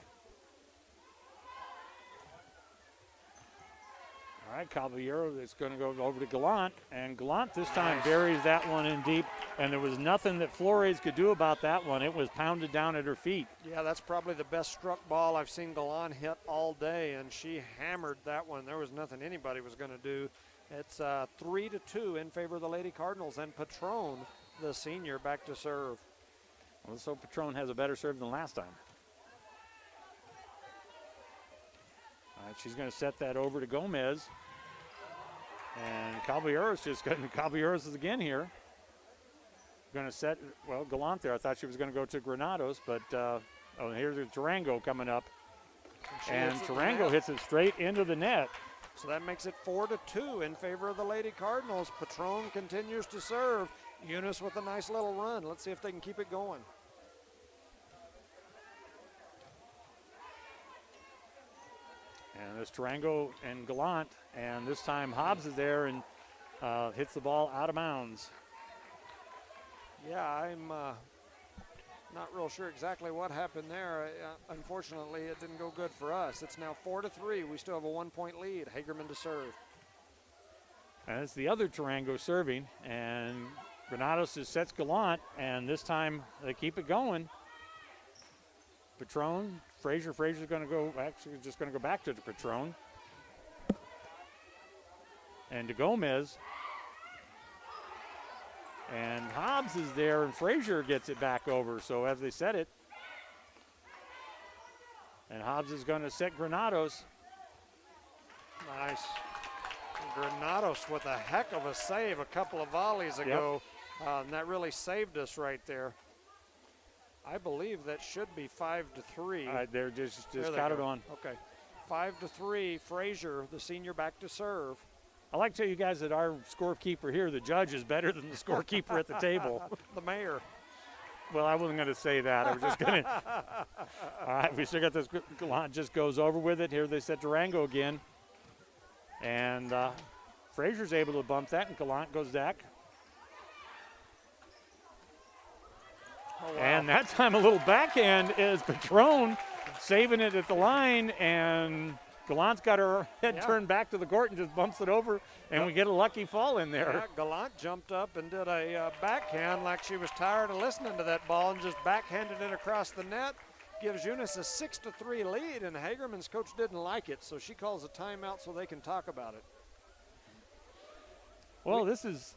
All right, Caballero is going to go over to Gallant, and Gallant this time buries that one in deep, and there was nothing that Flores could do about that one. It was pounded down at her feet. Yeah, that's probably the best struck ball I've seen Gallant hit all day, and she hammered that one. There was nothing anybody was going to do. It's 3-2 in favor of the Lady Cardinals, and Patron, the senior, back to serve. Well, so Patron has a better serve than last time. All right, she's going to set that over to Gomez. And Caballeros just getting Caballeros is again here. Going to set, well, Gallant there. I thought she was going to go to Granados, but here's Tarango coming up. And Tarango hits it straight into the net. So that makes it 4-2 in favor of the Lady Cardinals. Patron continues to serve. Eunice with a nice little run. Let's see if they can keep it going. And there's Tarango and Gallant, and this time Hobbs is there and hits the ball out of bounds. Yeah, I'm not real sure exactly what happened there. Unfortunately, it didn't go good for us. It's now 4-3. We still have a 1-point lead. Hagerman to serve. And it's the other Tarango serving, and Granados just sets Gallant, and this time they keep it going. Patron, Frazier's going to go, actually just going to go back to the Patron. And to Gomez. And Hobbs is there, and Frazier gets it back over. So as they set it, and Hobbs is going to set Granados. Nice. Granados with a heck of a save a couple of volleys ago. Yep. And that really saved us right there. I believe that should be 5-3. All right, they're just got it on. Okay. 5-3, Frazier, the senior, back to serve. I like to tell you guys that our scorekeeper here, the judge, is better than the scorekeeper at the table. The mayor. Well, I wasn't going to say that. I was just going to. All right, we still got this. Gallant just goes over with it. Here they set Durango again. And Frazier's able to bump that, and Gallant goes back. Oh, wow. And that time a little backhand is Patron saving it at the line, and Gallant's got her head turned back to the court and just bumps it over, and we get a lucky fall in there. Yeah, Gallant jumped up and did a backhand like she was tired of listening to that ball and just backhanded it across the net. Gives Eunice a 6-3 lead, and Hagerman's coach didn't like it, so she calls a timeout so they can talk about it. Well, this is,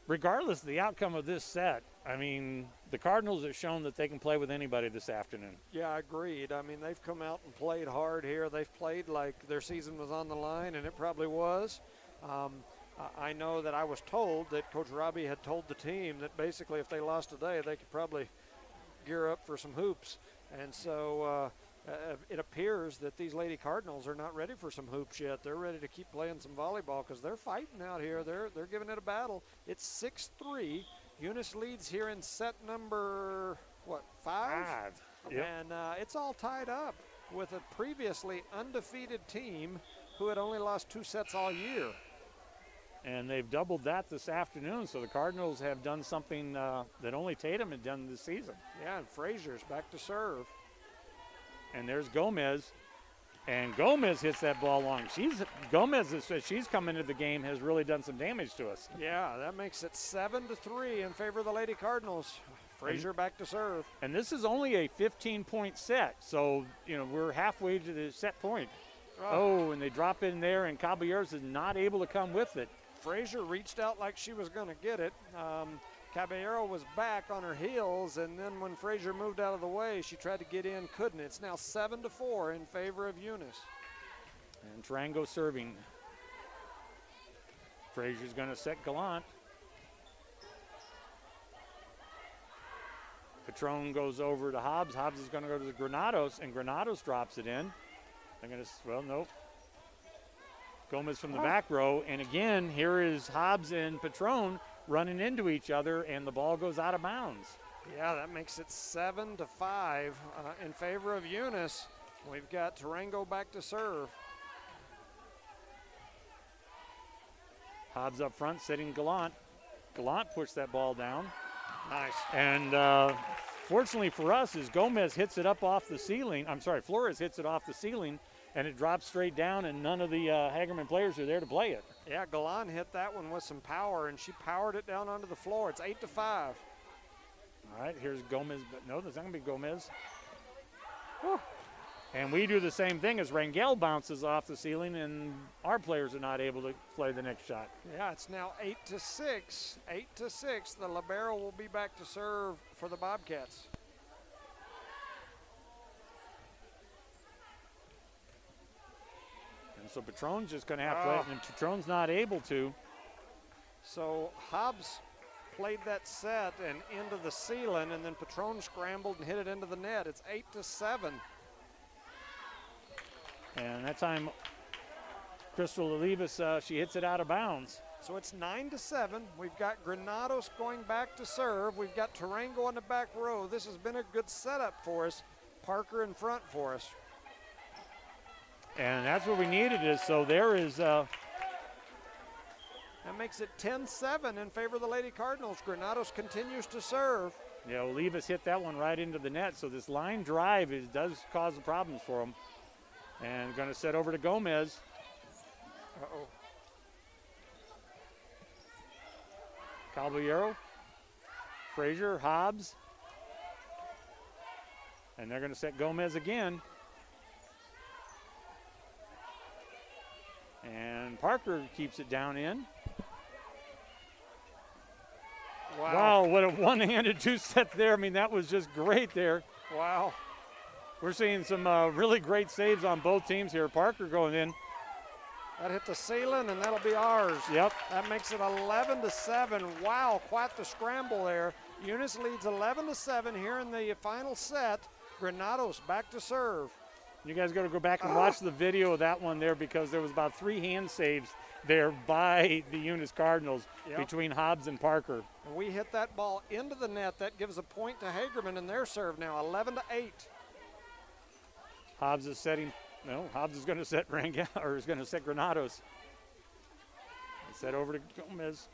regardless of the outcome of this set, I mean, the Cardinals have shown that they can play with anybody this afternoon. Yeah, agreed. I mean, they've come out and played hard here. They've played like their season was on the line, and it probably was. I know that I was told that Coach Robbie had told the team that basically if they lost today, they could probably gear up for some hoops. And so it appears that these Lady Cardinals are not ready for some hoops yet. They're ready to keep playing some volleyball because they're fighting out here. They're giving it a battle. It's 6-3. Eunice leads here in set number, five? Yep. And it's all tied up with a previously undefeated team who had only lost 2 sets all year. And they've doubled that this afternoon, so the Cardinals have done something that only Tatum had done this season. Yeah, and Frazier's back to serve. And there's Gomez. And Gomez hits that ball long. Gomez, as she's come into the game, has really done some damage to us. Yeah, that makes it 7-3 in favor of the Lady Cardinals. Frazier back to serve. And this is only a 15-point set, so, we're halfway to the set point. Oh, and they drop in there, and Caballeros is not able to come with it. Frazier reached out like she was going to get it. Caballero was back on her heels, and then when Frazier moved out of the way, she tried to get in, couldn't. It's now 7-4 in favor of Eunice. And Tarango serving. Frazier's going to set Gallant. Patron goes over to Hobbs. Hobbs is going to go to the Granados, and Granados drops it in. Nope. Gomez from the back row, and again, here is Hobbs and Patron running into each other, and the ball goes out of bounds. Yeah, that makes it 7-5 in favor of Eunice. We've got Tarango back to serve. Hobbs up front, sitting Gallant. Gallant pushed that ball down. Nice. And fortunately for us, as Gomez hits it up off the ceiling, Flores hits it off the ceiling, and it drops straight down, and none of the Hagerman players are there to play it. Yeah, Galan hit that one with some power, and she powered it down onto the floor. It's 8-5. All right, here's Gomez, but no, there's not going to be Gomez. Whew. And we do the same thing as Rangel bounces off the ceiling, and our players are not able to play the next shot. Yeah, it's now 8-6. 8-6. The libero will be back to serve for the Bobcats. And so Patron's just going to have to play it, and Patron's not able to. So Hobbs played that set and into the ceiling, and then Patron scrambled and hit it into the net. It's 8-7. And that time, Crystal Olivas, she hits it out of bounds. So it's 9-7. We've got Granados going back to serve. We've got Tarango on the back row. This has been a good setup for us. Parker in front for us. And that's what we needed is, so there is... that makes it 10-7 in favor of the Lady Cardinals. Granados continues to serve. Yeah, Olivas hit that one right into the net, so this line drive does cause the problems for them. And going to set over to Gomez. Uh-oh. Caballero, Frazier, Hobbs. And they're going to set Gomez again. And Parker keeps it down in. Wow, what a one-handed two-set there. I mean, that was just great there. Wow. We're seeing some really great saves on both teams here. Parker going in. That hit the ceiling, and that'll be ours. Yep. That makes it 11-7. Wow, quite the scramble there. Eunice leads 11-7 here in the final set. Granados back to serve. You guys got to go back and watch the video of that one there because there was about 3 hand saves there by the Eunice Cardinals between Hobbs and Parker. And we hit that ball into the net. That gives a point to Hagerman in their serve now, 11-8. Hobbs is setting, no, Hobbs is going to set Rangel, or is going to set Granados. Set over to Gomez.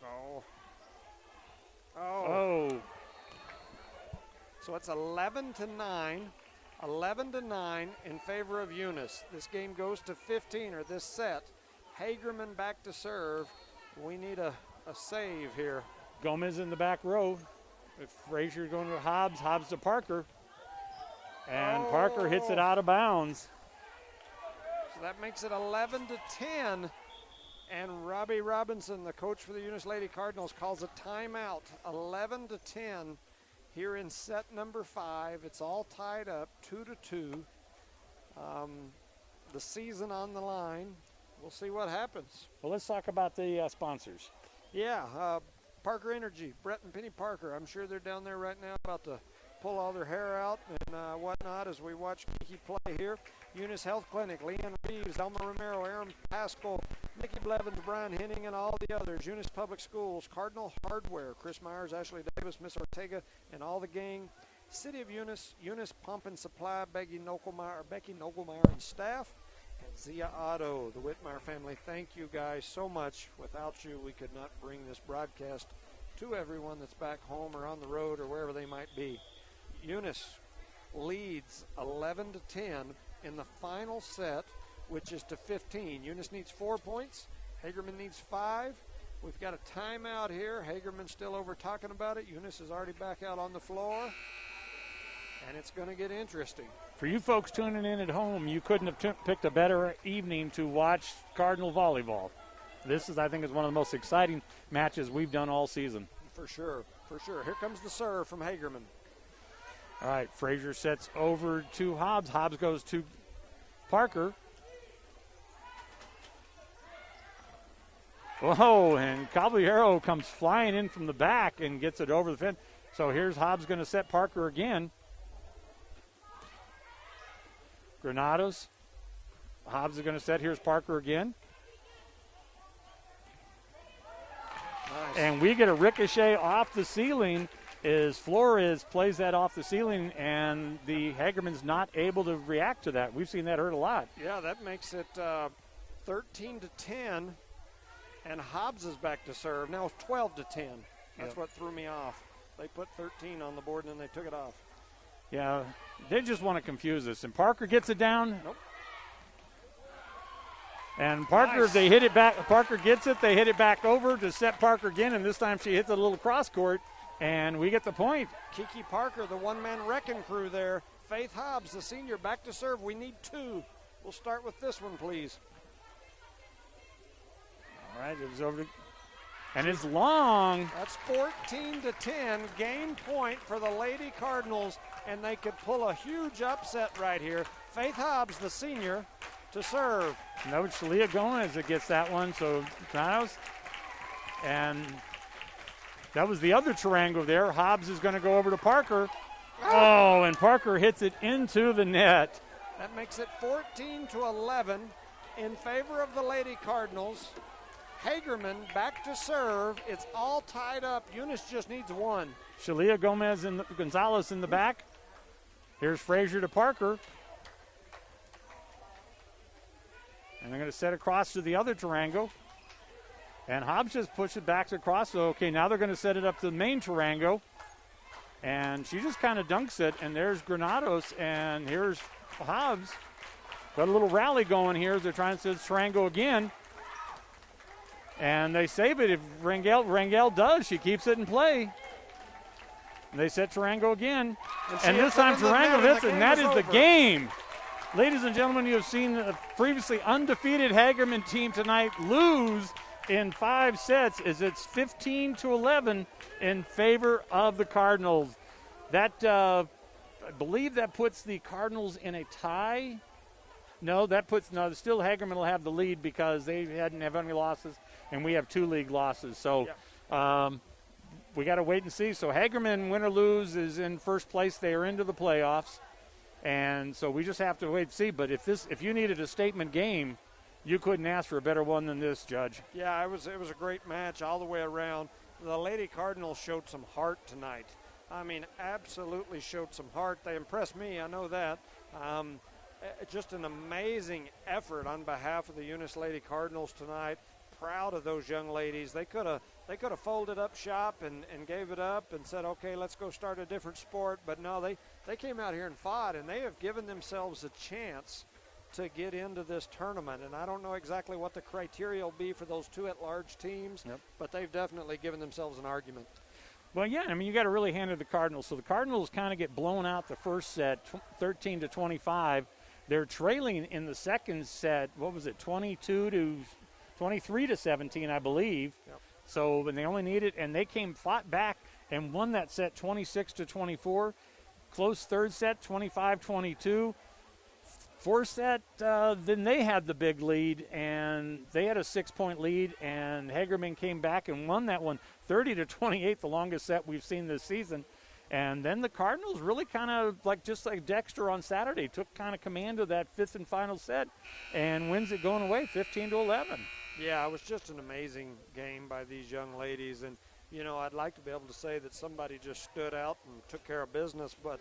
Oh. So it's 11-9. 11-9 in favor of Eunice. This game goes to 15, or this set. Hagerman back to serve. We need a save here. Gomez in the back row. If Frazier going to Hobbs, Hobbs to Parker. And Parker hits it out of bounds. So that makes it 11-10. And Robbie Robinson, the coach for the Eunice Lady Cardinals, calls a timeout. 11-10 here in set number 5. It's all tied up, 2-2. The season on the line. We'll see what happens. Well, let's talk about the sponsors. Yeah, Parker Energy, Brett and Penny Parker. I'm sure they're down there right now about to pull all their hair out and whatnot as we watch Kiki play here. Eunice Health Clinic, Leanne Reeves, Elma Romero, Aaron Pascal, Nikki Blevins, Brian Henning, and all the others. Eunice Public Schools, Cardinal Hardware, Chris Myers, Ashley Davis, Miss Ortega, and all the gang. City of Eunice, Eunice Pump and Supply, Becky Nogelmeyer and staff, and Zia Otto, the Whitmire family. Thank you guys so much. Without you, we could not bring this broadcast to everyone that's back home or on the road or wherever they might be. Eunice leads 11-10 in the final set, which is to 15. Eunice needs 4 points. Hagerman needs 5. We've got a timeout here. Hagerman's still over talking about it. Eunice is already back out on the floor. And it's going to get interesting. For you folks tuning in at home, you couldn't have picked a better evening to watch Cardinal volleyball. This is, I think, is one of the most exciting matches we've done all season. For sure, for sure. Here comes the serve from Hagerman. All right, Frazier sets over to Hobbs. Hobbs goes to Parker. Whoa, and Caballero comes flying in from the back and gets it over the fence. So here's Hobbs going to set Parker again. Granados. Hobbs is going to set. Here's Parker again. Nice. And we get a ricochet off the ceiling as Flores plays that off the ceiling, and the Hagerman's not able to react to that. We've seen that hurt a lot. Yeah, that makes it 13-10, and Hobbs is back to serve. Now it's 12-10. That's what threw me off. They put 13 on the board, and then they took it off. Yeah, they just want to confuse us. And Parker gets it down. Nope. And Parker, Nice. they hit it back. Parker gets it. They hit it back over to set Parker again, and this time she hits a little cross court, and we get the point. Kiki Parker, the one-man wrecking crew there. Faith Hobbs, the senior, back to serve. We need 2. We'll start with this one, please. All right, it was over. And it's long. That's 14-10, game point for the Lady Cardinals, and they could pull a huge upset right here. Faith Hobbs, the senior, to serve. No, it's Shalia Gomez that gets that one, so Granos. And that was the other triangle there. Hobbs is going to go over to Parker. Oh, and Parker hits it into the net. That makes it 14-11 in favor of the Lady Cardinals. Hagerman back to serve. It's all tied up. Eunice just needs 1. Shalia Gomez and Gonzalez in the back. Here's Frazier to Parker. And they're going to set across to the other triangle. And Hobbs just pushed it back across. So, okay, now they're going to set it up to the main triangle. And she just kind of dunks it. And there's Granados. And here's Hobbs. Got a little rally going here as they're trying to set triangle again. And they save it if Rangel does. She keeps it in play. And they set Tarango again. And this time Tarango hits it, and that is the game. Ladies and gentlemen, you have seen the previously undefeated Hagerman team tonight lose in 5 sets as it's 15-11 in favor of the Cardinals. That, I believe that puts the Cardinals in a tie. No, still Hagerman will have the lead because they hadn't have any losses, and we have 2 league losses. So we got to wait and see. So Hagerman, win or lose, is in first place. They are into the playoffs, and so we just have to wait and see. But if you needed a statement game, you couldn't ask for a better one than this, Judge. Yeah, it was a great match all the way around. The Lady Cardinals showed some heart tonight. I mean, absolutely showed some heart. They impressed me, I know that. Just an amazing effort on behalf of the Eunice Lady Cardinals tonight. Proud of those young ladies. They could have folded up shop and gave it up and said, okay, let's go start a different sport. But no, they came out here and fought, and they have given themselves a chance to get into this tournament. And I don't know exactly what the criteria will be for those 2 at-large teams, but they've definitely given themselves an argument. Well, yeah, I mean, you got to really hand it to the Cardinals. So the Cardinals kind of get blown out the first set, 13-25. They're trailing in the second set, 23-17, I believe. Yep. So, and they only needed, and they fought back and won that set 26-24. Close third set, 25-22. Fourth set, then they had the big lead, and they had a 6-point lead, and Hagerman came back and won that one 30-28, the longest set we've seen this season. And then the Cardinals really kind of, just like Dexter on Saturday, took kind of command of that 5th and final set and wins it going away 15-11. Yeah, it was just an amazing game by these young ladies. And, you know, I'd like to be able to say that somebody just stood out and took care of business. But,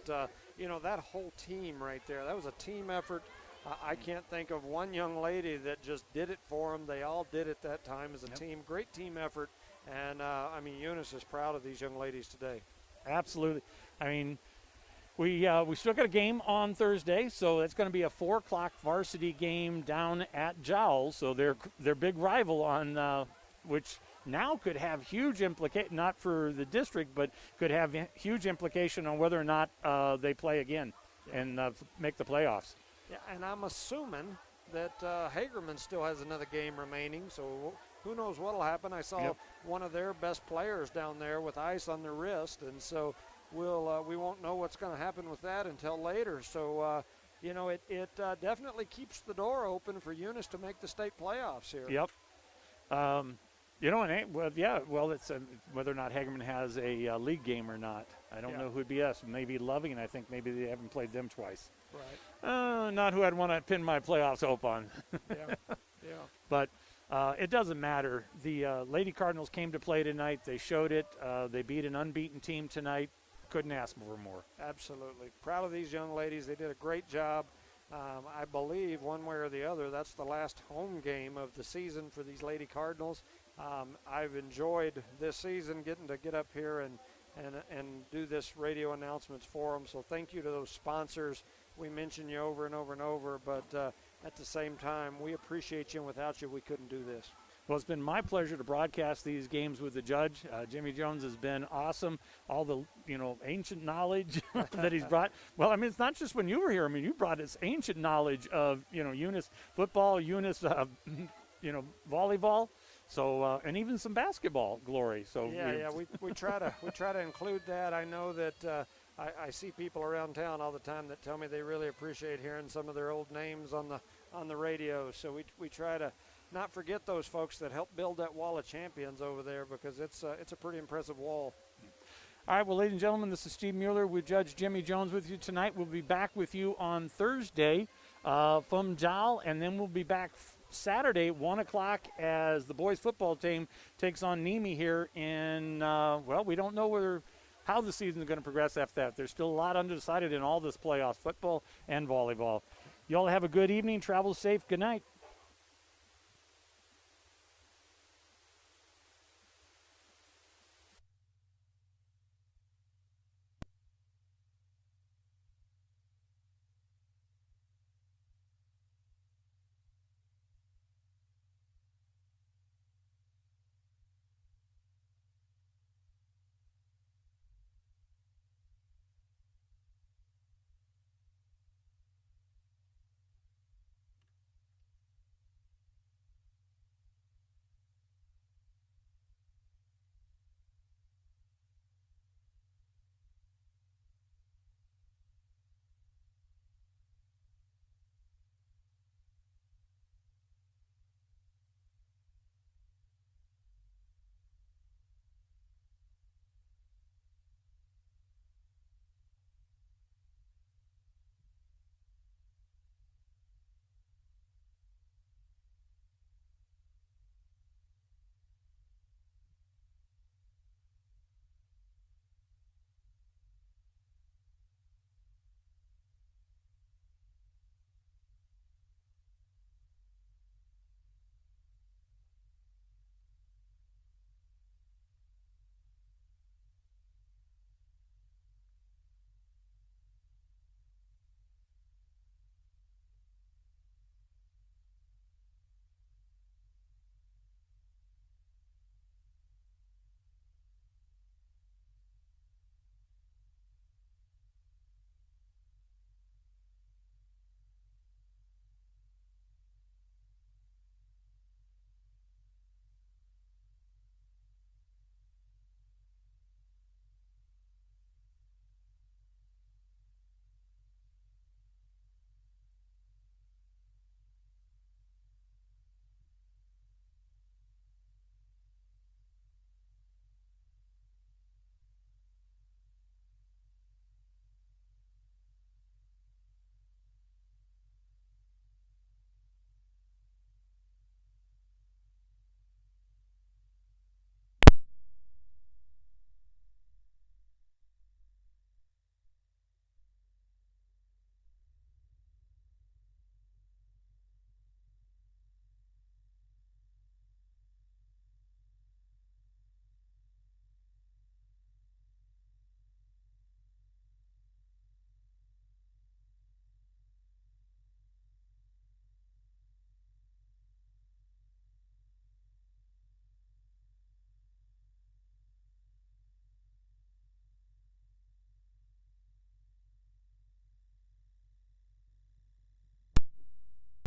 you know, that whole team right there, that was a team effort. I can't think of one young lady that just did it for them. They all did it that time as a team. Great team effort. And, I mean, Eunice is proud of these young ladies today. Absolutely. I mean, we still got a game on Thursday, so it's going to be a 4 o'clock varsity game down at Jowls. So their big rival on which now could have huge implication, not for the district, but could have huge implication on whether or not they play again and make the playoffs. Yeah, and I'm assuming that Hagerman still has another game remaining, so who knows what will happen. I saw one of their best players down there with ice on their wrist, and so we won't know what's going to happen with that until later. So, you know, it definitely keeps the door open for Eunice to make the state playoffs here. Yep. You know, it's whether or not Hagerman has a league game or not. I don't know who'd be us. Maybe Loving, I think maybe they haven't played them twice. Right. Not who I'd want to pin my playoffs hope on. Yeah. But it doesn't matter. The Lady Cardinals came to play tonight. They showed it. They beat an unbeaten team tonight. Couldn't ask for more. Absolutely. Proud of these young ladies. They did a great job. I believe one way or the other, that's the last home game of the season for these Lady Cardinals. I've enjoyed this season getting to get up here and do this radio announcements for them. So thank you to those sponsors. We mention you over and over and over, but at the same time, we appreciate you, and without you, we couldn't do this. Well, it's been my pleasure to broadcast these games with the judge. Jimmy Jones has been awesome. All the, ancient knowledge that he's brought. Well, I mean, it's not just when you were here. I mean, you brought this ancient knowledge of, Eunice football, Eunice, volleyball. So, and even some basketball glory. So we try to include that. I know that I see people around town all the time that tell me they really appreciate hearing some of their old names on the radio. So we try to not forget those folks that helped build that wall of champions over there, because it's a pretty impressive wall. All right, well, ladies and gentlemen, this is Steve Mueller with Judge Jimmy Jones with you tonight. We'll be back with you on Thursday from Jal, and then we'll be back Saturday, 1 o'clock, as the boys football team takes on Nemi here in, we don't know how the season is going to progress after that. There's still a lot undecided in all this playoffs, football and volleyball. You all have a good evening. Travel safe. Good night.